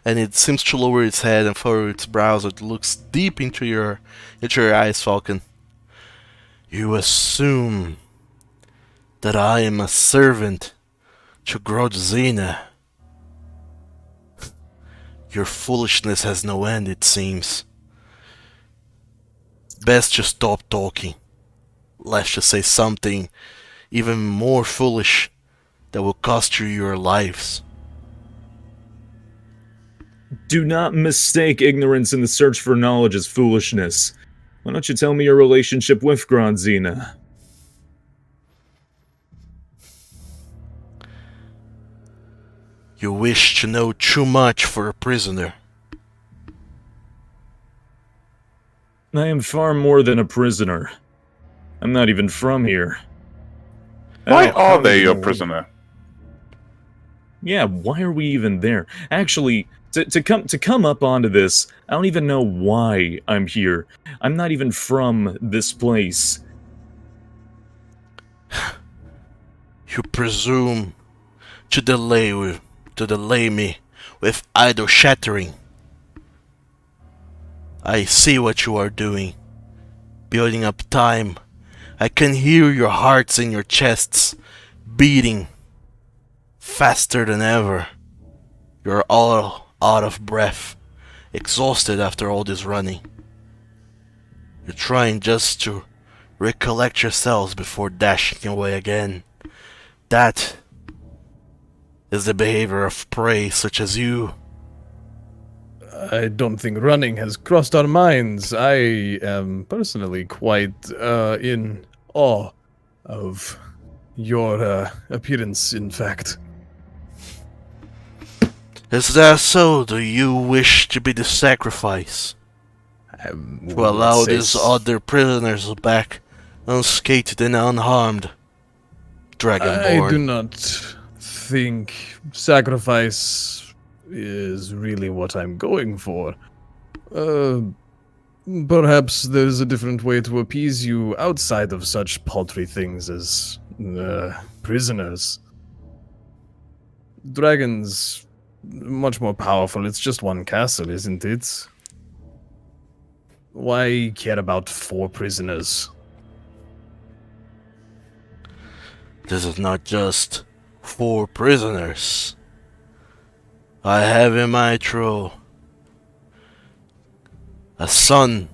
and it seems to lower its head and furrow its brows. It looks deep into your eyes, Falcon. You assume that I am a servant to Grodzina. Your foolishness has no end, it seems. best just stop talking. Let's just say something even more foolish that will cost you your lives. Do not mistake ignorance in the search for knowledge as foolishness. Why don't you tell me your relationship with Granzina? You wish to know too much for a prisoner. I am far more than a prisoner. I'm not even from here. Why Oh, are how they do you your know? prisoner? Yeah, why are we even there? Actually, to come up onto this, I don't even know why I'm here. I'm not even from this place. You presume to delay me with idle shattering. I see what you are doing. Building up time. I can hear your hearts in your chests beating faster than ever. You're all out of breath, exhausted after all this running. You're trying just to recollect yourselves before dashing away again. That is the behavior of prey such as you. I don't think running has crossed our minds. I am personally quite in awe of your appearance, in fact. Is that so? Do you wish to be the sacrifice? To allow these other prisoners back unscathed and unharmed? Dragonborn. I do not think sacrifice is really what I'm going for. Perhaps there's a different way to appease you outside of such paltry things as prisoners. Dragons, much more powerful. It's just one castle, isn't it? Why care about 4 prisoners? This is not just 4 prisoners. I have in my troll a son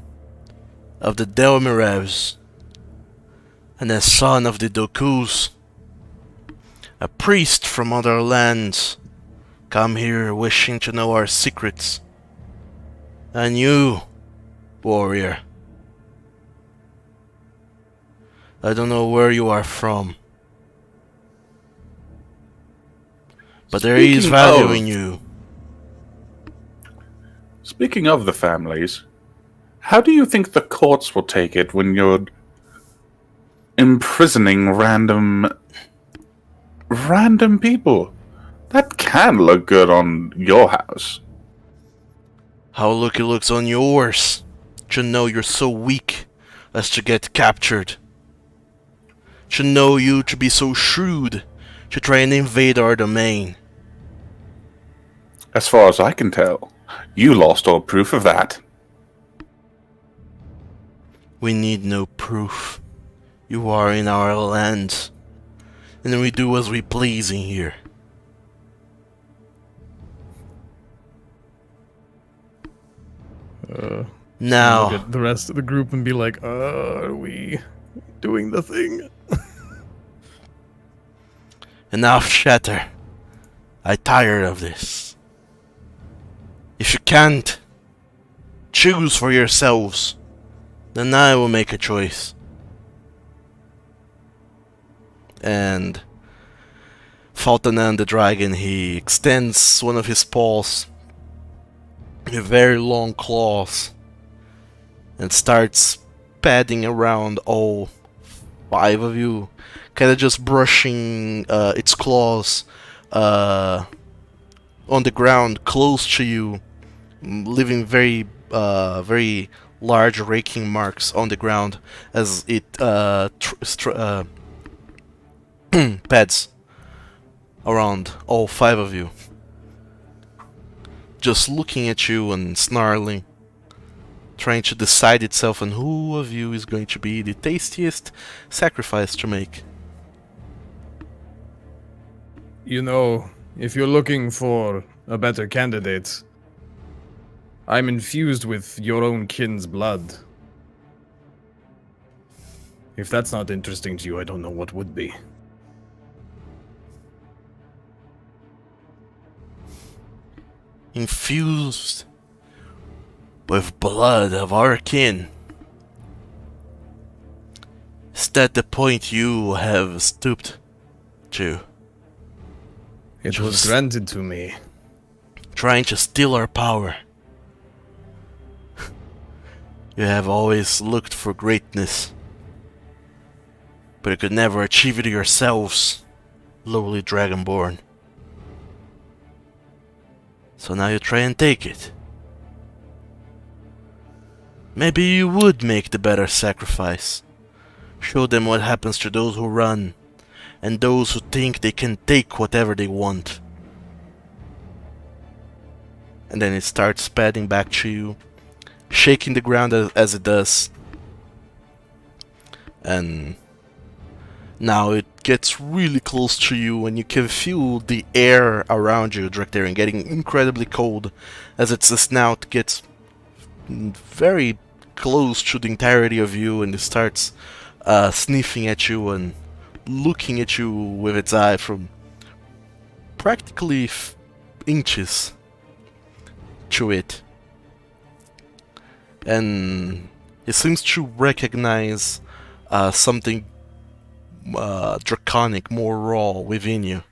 of the Delmirevs and a son of the Dokus, a priest from other lands, come here wishing to know our secrets. And you, warrior, I don't know where you are from, but there is Speaking value of- in you. Speaking of the families, how do you think the courts will take it when you're imprisoning random people? That can look good on your house. How look it looks on yours, to know you're so weak as to get captured. To know you to be so shrewd to try and invade our domain. As far as I can tell, you lost all proof of that. We need no proof. You are in our land, and we do as we please in here. Now, Look at the rest of the group and be like, are we doing the thing? enough chatter. I'm tired of this. If you can't choose for yourselves, then I will make a choice. And Faltanan the dragon, he extends one of his paws with very long claws and starts padding around all 5 of you, kind of just brushing its claws on the ground close to you, leaving very large raking marks on the ground as it pads around all 5 of you, just looking at you and snarling, trying to decide itself on who of you is going to be the tastiest sacrifice to make. You know, if you're looking for a better candidate, I'm infused with your own kin's blood. If that's not interesting to you, I don't know what would be. Infused with blood of our kin. Is that the point you have stooped to? It was granted to me. Trying to steal our power. You have always looked for greatness, but you could never achieve it yourselves, lowly Dragonborn. So now you try and take it. Maybe you would make the better sacrifice. Show them what happens to those who run, and those who think they can take whatever they want. And then it starts padding back to you, shaking the ground as it does. And now it gets really close to you, and you can feel the air around you, Draktharian, getting incredibly cold as its snout gets very close to the entirety of you, and it starts sniffing at you and looking at you with its eye from practically inches to it. And it seems to recognize something draconic, more raw within you.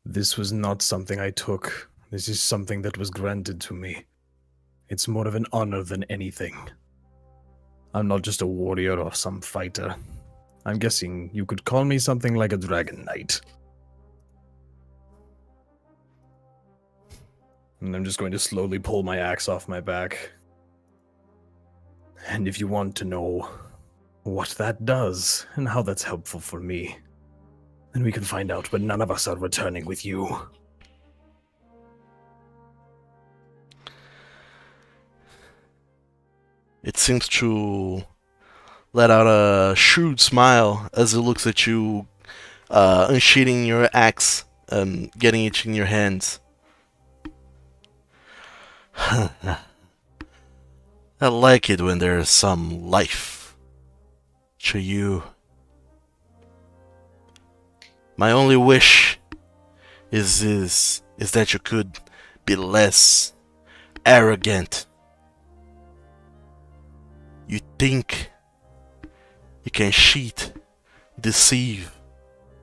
This was not something I took. This is something that was granted to me. It's more of an honor than anything. I'm not just a warrior or some fighter. I'm guessing you could call me something like a dragon knight. And I'm just going to slowly pull my axe off my back. And if you want to know what that does and how that's helpful for me, then we can find out, but none of us are returning with you. It seems to let out a shrewd smile as it looks at you, unsheathing your axe and getting it in your hands. I like it when there's some life to you. My only wish is that you could be less arrogant. You think you can cheat, deceive,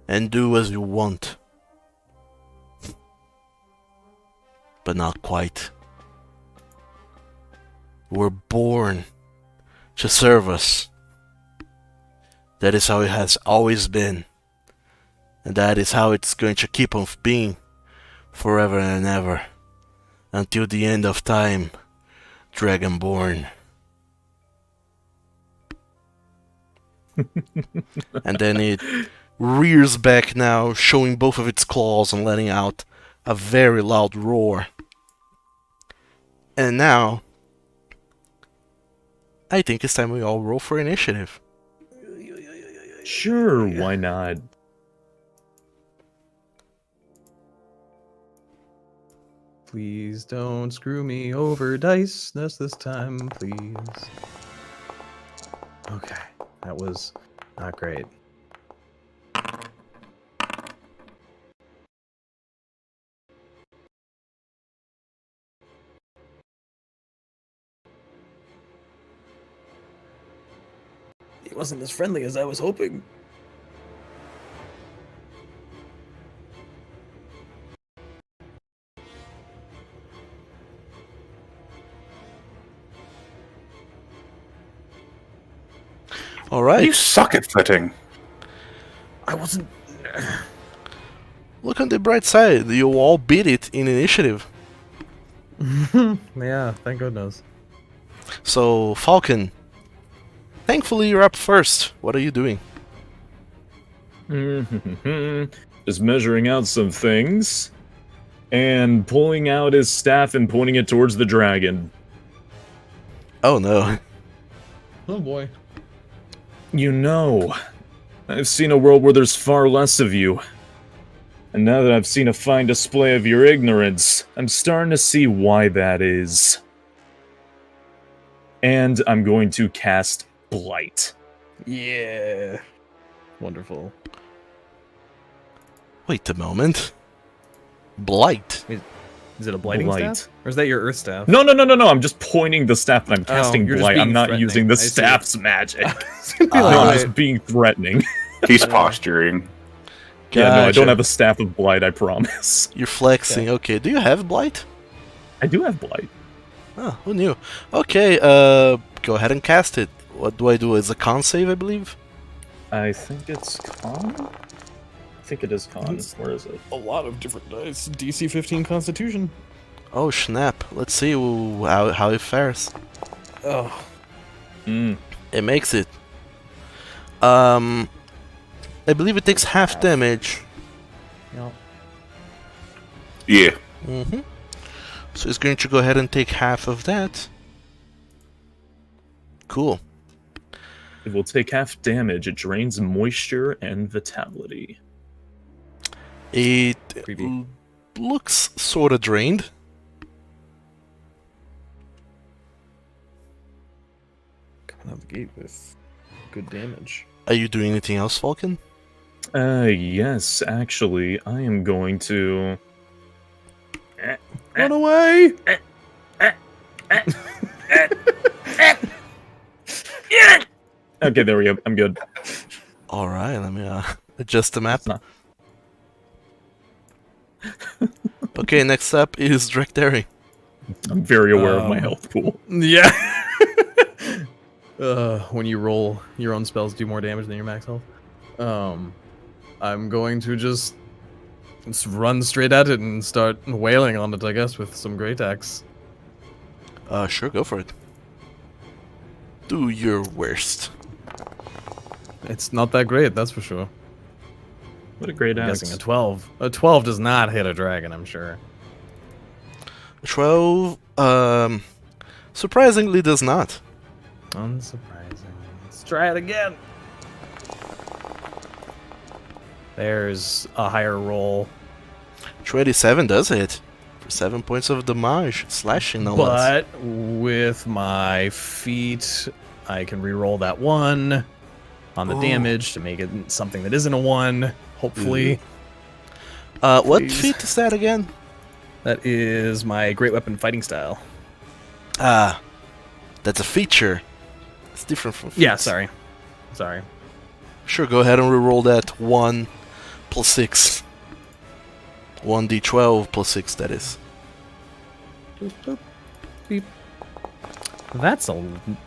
and do as you want. But not quite. You were born to serve us. That is how it has always been. And that is how it's going to keep on being forever and ever. Until the end of time, Dragonborn. And then it rears back now, showing both of its claws and letting out a very loud roar. And now, I think it's time we all roll for initiative. Sure, why not? Please don't screw me over, dice. This time, please. Okay, that was not great. He wasn't as friendly as I was hoping. Alright. You suck at fitting. I wasn't. Look on the bright side, you all beat it in initiative. Yeah, thank goodness. So, Falcon, thankfully you're up first. What are you doing? Just measuring out some things and pulling out his staff and pointing it towards the dragon. Oh no. Oh boy. You know, I've seen a world where there's far less of you. And now that I've seen a fine display of your ignorance, I'm starting to see why that is. And I'm going to cast Blight. Yeah. Wonderful. Wait a moment. Blight. Is it a blighting Blight. staff? Or is that your earth staff? No, I'm just pointing the staff and I'm casting you're just Blight. being I'm not threatening. using the I see. staff's magic. Be No, like, I'm wait. just being threatening. He's posturing. Yeah, no, I don't Gotcha. have a staff of Blight, I promise. You're flexing. Okay. Do you have Blight? I do have Blight. Oh, who knew? Okay, go ahead and cast it. What do I do? It's a con save, I believe? I think it's con? I think it is con. Where is it? A lot of different dice. DC 15 Constitution. Oh, snap. Let's see how it fares. Oh. It makes it. I believe it takes half damage. Yeah. Yeah. Mm-hmm. So it's going to go ahead and take half of that. Cool. It will take half damage. It drains moisture and vitality. It Creepy. looks sort of drained. Coming out the gate with good damage. Are you doing anything else, Falcon? Yes, actually, I am going to... Run away! Okay, there we go. I'm good. Alright, let me adjust the map. It's not- Okay, next up is Drekdary. I'm very aware of my Um, health pool. Yeah. When you roll, your own spells do more damage than your max health. I'm going to just run straight at it and start wailing on it, I guess, with some great axe. Sure, go for it. Do your worst. It's not that great, that's for sure. What a great I'm axe. guessing a 12. A 12 does not hit a dragon, I'm sure. 12, surprisingly does not. Unsurprising. Let's try it again. There's a higher roll. 27 does hit. For 7 points of damage, slashing no less. But with my feet, I can re-roll that 1 on the Ooh. damage to make it something that isn't a 1, hopefully. What please. feat is that again? That is my great weapon fighting style. Ah, that's a feature. It's different from feats. Yeah, sorry. Sorry. Sure, go ahead and reroll that 1 plus 6. 1d12 plus 6, that is. Boop, boop, beep. That's a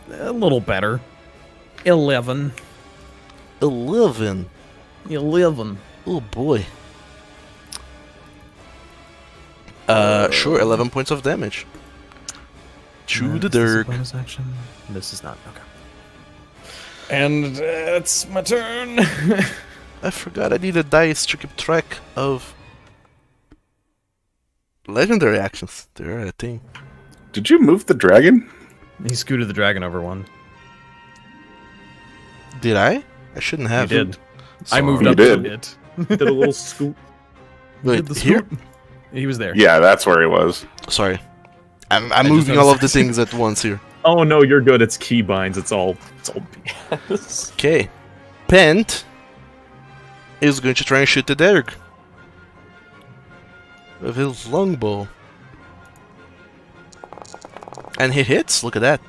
little better. 11. 11. 11. Oh boy. Sure, 11 points of damage. To the Is this a dirk. bonus action? This is not. Okay. And that's my turn. I forgot I need a dice to keep track of legendary actions. They're a thing. Did you move the dragon? He scooted the dragon over 1. Did I? I shouldn't He have. did. I Sorry. moved You up did. a bit. Did a little scoop. Wait, Did the here? scoop. He was there. Yeah, that's where he was. Sorry. I'm just moving all of the noticed. things at once here. Oh no, you're good. It's keybinds. It's all BS. Okay. Pent is going to try and shoot the Derg with his longbow. And he hits, look at that.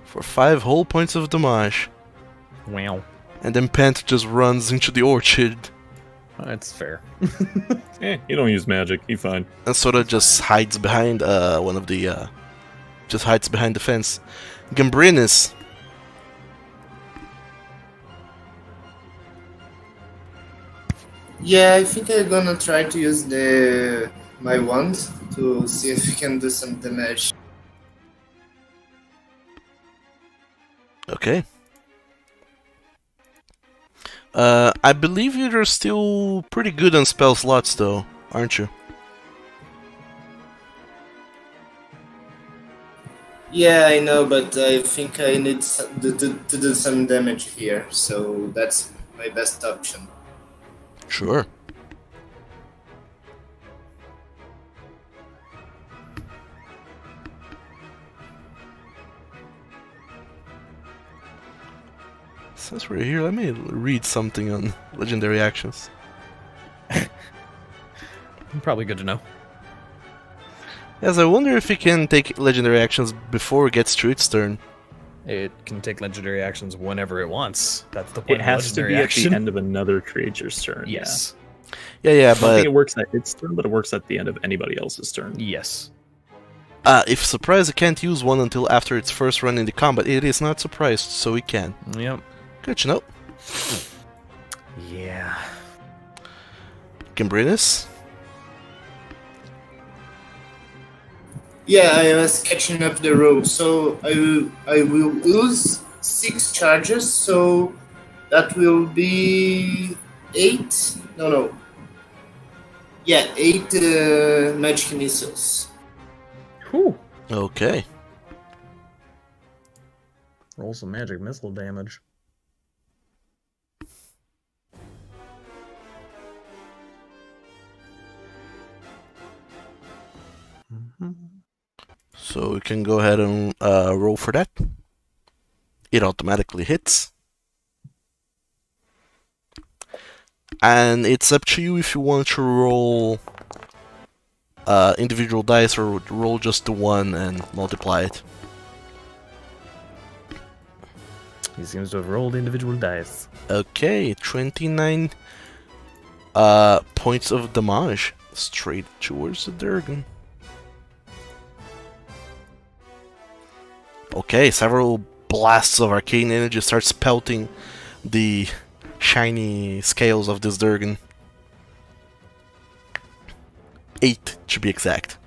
For 5 whole points of damage. Wow. And then Pent just runs into the orchard That's fair. You don't use magic. You fine. and sort of just hides behind one of the just hides behind the fence. Gambrinus. Yeah, I think I'm gonna try to use my wand to see if we can do some damage. Okay. I believe you're still pretty good on spell slots though, aren't you? Yeah, I know, but I think I need to do some damage here, so that's my best option. Sure. Since we're here, let me read something on legendary actions. Probably good to know. Yes, I wonder if it can take legendary actions before it gets to its turn. It can take legendary actions whenever it wants. That's the point It of has to legendary be action. at the end of another creature's turn. Yes. Yeah, I don't but think it works at its turn, but it works at the end of anybody else's turn. Yes. if surprised, it can't use one until after its first run in the combat. It is not surprised, so it can. Yep. Good to know. Yeah. Gambrinus? Yeah, I was catching up the roll, so I will lose 6 charges, so that will be 8. No. Yeah, 8 magic missiles. Whew. Okay. Roll some magic missile damage. So we can go ahead and roll for that. It automatically hits. And it's up to you if you want to roll individual dice or roll just the one and multiply it. He seems to have rolled individual dice. Okay, 29 points of damage straight towards the Durgan. Okay, several blasts of arcane energy starts pelting the shiny scales of this Durgan. 8 to be exact.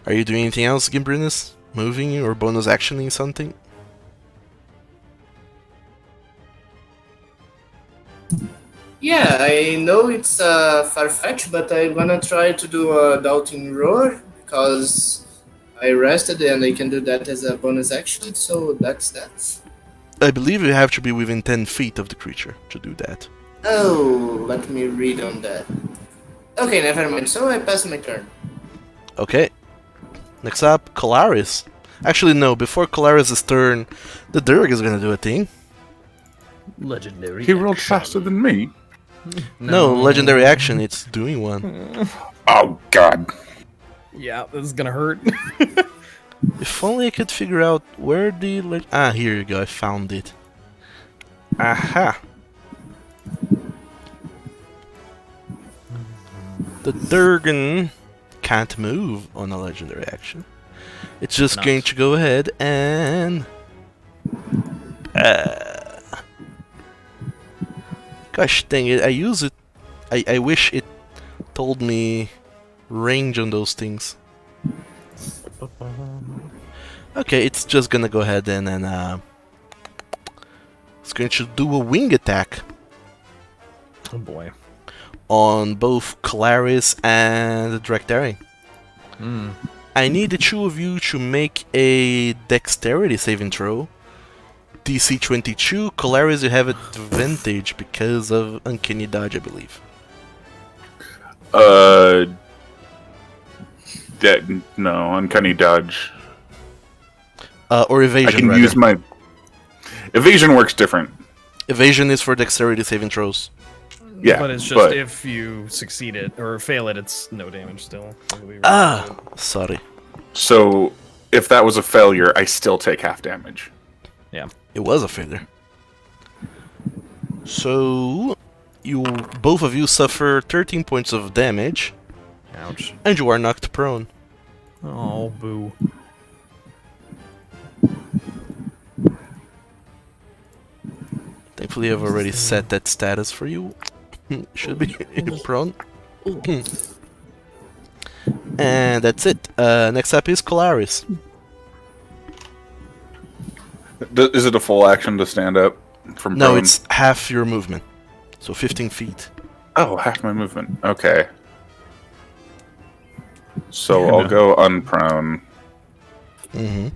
Are you doing anything else, Gimbrinus? Moving or bonus actioning something? Yeah, I know it's far-fetched, but I'm gonna try to do a Doubting Roar, because I rested and I can do that as a bonus action, so that's that. I believe you have to be within 10 feet of the creature to do that. Oh, let me read on that. Okay, never mind, so I passed my turn. Okay. Next up, Colaris. Actually, no, before Colaris' turn, the Durg is gonna do a thing. Legendary. He rolled action. faster than me. No, legendary action, it's doing one. Oh, God. Yeah, this is gonna hurt. If only I could figure out where the... here you go, I found it. Aha! The Durgan can't move on a legendary action. It's just Nice. going to go ahead and... Gosh dang it, I use it... I wish it told me range on those things. Okay, it's just gonna go ahead and it's going to do a wing attack Oh boy. on both Colaris and Drectari. I need the two of you to make a dexterity saving throw. DC 22. Colaris, you have advantage because of Uncanny Dodge, I believe. No, Uncanny Dodge. Or evasion, I can rather. use my... Evasion works different. Evasion is for dexterity saving throws. Yeah, But it's just but- if you succeed it or fail it, it's no damage still. Sorry. So, if that was a failure, I still take half damage. Yeah. It was a failure. So, both of you suffer 13 points of damage, Ouch. and you are knocked prone. Oh, boo. Thankfully, I've already set that status for you. Should be prone. And that's it. Next up is Colaris. Is it a full action to stand up from No, prone? it's half your movement. So 15 feet. Oh, half my movement. Okay. So I'll go unprone. Mm-hmm.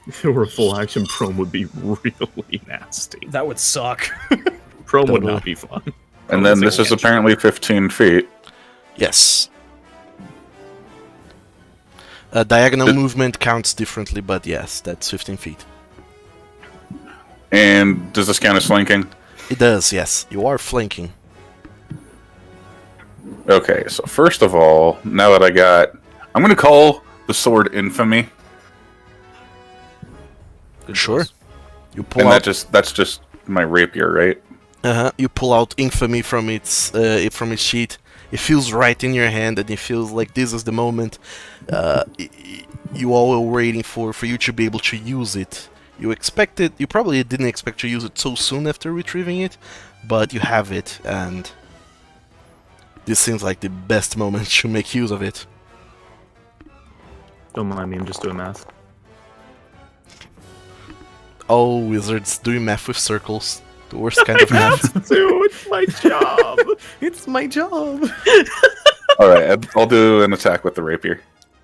If it were a full action, prone would be really nasty. That would suck. Prone would Totally. not be fun. And then this is apparently 15 feet. Yes. Diagonal movement counts differently, but yes, that's 15 feet. And does this count as flanking? It does, yes. You are flanking. Okay, so first of all, now that I'm going to call the sword Infamy. Good Sure. choice. You pull And out. that's just my rapier, right? You pull out Infamy from its sheath. It feels right in your hand, and it feels like this is the moment you all were waiting for you to be able to use it. You probably didn't expect to use it so soon after retrieving it, but you have it, and this seems like the best moment to make use of it. Don't mind me, I'm just doing math. Oh, wizards doing math with circles. The worst kind of math. Dude, it's my job. It's my job. Alright, I'll do an attack with the rapier.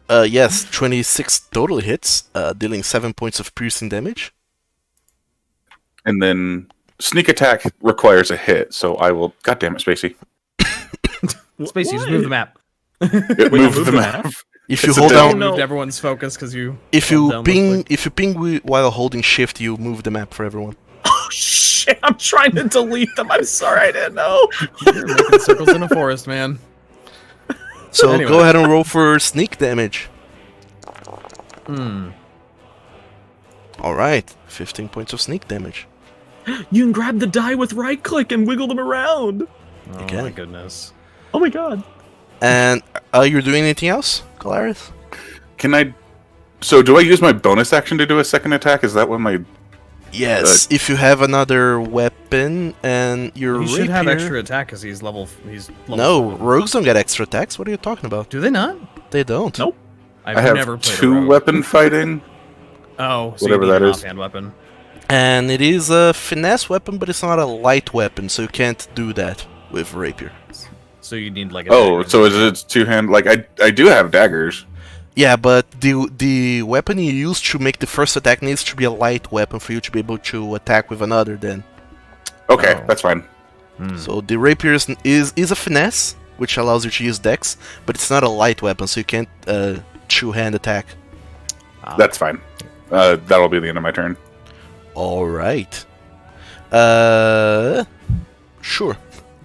Yes, 26 totally hits, dealing 7 points of piercing damage. And then sneak attack requires a hit, so I will... God damn it, Spacey. Spacey, just move the map. Move the map. If It's you a hold down- down, Moved everyone's focus because you. if held you down ping, while holding shift, you move the map for everyone. Oh shit! I'm trying to delete them. I'm sorry, I didn't know. You're making circles in a forest, man. So Anyway. go ahead and roll for sneak damage. All right, 15 points of sneak damage. You can grab the die with right click and wiggle them around. Oh Okay. my goodness. Oh my god. And you're doing anything else, Calaris? Can I... So do I use my bonus action to do a second attack? Is that what my... Yes, if you have another weapon and your He should have rapier- extra attack because he's level. No, 7. rogues don't get extra attacks. What are you talking about? Do they not? They don't. Nope. I've I have never played a 2 rogue. weapon fighting. Oh, so whatever you need that an is. offhand weapon. And it is a finesse weapon, but it's not a light weapon, so you can't do that with rapier. So you need like. A Oh, dagger. so is it 2-hand? Like, I do have daggers. Yeah, but the weapon you use to make the first attack needs to be a light weapon for you to be able to attack with another then. Okay, Oh. that's fine. So the rapier is a finesse, which allows you to use dex, but it's not a light weapon, so you can't two-hand attack. That's fine. That'll be the end of my turn. Alright. Sure.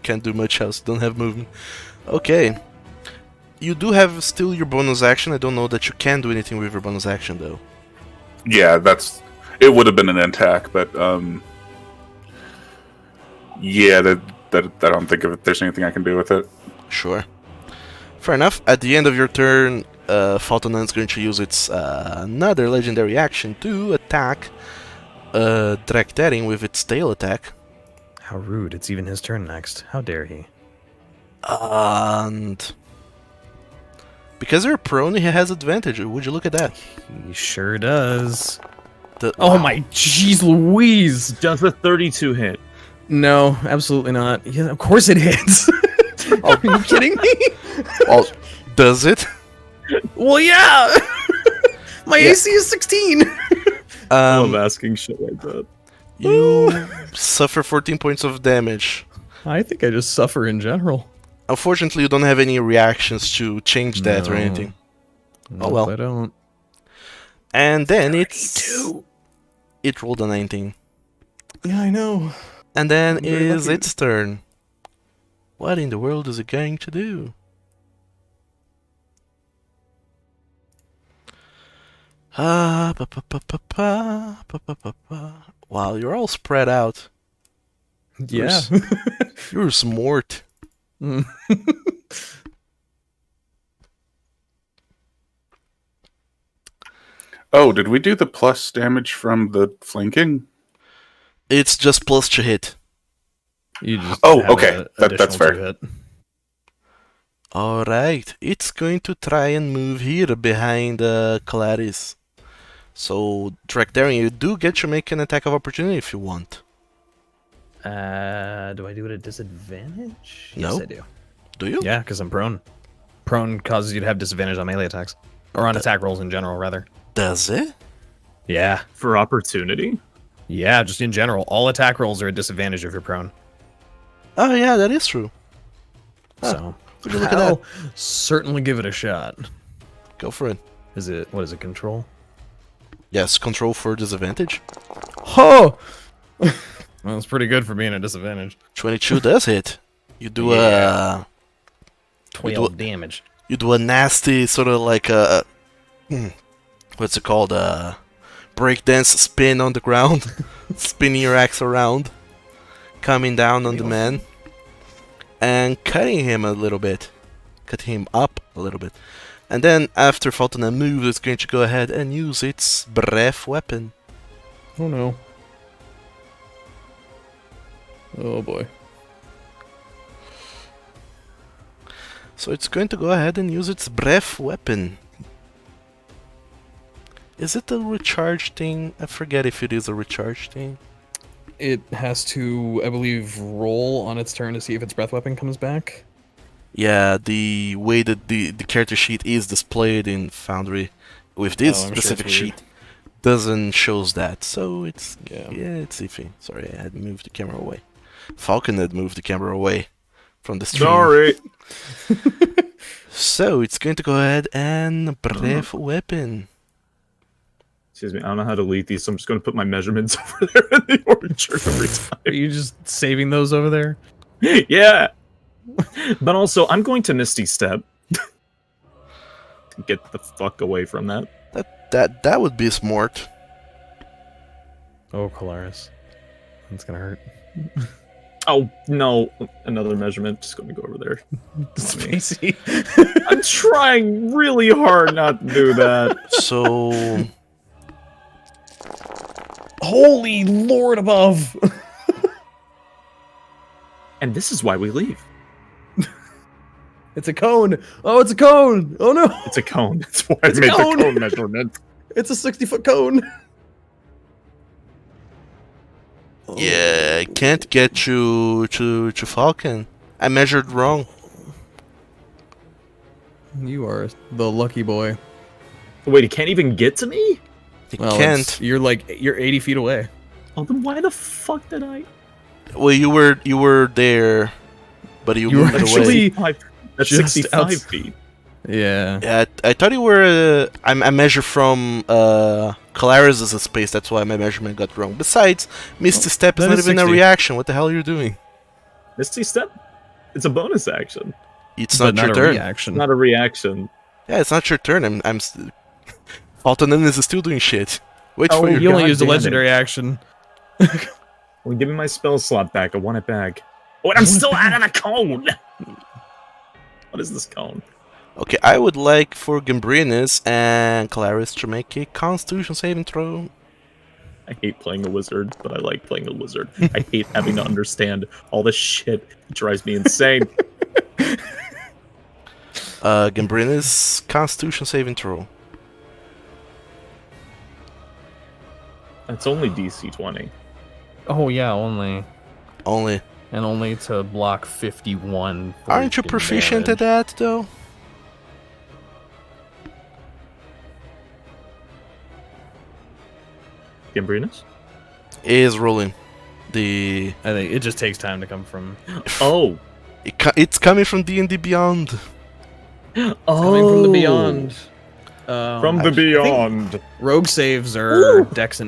Can't do much else, don't have movement. Okay. You do have still your bonus action. I don't know that you can do anything with your bonus action, though. Yeah, that's... It would have been an attack, but, yeah, that I don't think if there's anything I can do with it. Sure. Fair enough. At the end of your turn, Faltonan's going to use its another legendary action to attack Drakterin with its tail attack. How rude! It's even his turn next. How dare he? And because you're prone, he has advantage. Would you look at that? He sure does. Wow. Oh my jeez Louise! Does a 32 hit? No, absolutely not. Yeah, of course it hits. Are you kidding me? Oh, does it? Well, yeah. My Yeah. AC is 16. I love asking shit like that. You suffer 14 points of damage. I think I just suffer in general. Unfortunately, you don't have any reactions to change that or No. anything. Nope, well. I don't. And then it rolled a 19. Yeah, I know. And then I'm very is lucky. its turn. What in the world is it going to do? Wow, you're all spread out. Yeah. You're smart. Oh, did we do the plus damage from the flanking? It's just plus to hit. You just Oh, have okay. a That's additional fair. 2 hit. Alright, it's going to try and move here behind Clarice. So, Drakterin, you do get to make an attack of opportunity if you want. Do I do it at disadvantage? No. Yes, I do. Do you? Yeah, because I'm prone. Prone causes you to have disadvantage on melee attacks. Or on attack rolls in general, rather. Does it? Yeah. For opportunity? Yeah, just in general. All attack rolls are at disadvantage if you're prone. Oh yeah, that is true. So, Would you look at I'll that? certainly give it a shot. Go for it. What is it, control? Yes, control for disadvantage. Oh! Well, that's pretty good for being a disadvantage. 22 does hit. You do Yeah. a 12 damage. you do a nasty sort of like a what's it called, breakdance spin on the ground, spinning your axe around, coming down on the man, and cutting him a little bit, cutting him up a little bit. And then after Fulton moves, it's going to go ahead and use its breath weapon. Oh no. Oh boy. So it's going to go ahead and use its breath weapon. Is it a recharge thing? I forget if it is a recharge thing. It has to, I believe, roll on its turn to see if its breath weapon comes back. Yeah, the way that the character sheet is displayed in Foundry with this I'm sure specific it's weird. sheet doesn't shows that. So it's Yeah. it's iffy. Sorry, I had moved the camera away. Falcon had moved the camera away from the stream. Sorry. So it's going to go ahead and breath weapon. Excuse me, I don't know how to delete these, so I'm just going to put my measurements over there in the orchard every Are you just saving those over there? time. Yeah. But also, I'm going to Misty Step. Get the fuck away from that. That would be smart. Oh, Colaris. That's gonna hurt. Oh, no. Another measurement. Just going to go over there. Spacey. I'm trying really hard not to do that. So Holy Lord above! And this is why we leave. It's a cone! Oh, it's a cone! Oh no! It's a cone. That's why I It's a made cone. the cone measurement. It's a 60-foot cone! yeah, I can't get you to Falcon. I measured wrong. You are the lucky boy. Wait, it can't even get to me? It Well, can't. you're 80 feet away. Oh, then why the fuck did I? Well, you were there, but you You were moved away. actually- That's just 65 outs- feet. Yeah. Yeah, I thought you were. I measure from Colaris as a space. That's why my measurement got wrong. Besides, Misty Step is that not is even a 60. reaction. What the hell are you doing? Misty Step? It's a bonus action. It's But not your a turn. reaction. Not a reaction. Yeah, it's not your turn. I'm. Fulton is still doing shit. Wait Oh, for your. You only God used a damn it. legendary action. Well, give me my spell slot back. I want it back. Oh, and I'm still out of the cone! What is this cone? Okay, I would like for Gambrinus and Colaris to make a Constitution saving throw. I hate playing a wizard, but I like playing a wizard. I hate having to understand all this shit. It drives me insane. Gambrinus, Constitution saving throw. That's only DC 20. Oh yeah, only. Only. And only to block 51. Aren't you freaking proficient at damage. that though? Gambrinus? Is rolling. The I think it just takes time to come from. Oh! it's coming from D&D Beyond. Oh! Coming from the beyond. From the I beyond. Rogue saves are Dex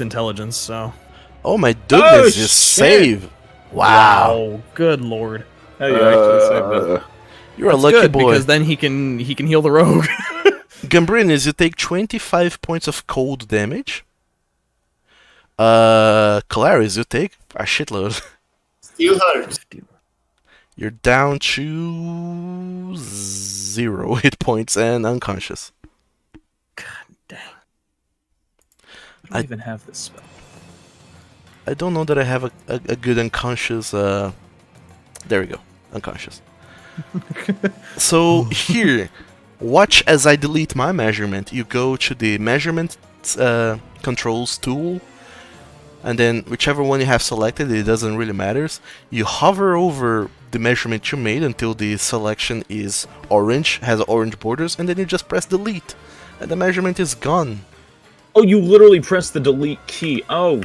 intelligence, so. Oh my goodness, you shit. save! Wow, Good lord. How you actually saved it. you're a That's lucky good, boy. because then he can heal the rogue. Gambrinus, you take 25 points of cold damage. Colaris, you take a shitload. Still hurt. You're down to 0 hit points and unconscious. Dang. I don't even have this spell. I don't know that I have a good unconscious. There we go, unconscious. So here, watch as I delete my measurement. You go to the measurement controls tool, and then whichever one you have selected, it doesn't really matters. You hover over the measurement you made until the selection is orange, has orange borders, and then you just press delete, and the measurement is gone. Oh, you literally press the delete key. Oh,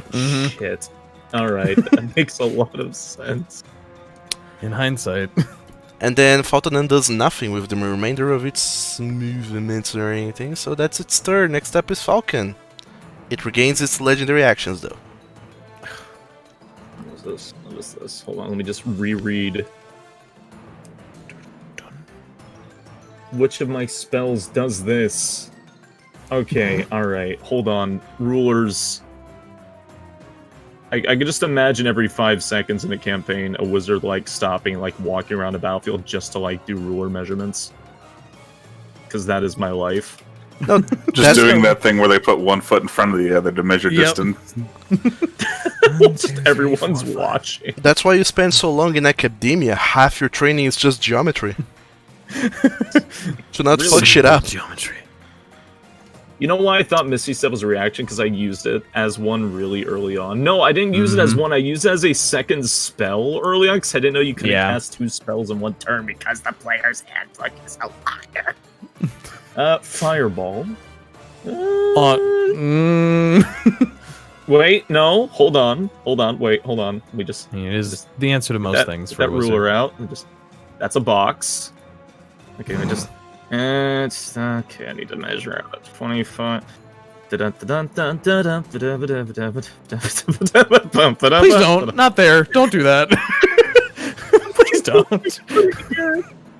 shit. Alright, that makes a lot of sense. In hindsight. And then Fulton does nothing with the remainder of its movements or anything, so that's its turn. Next up is Falcon. It regains its legendary actions though. this? What is this? Hold on, let me just reread. Which of my spells does this? Okay, alright, hold on. Rulers. I can just imagine every 5 seconds in a campaign, a wizard, like, stopping, like, walking around the battlefield just to, like, do ruler measurements. Because that is my life. No, Just doing that thing where they put one foot in front of the other to measure Yep. distance. Just everyone's watching. That's why you spend so long in academia. Half your training is just geometry. So not fuck shit up. Geometry. You know why I thought Misty Step was a reaction? Because I used it as one really early on. No, I didn't use it as one. I used it as a second spell early on because I didn't know you could cast 2 spells in one turn because the player's handbook is a liar. Fireball. Wait, no, hold on, wait, hold on. We just It is the answer to most things. For that a wizard. ruler out. That's a box. Okay, I just. It's okay. I need to measure out at 25. Please don't. Not there. Don't do that. Please don't.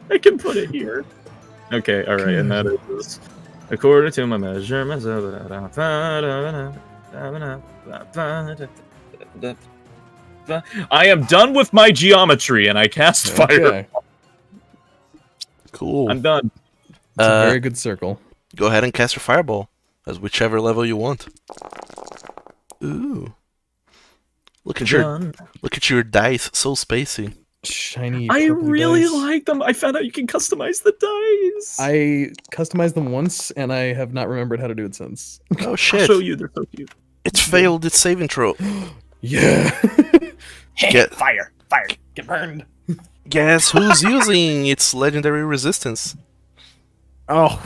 I can put it here. Okay, alright, and that is according to my measurements. I am done with my geometry and I cast fire. Okay. Cool. I'm done. It's a very good circle. Go ahead and cast your fireball as whichever level you want. Ooh. Look at your dice, so spacey. Shiny. I purple really dice. like them. I found out you can customize the dice. I customized them once, and I have not remembered how to do it since. Oh I'll shit! show you. They're so cute. It's failed its saving throw. Yeah. Get Fire, get burned. guess who's using its legendary resistance? Oh.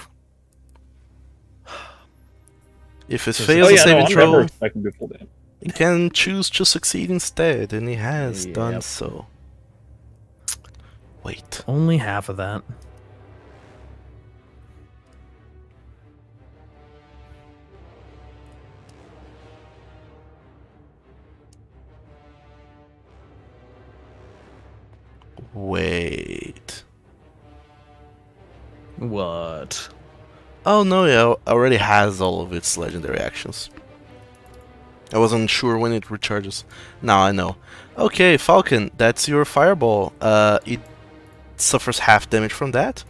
If it Oh, fails a saving I'm throw, never expecting to full damage. he can choose to succeed instead, and he has done Yep. so. Wait. Only half of that. Wait. What? Oh no, yeah, it already has all of its legendary actions. I wasn't sure when it recharges. Now I know. Okay, Falcon, that's your fireball. It suffers half damage from that.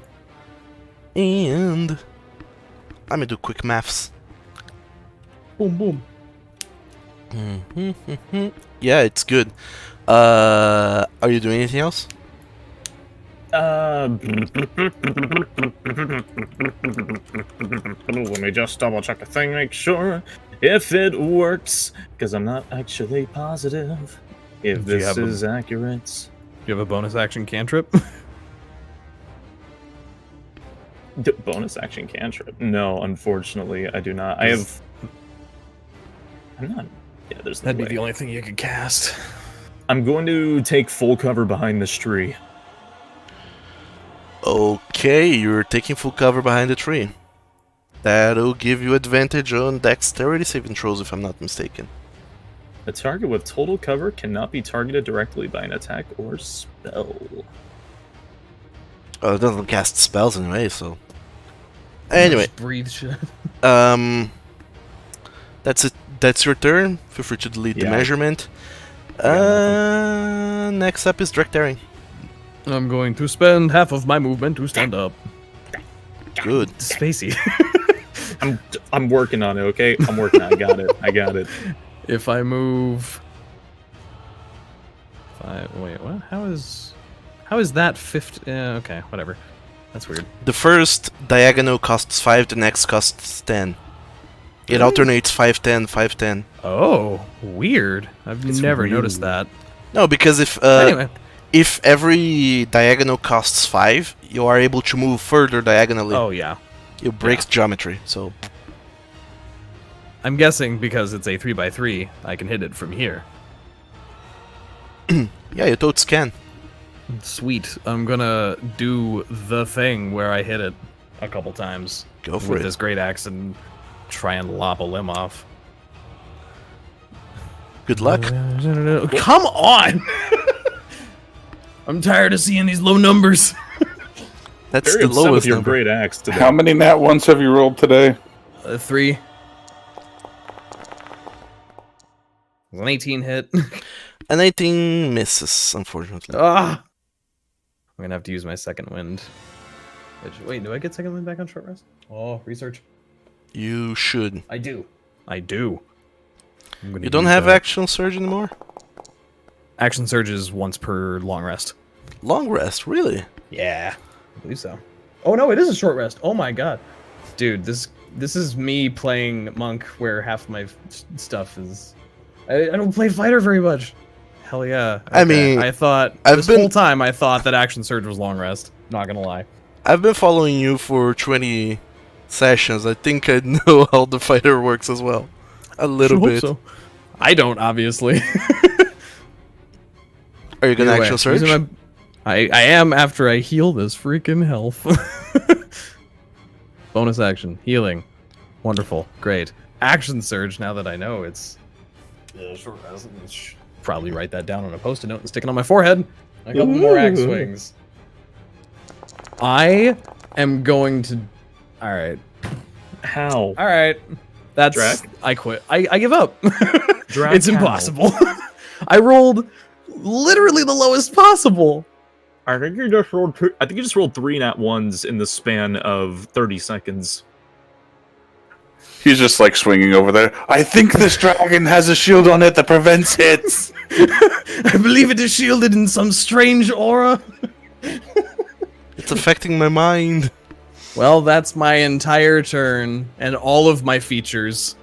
And let me do quick maths. Boom, boom. Yeah, it's good. Are you doing anything else? Let me just double check the thing, make sure if it works, because I'm not actually positive if Do you this have is accurate. Do you have a bonus action cantrip? Bonus action cantrip? No, unfortunately, I do not. I have. I'm not. Yeah, there's no That'd be way. the only thing you could cast. I'm going to take full cover behind this tree. Okay, you're taking full cover behind the tree. That'll give you advantage on dexterity saving throws, if I'm not mistaken. A target with total cover cannot be targeted directly by an attack or spell. Oh, it doesn't cast spells anyway, so. Anyway, Just breathe shit. that's it. That's your turn. Feel free to delete the Yeah. measurement. Next up is direct daring. I'm going to spend half of my movement to stand up. Good. Spacey. I'm working on it, okay? I'm working on it. I got it. If I move... Wait, what? How is that 50... okay, whatever. That's weird. The first diagonal costs 5, the next costs 10. It alternates 5, 10, 5, 10. Oh, weird. I've never noticed that. No, because Anyway. if every diagonal costs 5, you are able to move further diagonally. Oh, yeah. It breaks geometry, so... I'm guessing because it's a 3x3, I can hit it from here. Yeah, you totes can. Sweet. I'm gonna do the thing where I hit it a couple times Go for with it. this great axe and try and lop a limb off. Good luck. Come on! I'm tired of seeing these low numbers. That's Very the upset with lowest your number. great axe today. How many nat ones have you rolled today? 3. It was an 18 hit. An 18 misses, unfortunately. Ah! I'm gonna have to use my second wind. Wait, do I get second wind back on short rest? Oh, research. You should. I do. I do. You don't have action surge anymore? Action surges once per long rest. Long rest, really? Yeah, I believe so. Oh no, it is a short rest. Oh my god, dude, this is me playing monk where half my stuff is. I don't play fighter very much. Hell yeah. Okay. I mean, I thought whole time I thought that action surge was long rest. Not gonna lie. I've been following you for 20 sessions. I think I know how the fighter works as well. A little Sure hope bit. so. I don't, obviously. Are you gonna Either way, action surge? I am after I heal this freaking health. Bonus action. Healing. Wonderful. Great. Action surge, now that I know it's short rest. Probably write that down on a post-it note and stick it on my forehead. A couple more axe swings. I am going to... Alright. How? Alright. That's... Drac? I quit. I give up. Drac It's how? impossible. I rolled literally the lowest possible. I think you just rolled 2. I think you just rolled 3 nat ones in the span of 30 seconds. He's just like swinging over there. I think this dragon has a shield on it that prevents hits. I believe it is shielded in some strange aura. It's affecting my mind. Well, that's my entire turn and all of my features.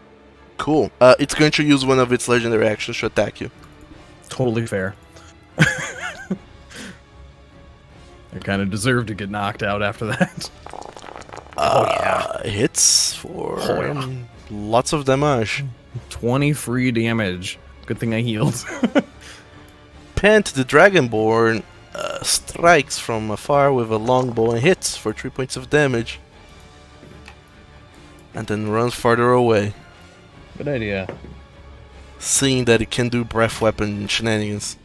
Cool. It's going to use one of its legendary actions to attack you. Totally fair. I kind of deserve to get knocked out after that. Hits for lots of damage. 20 free damage. Good thing I healed. Pant the Dragonborn strikes from afar with a longbow and hits for 3 points of damage. And then runs farther away, Good idea. seeing that it can do breath weapon shenanigans.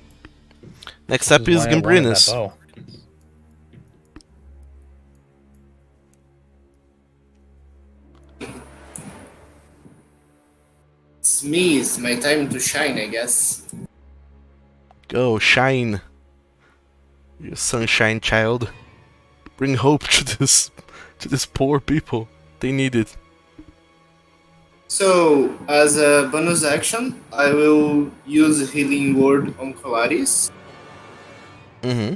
Next up is Gambrinus. It's me. It's my time to shine, I guess. Go, shine. You sunshine child. Bring hope to this poor people. They need it. So, as a bonus action, I will use Healing Word on Colaris. Mm-hmm.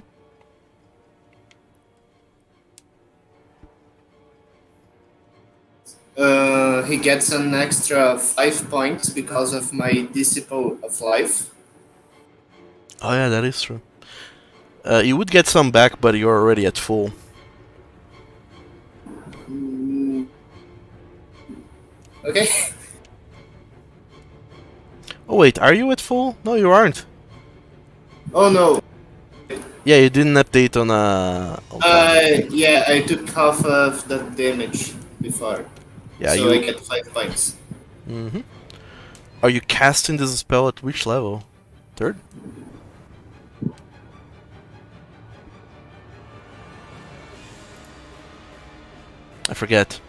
He gets an extra 5 points because of my Disciple of Life. Oh yeah, that is true. You would get some back, but you're already at full. Okay. Oh wait, are you at full? No, you aren't. Oh no. Yeah, you didn't update on Yeah, I took half of that damage before. yeah, so you. I get 5 points. Mm-hmm. Are you casting this spell at which level? 3rd? I forget.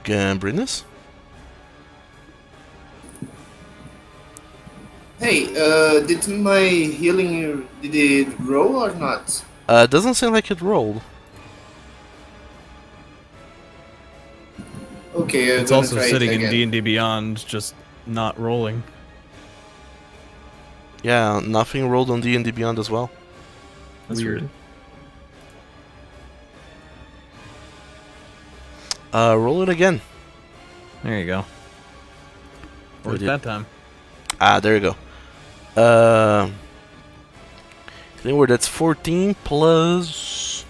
Gambrinus? Hey, did my healing, did it roll or not? Doesn't seem like it rolled. Okay, I'm It's gonna also try sitting it in again. D&D Beyond, just not rolling. Yeah, nothing rolled on D&D Beyond as well. That's weird. Roll it again. There you go. We Worked did. that time. Ah, there you go. Anywhere that's 14 plus.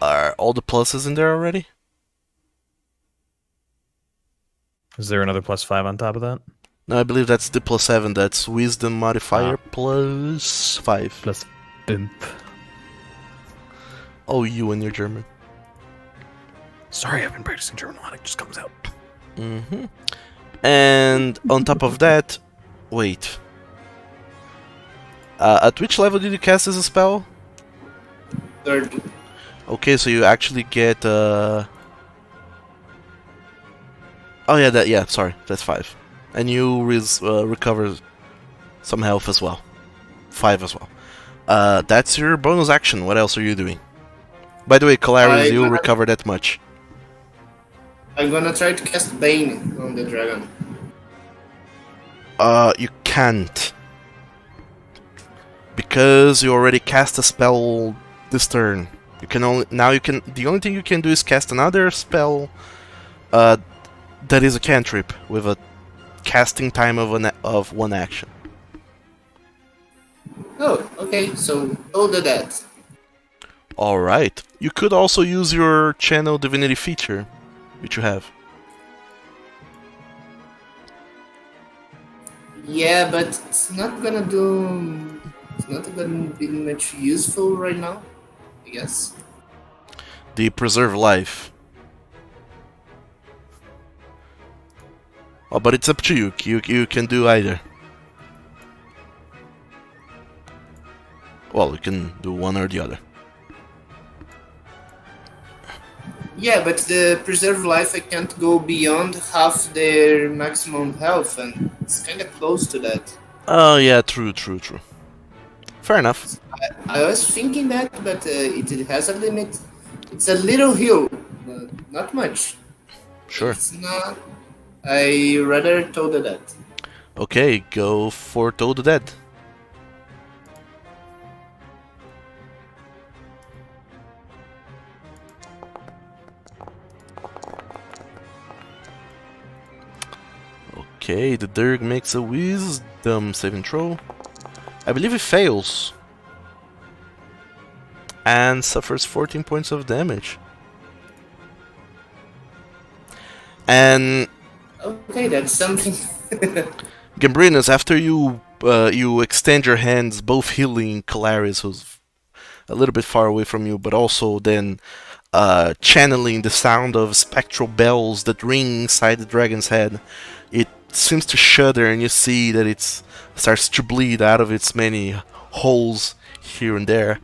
Are all the pluses in there already? Is there another +5 on top of that? No, I believe that's the +7. That's wisdom modifier +5. Plus imp. Oh, you and your German. Sorry, I've been practicing German a lot. It just comes out. Mm-hmm. And on top of that, wait. At which level did you cast as a spell? 30. Okay, so you actually get. Oh yeah, sorry, that's 5, and you recover some health as well, 5 as well. That's your bonus action. What else are you doing? By the way, Calaris, you recover that much. I'm gonna try to cast Bane on the dragon. You can't. Because you already cast a spell this turn. You can only the only thing you can do is cast another spell that is a cantrip with a casting time of 1 action. Oh, okay, so hold that. Alright. You could also use your channel divinity feature, which you have. Yeah, but it's not gonna be much useful right now, I guess. The preserve life. Oh, but it's up to you. You can do either. Well, you can do one or the other. Yeah, but the preserve life, I can't go beyond half their maximum health, and it's kind of close to that. Oh yeah, true. Fair enough. I was thinking that, but it has a limit. It's a little heal, but not much. Sure. It's not. I rather told that. Okay, go for Toll the Dead. Okay, the Dirk makes a wisdom saving throw. I believe it fails. And suffers 14 points of damage. And Okay, that's something. Gambrinus, after you extend your hands, both healing Calaris, who's a little bit far away from you, but also then channeling the sound of spectral bells that ring inside the dragon's head, it seems to shudder, and you see that it starts to bleed out of its many holes here and there,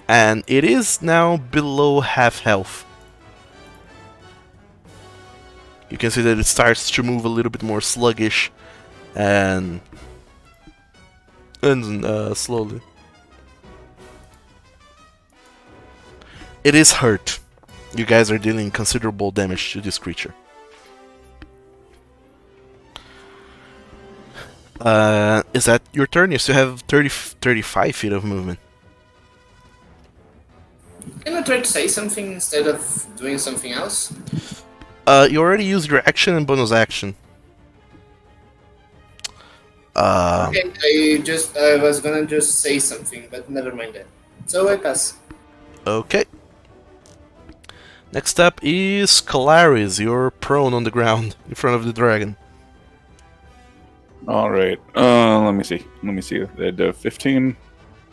and it is now below half health. You can see that it starts to move a little bit more sluggish and slowly. It is hurt. You guys are dealing considerable damage to this creature. Is that your turn? You still have 35 feet of movement. Can I try to say something instead of doing something else? You already used your action and bonus action. Okay, I was gonna just say something, but never mind that. So I pass. Okay. Next up is Calaris. You're prone on the ground in front of the dragon. All right. Let me see. The 15.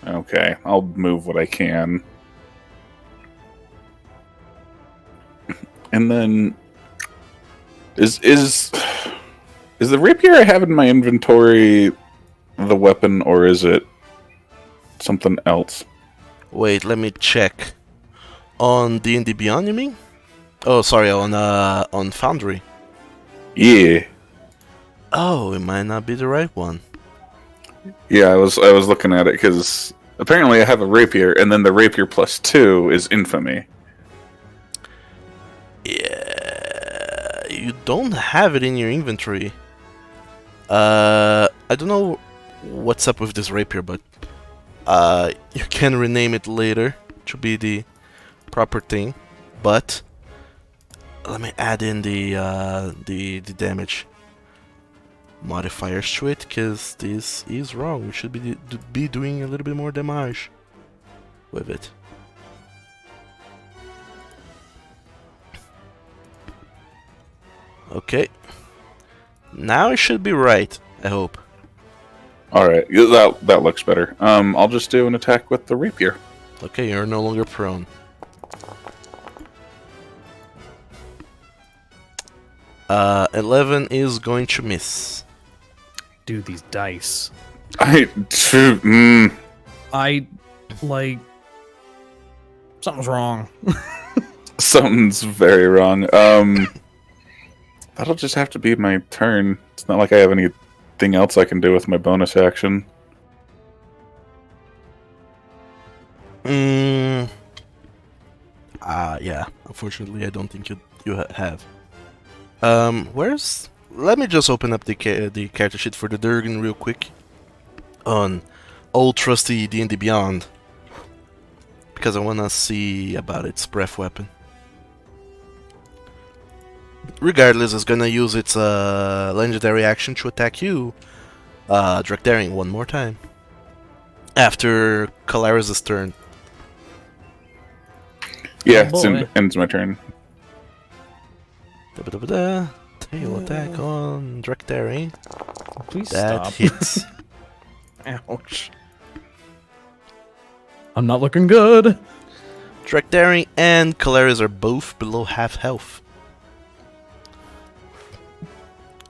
Okay, I'll move what I can. And then is the rapier I have in my inventory the weapon, or is it something else? Wait, let me check. On D&D Beyond, you mean? Oh, sorry, on Foundry. Yeah. Oh, it might not be the right one. Yeah, I was looking at it because apparently I have a rapier, and then the rapier +2 is infamy. Yeah, you don't have it in your inventory. I don't know what's up with this rapier, but you can rename it later to be the proper thing. But let me add in the damage modifiers to it, because this is wrong. We should be doing a little bit more damage with it. Okay. Now it should be right, I hope. Alright, that looks better. I'll just do an attack with the rapier. Okay, you're no longer prone. Uh, 11 is going to miss. Dude, these dice. I Like... Something's wrong. something's very wrong. That'll just have to be my turn. It's not like I have anything else I can do with my bonus action. Yeah. Unfortunately, I don't think you have. Where's... Let me just open up the character sheet for the Durgan real quick. On old trusty D&D Beyond. Because I wanna see about its breath weapon. Regardless, it's gonna use its legendary action to attack you, Drakdaring, one more time. After Calaris' turn. Yeah, Oh, boy. ends my turn. Da-ba-da-ba-da. Tail attack on Drakdaring. Please That stop. hits. Ouch. I'm not looking good. Drakdaring and Calaris are both below half health.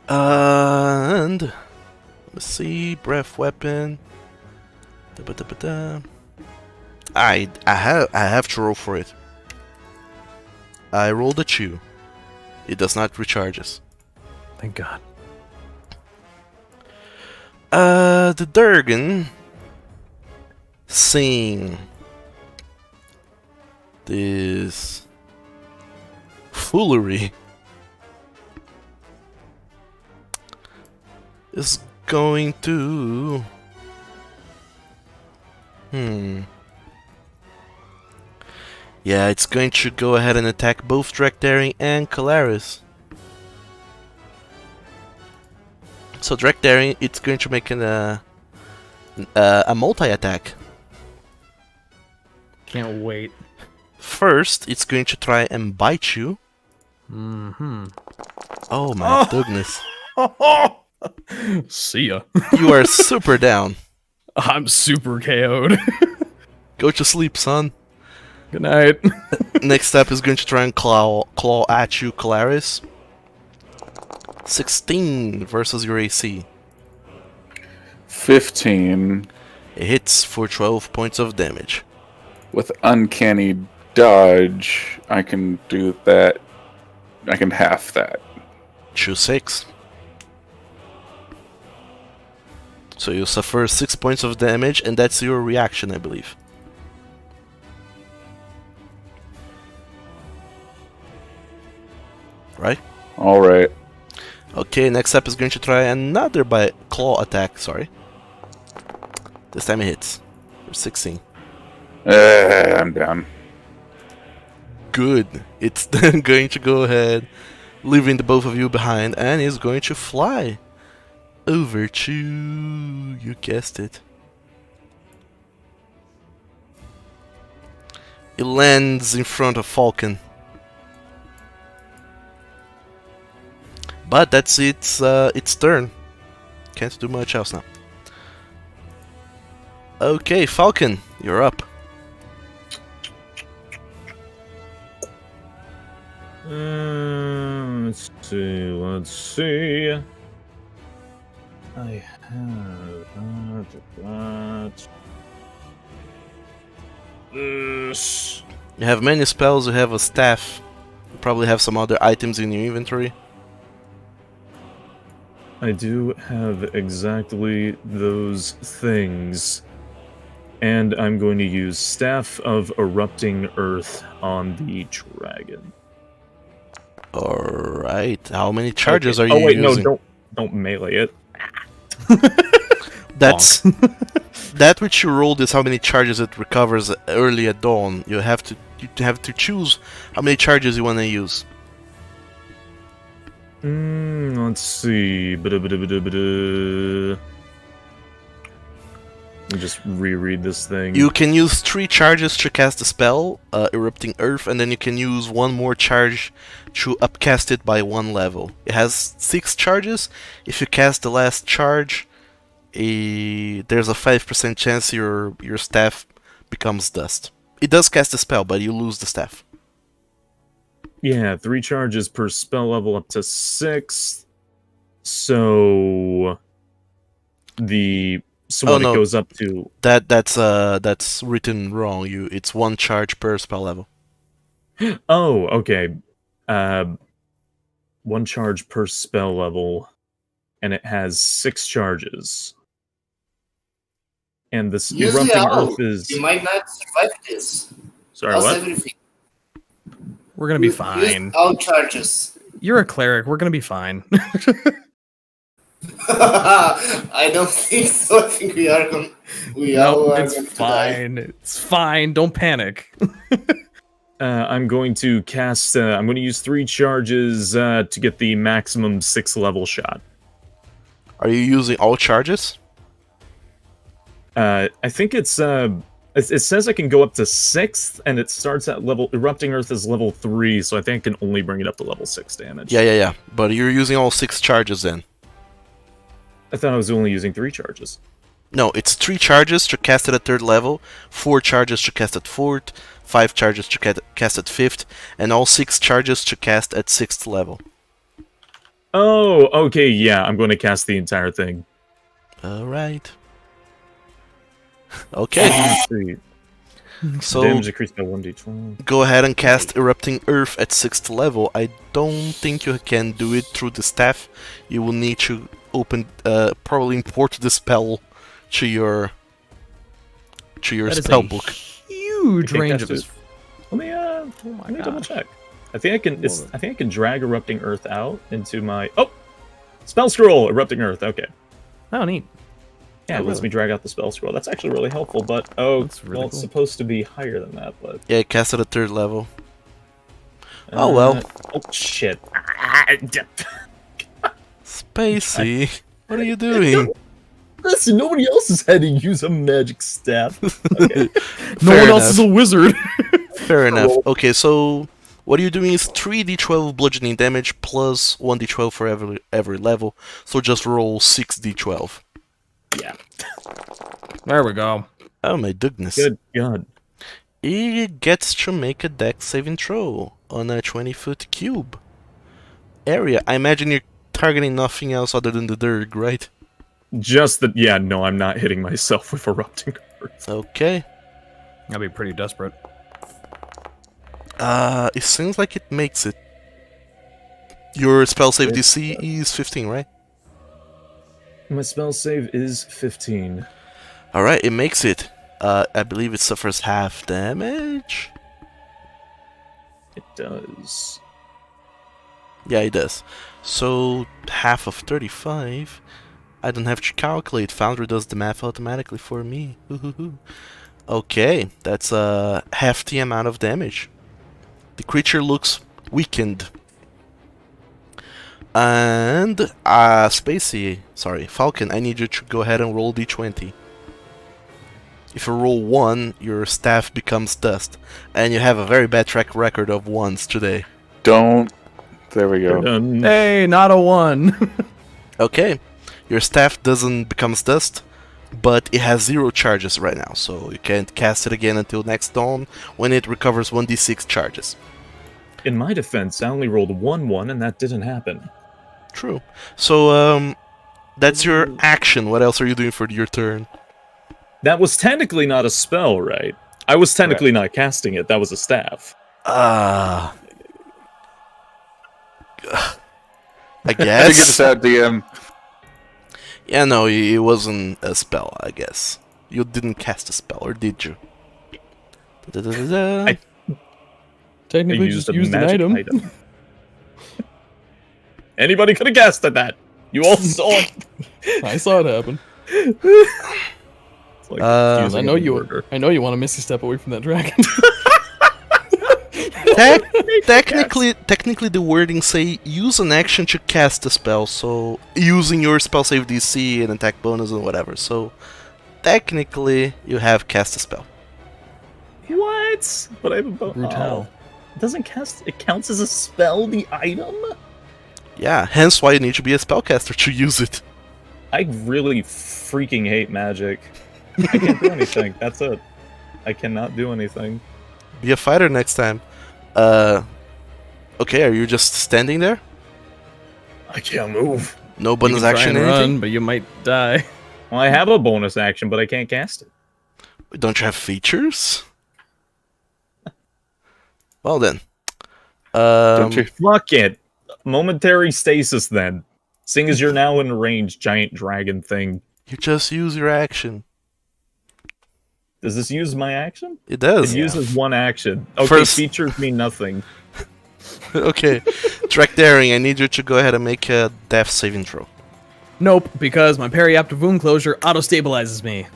And let's see, breath weapon. Da-ba-da-ba-da. I have to roll for it. I rolled a 2. It does not recharges. Thank God. The Durgan, seeing this foolery, is going to... Yeah, it's going to go ahead and attack both Drakdaring and Calaris. So Drakdaring, it's going to make a multi-attack. Can't wait. First, it's going to try and bite you. Mm-hmm. Oh my goodness. See ya. You are super down. I'm super KO'd. Go to sleep, son. Good night. Next step is going to try and claw at you, Calaris. 16 versus your AC. 15 It hits for 12 points of damage. with uncanny dodge. I can do that. I can half that. Choose 6. So you suffer 6 points of damage, and that's your reaction, I believe. Right? All right. Okay, next up is going to try another claw attack, sorry. This time it hits. For 16. I'm down. Good. It's then going to go ahead, leaving the both of you behind, and is going to fly over to... you guessed it. It lands in front of Falcon. But that's its turn. Can't do much else now. Okay, Falcon, you're up. Let's see. I have that. This. You have many spells, you have a staff. You probably have some other items in your inventory. I do have exactly those things. And I'm going to use Staff of Erupting Earth on the dragon. Alright, how many charges Okay. are you using? No, don't melee it. That's that which you rolled is how many charges it recovers early at dawn. You have to choose how many charges you want to use. Let's see. Let me just reread this thing. You can use 3 charges to cast the spell, Erupting Earth, and then you can use 1 more charge to upcast it by 1 level. It has 6 charges. If you cast the last charge, there's a 5% chance your staff becomes dust. It does cast the spell, but you lose the staff. Yeah, 3 charges per spell level up to 6. So it goes up to That's written wrong. It's 1 charge per spell level. Oh, okay. 1 charge per spell level, and it has 6 charges. And this Use erupting the owl. earth is. You might not survive this. Sorry, Lost what? everything. We're gonna be Use fine. all charges. You're a cleric. We're gonna be fine. I don't think so. I think we are going. No, it's going to die. fine. It's fine. Don't panic. I'm going to cast. I'm going to use 3 charges to get the maximum 6 level shot. Are you using all charges? I think it says I can go up to 6th, and it starts at level. Erupting Earth is level 3, so I think I can only bring it up to level 6 damage. Yeah. But you're using all 6 charges then. I thought I was only using 3 charges. No, it's 3 charges to cast it at 3rd level, 4 charges to cast at 4th, 5 charges to cast at 5th, and all 6 charges to cast at 6th level. Oh, okay, yeah, I'm going to cast the entire thing. Alright. Okay, Let's see. so Damage decreased by 1d12. go ahead and cast Erupting Earth at 6th level. I don't think you can do it through the staff. You will need to probably import the spell to your That is spell a book. Huge Okay, range cast of his. it. Let me double gosh. check. I think I think I can drag Erupting Earth out into my spell scroll. Erupting Earth. Okay. Oh, neat. Yeah, Oh, it lets really? me drag out the spell scroll. That's actually really helpful. But That's really it's cool. supposed to be higher than that. But Yeah, cast it at 3rd level. Oh well. Oh shit. Spacey, what are you doing? Listen, nobody else has had to use a magic staff. Okay. No Fair one else is enough. a wizard. Fair enough. Okay, so what you're doing is 3d12 bludgeoning damage plus 1d12 for every level. So just roll 6d12. Yeah. There we go. Oh my goodness. Good God. It gets to make a dex saving throw on a 20-foot cube area. I imagine you're targeting nothing else other than the Durg, right? Just that. Yeah. No, I'm not hitting myself with Erupting Earth. Okay. I'd be pretty desperate. It seems like it makes it. Your spell save DC is 15, right? My spell save is 15. Alright, it makes it. I believe it suffers half damage. It does. Yeah, it does. So, half of 35. I don't have to calculate. Foundry does the math automatically for me. Okay, that's a hefty amount of damage. The creature looks weakened. And, Falcon, I need you to go ahead and roll d20. If you roll 1, your staff becomes dust. And you have a very bad track record of 1s today. Don't. There we go. Hey, not a 1. Okay, your staff doesn't becomes dust, but it has 0 charges right now, so you can't cast it again until next dawn, when it recovers 1d6 charges. In my defense, I only rolled 1-1, and that didn't happen. True. So, that's your action. What else are you doing for your turn? That was technically not a spell, right? I was technically not casting it. That was a staff. I Figure guess. this out, DM. Yeah, no, it wasn't a spell, I guess. You didn't cast a spell, or did you? I Technically, used just a used an magic item. Anybody could have casted that. You all saw it. I saw it happen. It's like I know you. I know you want to misty step away from that dragon. Technically, the wording say use an action to cast a spell, so using your spell save DC and attack bonus and whatever. So technically you have cast a spell. What? But I have a bow. Brutal. It doesn't cast. It counts as a spell. The item. Yeah, hence why you need to be a spellcaster to use it. I really freaking hate magic. I can't do anything. That's it. I cannot do anything. Be a fighter next time. Okay, are you just standing there? I can't move. No You bonus can try action, and anything? run, but you might die. Well, I have a bonus action, but I can't cast it. Don't you have features? Well then. Don't you? Fuck it. Momentary stasis then. Seeing as you're now in range, giant dragon thing. You just use your action. Does this use my action? It does. It uses one action. Okay, First- features mean nothing. Okay. Track Daring, I need you to go ahead and make a death saving throw. Nope, because my periaptive wound closure auto-stabilizes me.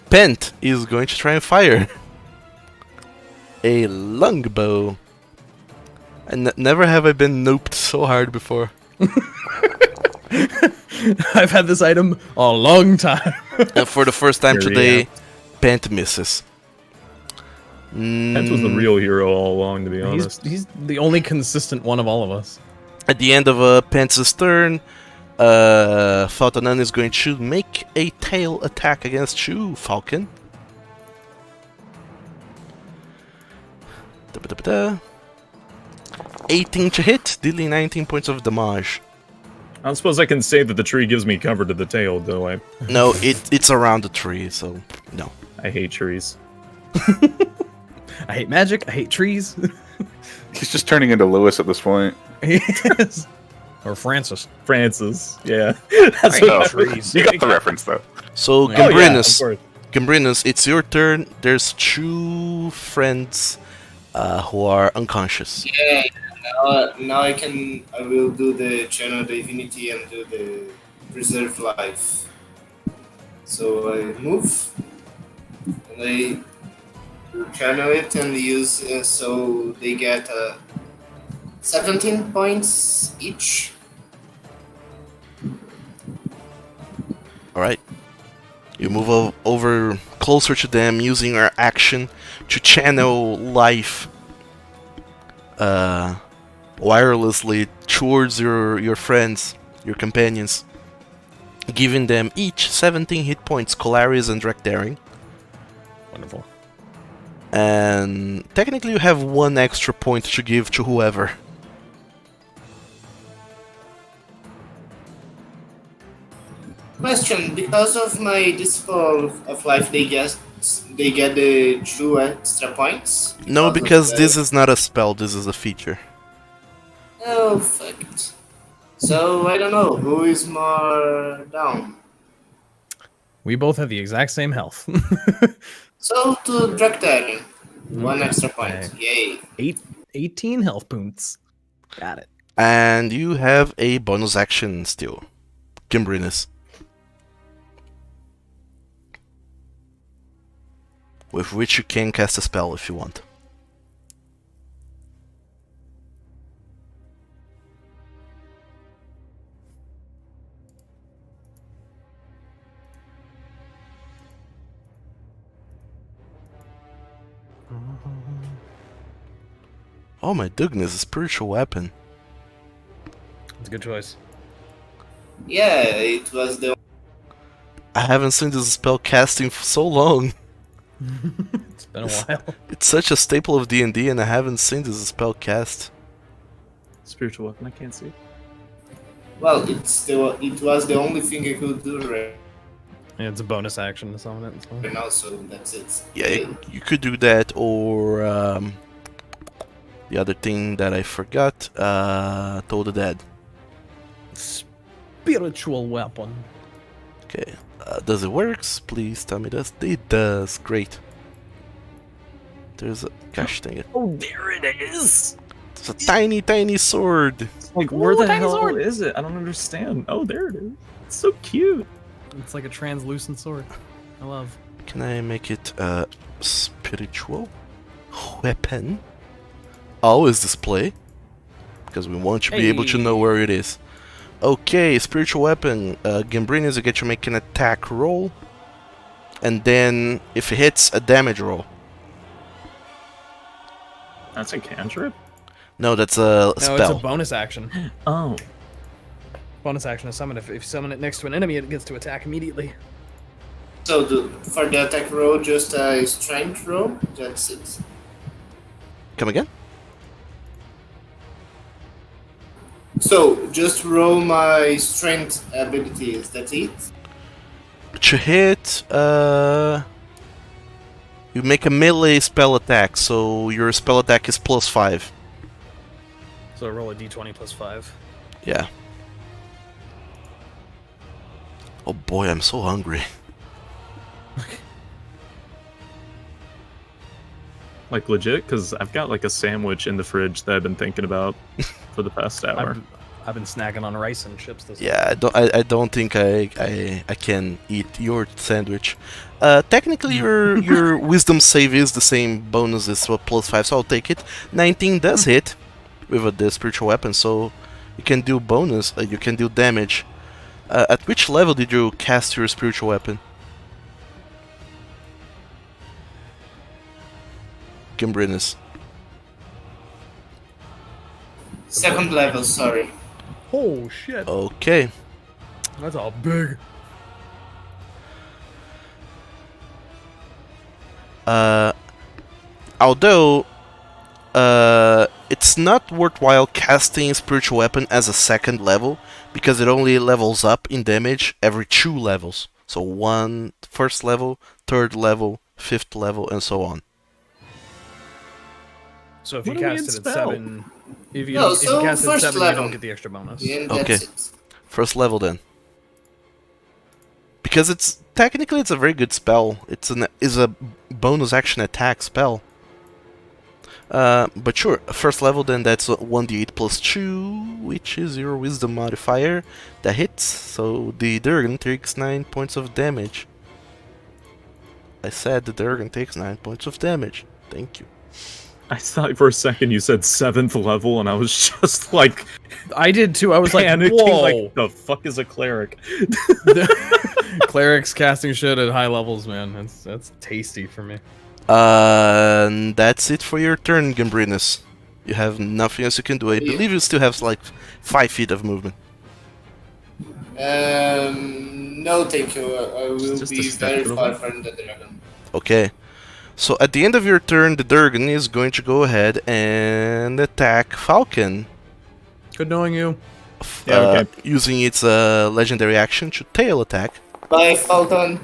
Pent is going to try and fire a longbow. And never have I been noped so hard before. I've had this item a long time. And for the first time Here, today, yeah. Pent misses. Pence was the real hero all along, to be honest. He's the only consistent one of all of us. At the end of Pence's turn, Faltonan is going to make a tail attack against you, Falcon. Da-ba-da-ba-da. 18 to hit, dealing 19 points of damage. I don't suppose I can say that the tree gives me cover to the tail, do I? No, it's around the tree, so no. I hate trees. I hate magic. I hate trees. He's just turning into Lewis at this point. Yes. Or Francis. Francis, yeah. That's I hate Oh, trees. you got the reference though. So, Oh, yeah, of Gambrinus, course. Gambrinus, it's your turn. There's two friends who are unconscious. Yeah, now I will do the channel divinity and do the preserve life. So I move and I channel it and use so they get 17 points each. Alright. You move over closer to them using your action to channel life wirelessly towards your friends, your companions, giving them each 17 hit points, Colaris and Direct Daring. Wonderful. And technically you have one extra point to give to whoever. Question: because of my disciple of life, they get the 2 extra points. No, of because the- this is not a spell, this is a feature. Oh fuck it. So I don't know who is more down. We both have the exact same health. So to Draktar, 1 extra point. Okay. Yay! 18 health points. Got it. And you have a bonus action still. Gimbrinus. With which you can cast a spell if you want. Oh my goodness, a spiritual weapon. It's a good choice. Yeah, it was the I haven't seen this spell casting for so long. It's been a while. It's such a staple of D&D and I haven't seen this spell cast. Spiritual weapon, I can't see. well. It was the only thing I could do right Yeah, it's a bonus action to summon it. So. now, so that's it. Yeah, you could do that, or the other thing that I forgot, Toll the Dead. Spiritual weapon. Okay, does it works? Please tell me this. It does. Great. There's a gosh dang it. Oh, there it is! It's a tiny, tiny sword. Like, where Ooh, the tiny hell sword. is it? I don't understand. Oh, there it is. It's so cute. It's like a translucent sword. I love. Can I make it a spiritual weapon? Always display, because we want to be able to know where it is. Okay, spiritual weapon. Gambrinus, you get to make an attack roll. and then if it hits, a damage roll. That's a cantrip? No, that's a No, spell. it's a bonus action. Oh. Bonus action to summon. If you summon it next to an enemy, it gets to attack immediately. So for the attack roll, just a strength roll. That's it. Come again? So just roll my strength ability. Is that it? To hit, you make a melee spell attack, so your spell attack is +5. So roll a d20 plus 5. Yeah. Oh boy, I'm so hungry. Like legit? Because I've got like a sandwich in the fridge that I've been thinking about for the past hour. I've been snacking on rice and chips this Yeah, I don't think I can eat your sandwich. Technically, your wisdom save is the same bonus as well, +5, so I'll take it. 19 does hit with the spiritual weapon, so you can do bonus. You can do damage. At which level did you cast your spiritual weapon? Gimbrinus. Second level. Sorry. Oh shit! Okay. That's all big. Although it's not worthwhile casting spiritual weapon as a second level because it only levels up in damage every 2 levels. So first level, third level, 5th level, and so on. So if What you do we cast it at spell? 7, if you, No, if you so cast it at first 7, you level. don't get the extra bonus. Yeah, that's Okay. it. First level then. Because it's technically it's a very good spell. It's a bonus action attack spell. But sure, first level then that's 1d8 plus 2, which is your wisdom modifier. That hits, so the Durgan takes 9 points of damage. I said the Durgan takes 9 points of damage. Thank you. I thought for a second you said 7th level, and I was just like I did too. I was like, panicking. whoa! Like, the fuck is a cleric? Clerics casting shit at high levels, man. That's tasty for me. And that's it for your turn, Gambrinus. You have nothing else you can do. I believe you still have like 5 feet of movement. No, thank you. I will Just a be step very to the far left. from the dragon. Okay. So at the end of your turn, the Durgan is going to go ahead and attack Falcon. Good knowing you. Yeah, okay. Using its legendary action to tail attack. Bye, Falcon.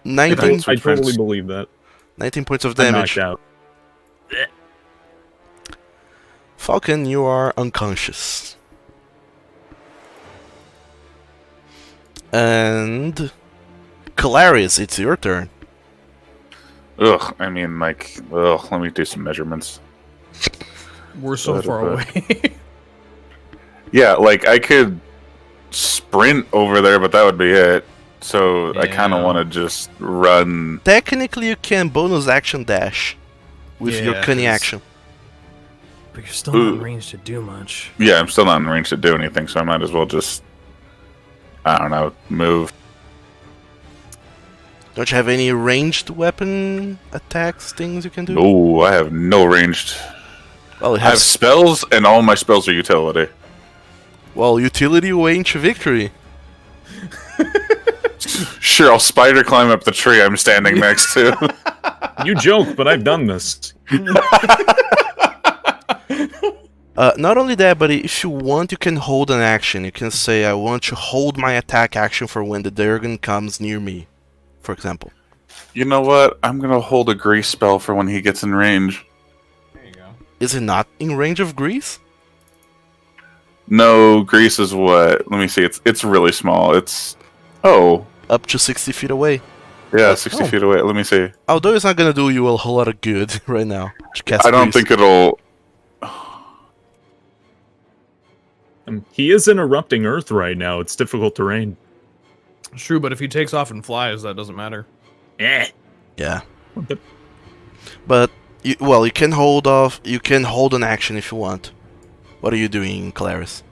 19, I totally believe that. 19 points of I'm damage. knocked out. Falcon, you are unconscious. And Calarius, it's your turn. Ugh, I mean, like, let me do some measurements. We're so But, far away. Yeah, like, I could sprint over there, but that would be it. So I kind of Yeah. want to just run. Technically, you can bonus action dash with your Yeah, cunning 'cause- action. But you're still not in Ooh. range to do much. Yeah, I'm still not in range to do anything, so I might as well just, I don't know, move. Don't you have any ranged weapon attacks things you can do? Oh, I have no ranged. Well, it I have has spells, and all my spells are utility. utility way into victory. Sure, I'll spider climb up the tree I'm standing next to. You joke, but I've done this. Not only that, but if you want, you can hold an action. You can say, I want to hold my attack action for when the Durgan comes near me, for example. You know what? I'm gonna hold a grease spell for when he gets in range. There you go. Is it not in range of grease? No, grease is what? Let me see. It's really small. It's Up to 60 feet away. yeah, 60 Oh. feet away. Let me see. Although it's not gonna do you a whole lot of good right now. to cast I don't grease. think it'll. He is in erupting Earth right now. It's difficult terrain. It's true, but if he takes off and flies, that doesn't matter. Yeah. What But, you can hold off. You can hold an action if you want. What are you doing, Claris?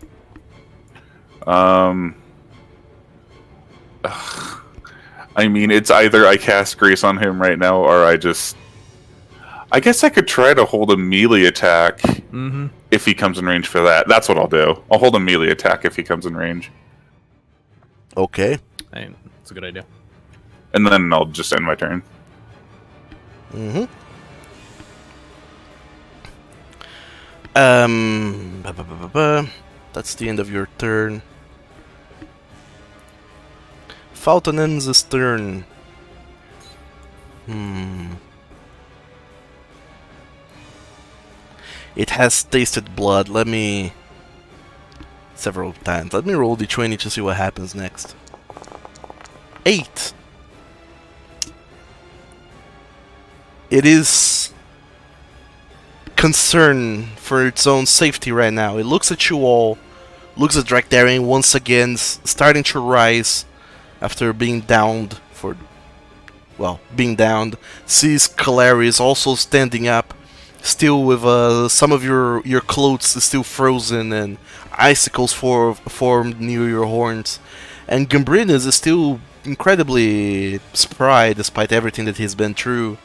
I mean, it's either I cast Grace on him right now, or I guess I could try to hold a melee attack Mm-hmm. if he comes in range for that. That's what I'll do. I'll hold a melee attack if he comes in range. Okay. That's a good idea. And then I'll just end my turn. Mm-hmm. That's the end of your turn. Fountain ends his turn. It has tasted blood. Several times. Let me roll d20 to see what happens next. 8. It is concerned for its own safety right now. It looks at you all, looks at Drakdarian once again, starting to rise after being downed being downed. Sees Calaris also standing up, still with some of your clothes still frozen and icicles formed near your horns. And Gambrinus is still incredibly spry despite everything that he's been through.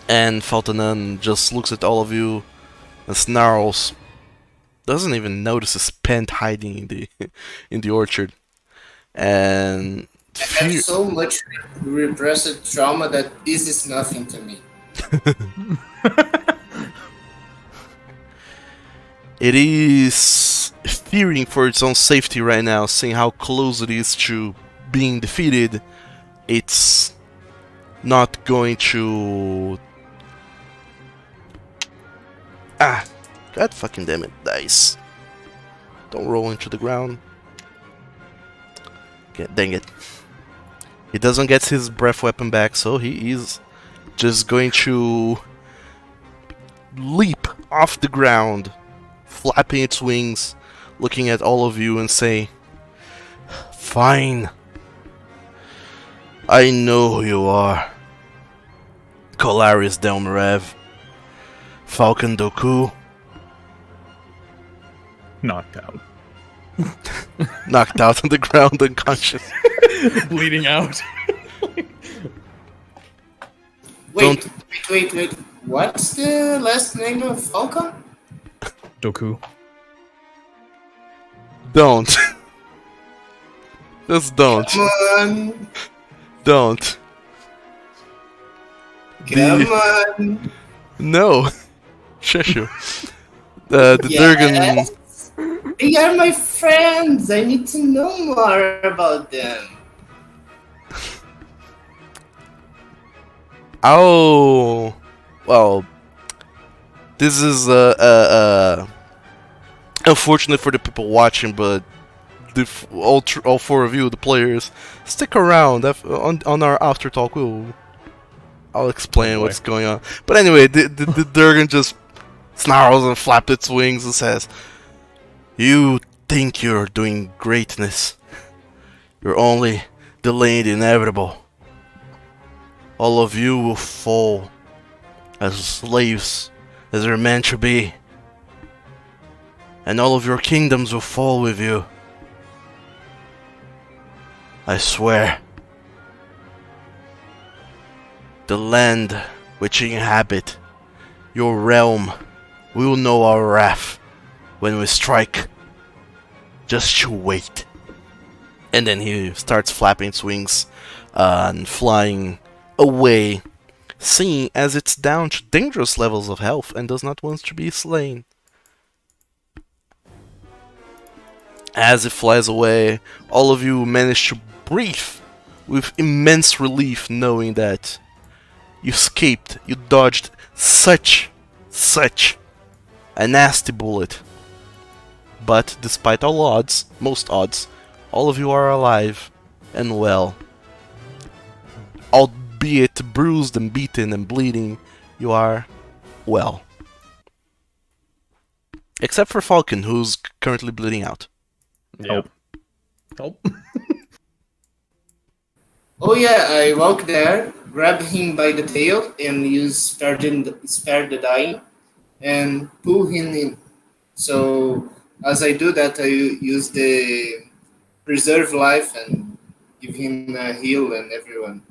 And Faltanan just looks at all of you and snarls. Doesn't even notice his pant hiding in the orchard. And I have so much repressed trauma that this is nothing to me. It is fearing for its own safety right now, seeing how close it is to being defeated. It's not going to... God fucking damn it, dice. Don't roll into the ground. Okay, dang it. He doesn't get his breath weapon back, so he is just going to leap off the ground, flapping its wings, looking at all of you and say, "Fine. I know who you are. Calaris Delmarev. Falcon Doku." Knocked out. Knocked out on the ground, unconscious. Bleeding out. Wait. What's the last name of Falcon? Doku. Don't. Just don't. Come on. Don't. Come on. No. Shush you. The Durgan. Yes. They are my friends. I need to know more about them. Oh. Well. This is unfortunate for the people watching, but all four of you, the players, stick around. On our after talk, I'll explain what's going on. But anyway, the Durgan just snarls and flaps its wings and says, "You think you're doing greatness. You're only delaying the inevitable. All of you will fall as slaves as they're meant to be. And all of your kingdoms will fall with you. I swear. The land which you inhabit, your realm, will know our wrath when we strike. Just you wait." And then he starts flapping its wings and flying away, seeing as it's down to dangerous levels of health and does not want to be slain. As it flies away, all of you manage to breathe with immense relief, knowing that you escaped, you dodged such a nasty bullet. But despite all odds, most odds, all of you are alive and well. Albeit bruised and beaten and bleeding, you are well. Except for Falcon, who's currently bleeding out. Yep. Help. Oh yeah, I walk there, grab him by the tail, and use spare the dying, and pull him in. So as I do that, I use the preserve life and give him a heal and everyone.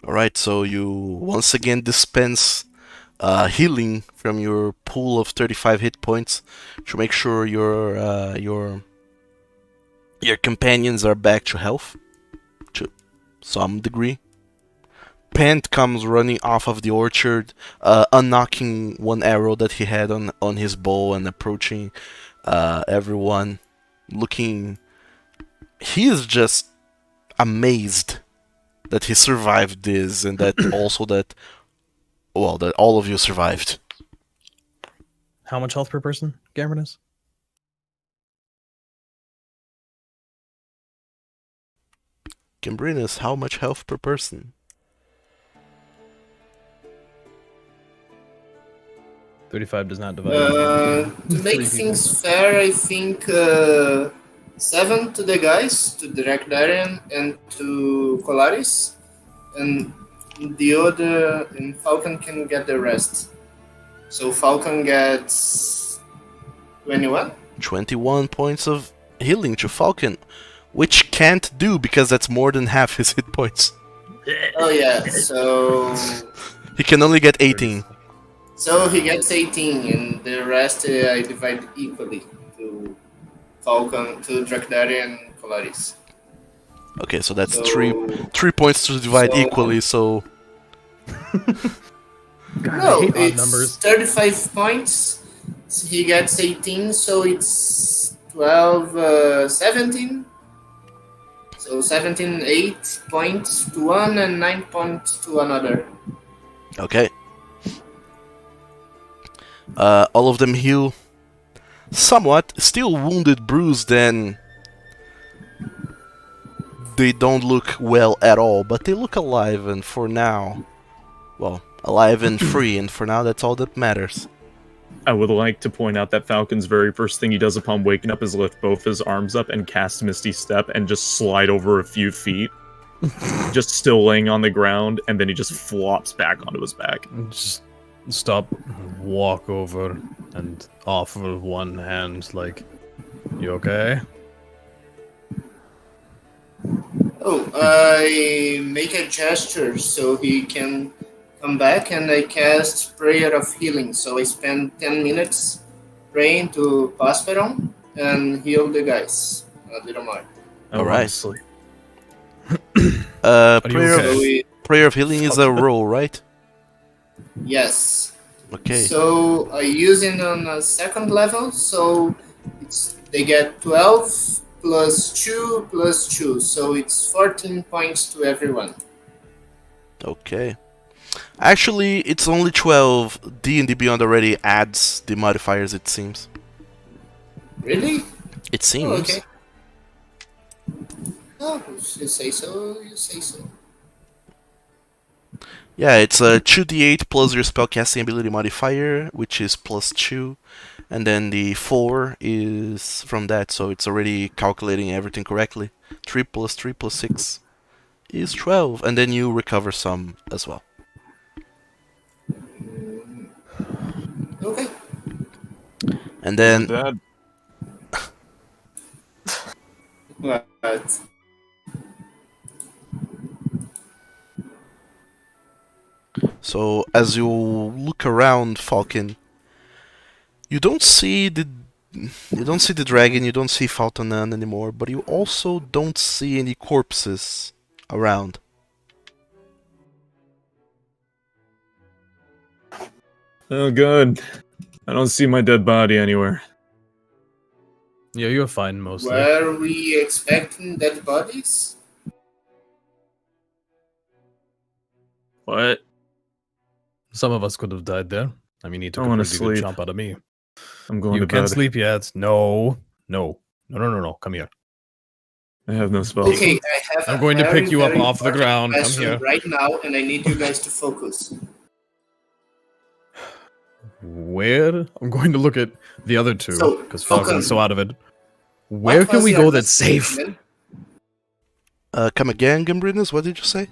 Alright, so you once again dispense healing from your pool of 35 hit points to make sure your companions are back to health to some degree. Pant comes running off of the orchard, unknocking one arrow that he had on his bow and approaching everyone, looking. He is just amazed that he survived this and that also that all of you survived. How much health per person, Gambrinus? Gambrinus, how much health per person? 35 does not divide. To Three make people. things fair, I think 7 to the guys, to Drakdarian and to Colaris, and the other, and Falcon can get the rest. So Falcon gets 21. 21 points of healing to Falcon, which can't do because that's more than half his hit points. Oh yeah, so He can only get 18. he gets 18, and the rest I divide equally to Falcon, to Drakdarian and Colaris. Okay, so that's So, 3 points to divide so- equally, so No, I hate odd it's numbers. 35 points. He gets 18, so it's 12, 17. So 17, 8 points to one and 9 points to another. okay. All of them heal somewhat, still wounded, bruised, and they don't look well at all, but they look alive, and for now, well, alive and free, and for now that's all that matters. I would like to point out that Falcon's very first thing he does upon waking up is lift both his arms up and cast Misty Step and just slide over a few feet. Just still laying on the ground, and then he just flops back onto his back. Just stop, walk over, and offer one hand, like, you okay? Oh, I make a gesture so he can come back, and I cast Prayer of Healing. So I spend 10 minutes praying to Pasperon and heal the guys a little more. I Alright. wanna sleep. Are you Prayer, okay? So we, prayer of healing is a roll, right? yes. Okay. So I use it on a second level, so they get 12 plus 2 plus 2, so it's 14 points to everyone. Okay. Actually, it's only 12. D&D Beyond already adds the modifiers, it seems. Really? It seems. Oh, okay. Oh, if you say so, you say so. Yeah, it's a 2d8 plus your spellcasting ability modifier, which is plus 2. And then the 4 is from that, so it's already calculating everything correctly. 3 plus 3 plus 6 is 12. And then you recover some as well. Okay. And then Dad. What? So as you look around, Falcon, you don't see the dragon, you don't see Faltonan anymore, but you also don't see any corpses around. Oh, good. I don't see my dead body anywhere. Yeah, you're fine mostly. Were we expecting dead bodies? What? Some of us could have died there. I mean, he took I a wanna pretty good sleep. chomp out of me. I'm going You to can't bed. sleep yet. No. Come here. I have no spells. Okay, I have. I'm a going to very, pick you up very off the important ground. Come question here. right now, and I need you guys to focus. Where? I'm going to look at the other two So, because Falcon Falcon, is so out of it. Where What can was we your go that's last name safe? again? Come again, Gambrinus, what did you say?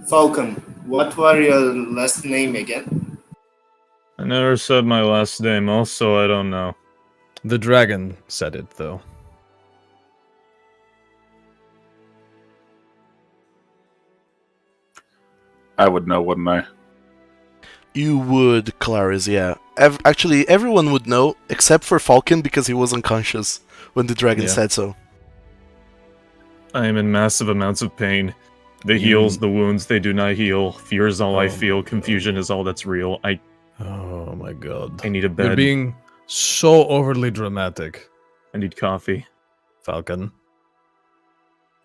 Falcon, what were your last name again? I never said my last name, also I don't know. The dragon said it, though. I would know, wouldn't I? You would, Clarice, yeah. Actually, everyone would know, except for Falcon, because he was unconscious when the dragon Yeah. said so. I am in massive amounts of pain. The heals, the wounds, they do not heal. Fear is all I Oh. feel. Confusion is all that's real. Oh my god. I need a You're bed. being so overly dramatic, I need coffee. Falcon.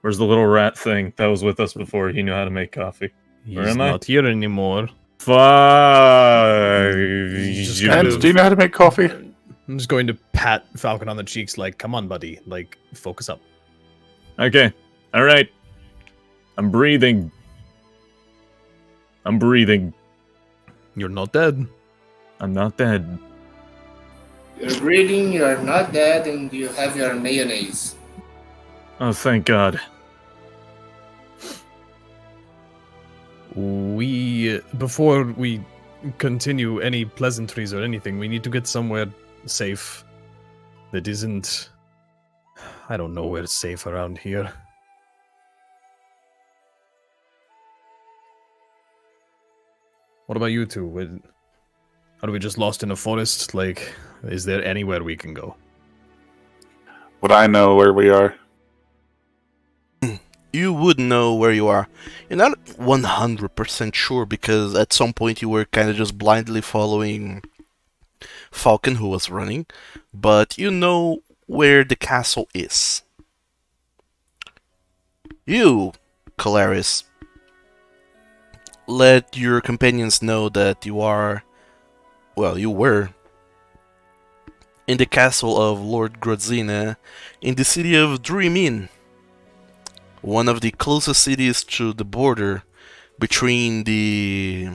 Where's the little rat thing that was with us before? He knew how to make coffee. Where He's am I? not here anymore. Fuck. Just You kind And of- do you know how to make coffee? I'm just going to pat Falcon on the cheeks, like, come on, buddy. Like, focus up. Okay. All right. I'm breathing. I'm breathing. You're not dead. I'm not dead. You're breathing, you're not dead, and you have your mayonnaise. Oh, thank God. Before we continue any pleasantries or anything, we need to get somewhere safe that isn't. I don't know where's safe around here. What about you two? Are we just lost in a forest? Like, is there anywhere we can go? Would I know where we are? You would know where you are. You're not 100% sure because at some point you were kind of just blindly following Falcon, who was running, but you know where the castle is. You, Calaris, let your companions know that you are, well, you were in the castle of Lord Grodzina in the city of Dreamin, one of the closest cities to the border between the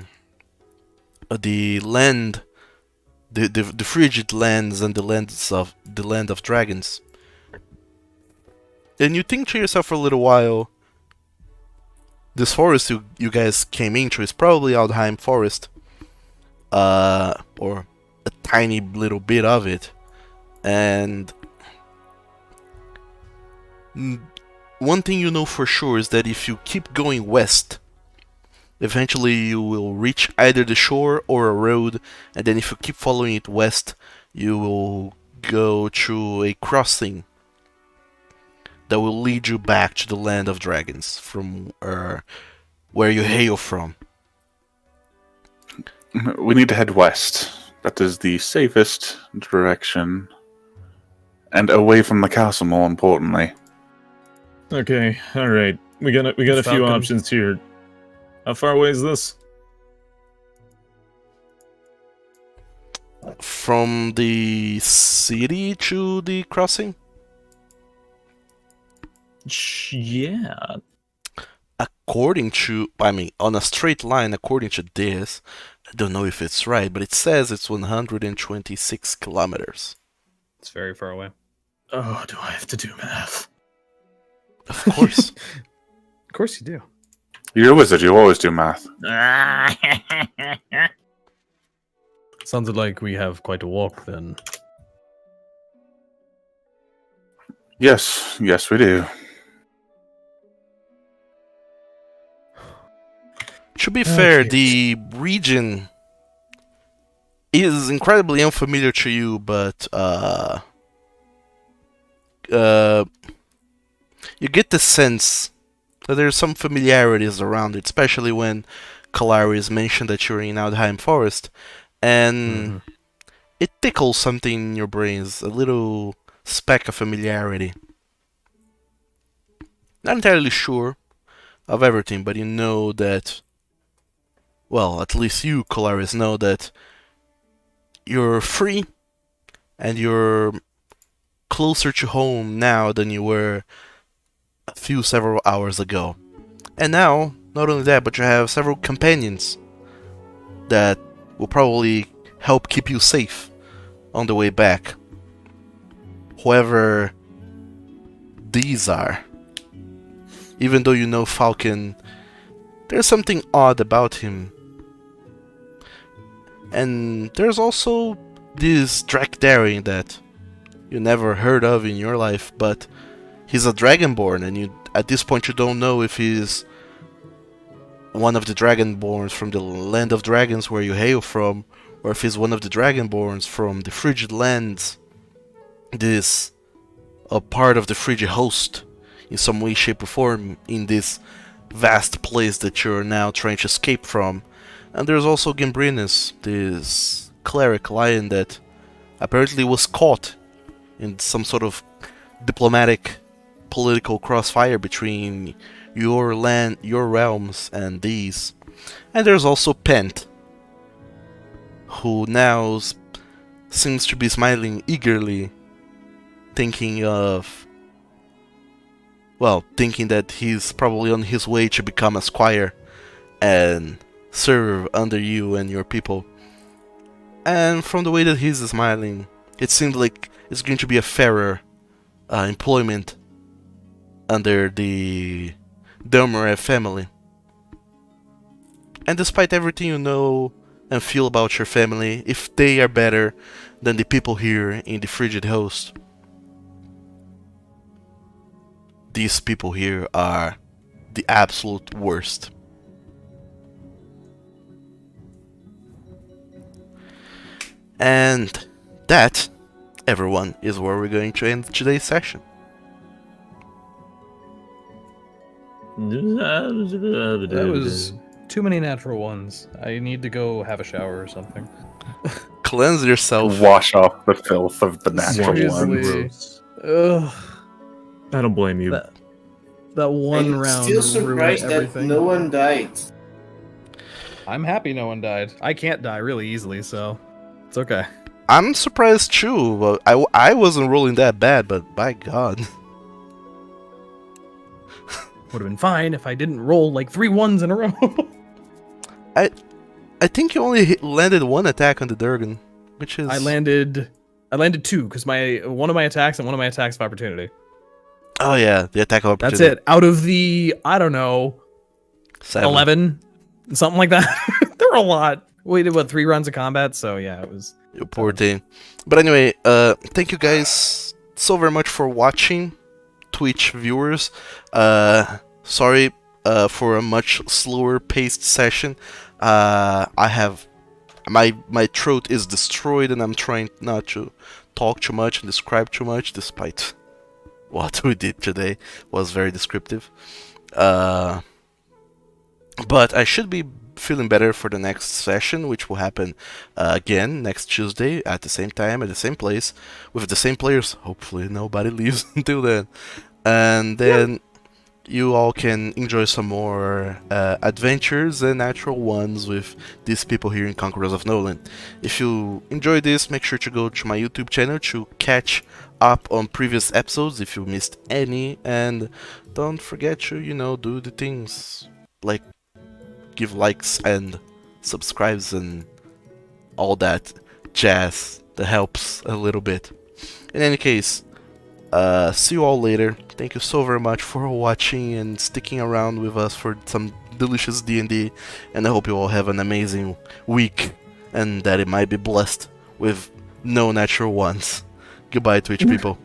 land, the frigid lands and the land of dragons. And you think to yourself for a little while, this forest you guys came into is probably Aldheim Forest, or a tiny little bit of it, and one thing you know for sure is that if you keep going west, eventually you will reach either the shore or a road, and then if you keep following it west, you will go through a crossing that will lead you back to the land of dragons, from where you hail from. We need to head west. That is the safest direction. And away from the castle, more importantly. Okay. All right. We got a few Falcon. options here. How far away is this? From the city to the crossing? Yeah. According to, I mean, on a straight line, according to this, I don't know if it's right, but it says it's 126 kilometers. It's very far away. Oh, do I have to do math? Of course. Of course you do. You're a wizard, you always do math. Sounded like we have quite a walk then. Yes, we do. To be fair, Okay. the region is incredibly unfamiliar to you, but you get the sense that there's some familiarities around it, especially when Calaris mentioned that you're in Aldheim Forest, and it tickles something in your brains, a little speck of familiarity. Not entirely sure of everything, but you know that, well, at least you, Calaris, know that you're free and you're closer to home now than you were several hours ago. And now, not only that, but you have several companions that will probably help keep you safe on the way back. Whoever these are. Even though you know Falcon, there's something odd about him. And there's also this Drakdarian that you never heard of in your life, but he's a Dragonborn, and you at this point you don't know if he's one of the Dragonborns from the land of dragons where you hail from, or if he's one of the Dragonborns from the Frigid lands, this a part of the Frigid host in some way, shape or form in this vast place that you're now trying to escape from. And there's also Gambrinus, this cleric lion that apparently was caught in some sort of diplomatic political crossfire between your land, your realms, and these. And there's also Pent, who now seems to be smiling eagerly, thinking that he's probably on his way to become a squire and serve under you and your people. And from the way that he's smiling, it seems like it's going to be a fairer employment under the Delmarev family. And despite everything you know and feel about your family, if they are better than the people here in the Frigid Host, these people here are the absolute worst. And that, everyone, is where we're going to end today's session. That was too many natural ones. I need to go have a shower or something. Cleanse yourself. Wash off the filth of the natural Seriously. ones. Ugh, I don't blame you. that one I'm round still ruined surprised that everything. no one died. I'm happy no one died. I can't die really easily, so it's okay. I'm surprised too. But I wasn't rolling that bad, but by God. Would have been fine if I didn't roll like 3 ones in a row. I think you only landed one attack on the Durgan, which is... I landed 2 because one of my attacks and one of my attacks of opportunity. Oh yeah, the attack of That's opportunity. it. Out of the 7. 11, something like that. There were a lot. We did 3 rounds of combat, so yeah, it was. You poor thing. But anyway, thank you guys so very much for watching, Twitch viewers. Sorry for a much slower paced session. I have my throat is destroyed, and I'm trying not to talk too much and describe too much, despite what we did today was very descriptive. But I should be feeling better for the next session, which will happen again next Tuesday at the same time, at the same place, with the same players. Hopefully nobody leaves until then. And then you all can enjoy some more adventures and natural ones with these people here in Conquerors of Nolyn. If you enjoyed this, make sure to go to my YouTube channel to catch up on previous episodes if you missed any, and don't forget to, do the things like give likes and subscribes and all that jazz that helps a little bit. In any case, see you all later. Thank you so very much for watching and sticking around with us for some delicious D&D, and I hope you all have an amazing week and that it might be blessed with no natural ones. Goodbye, Twitch people.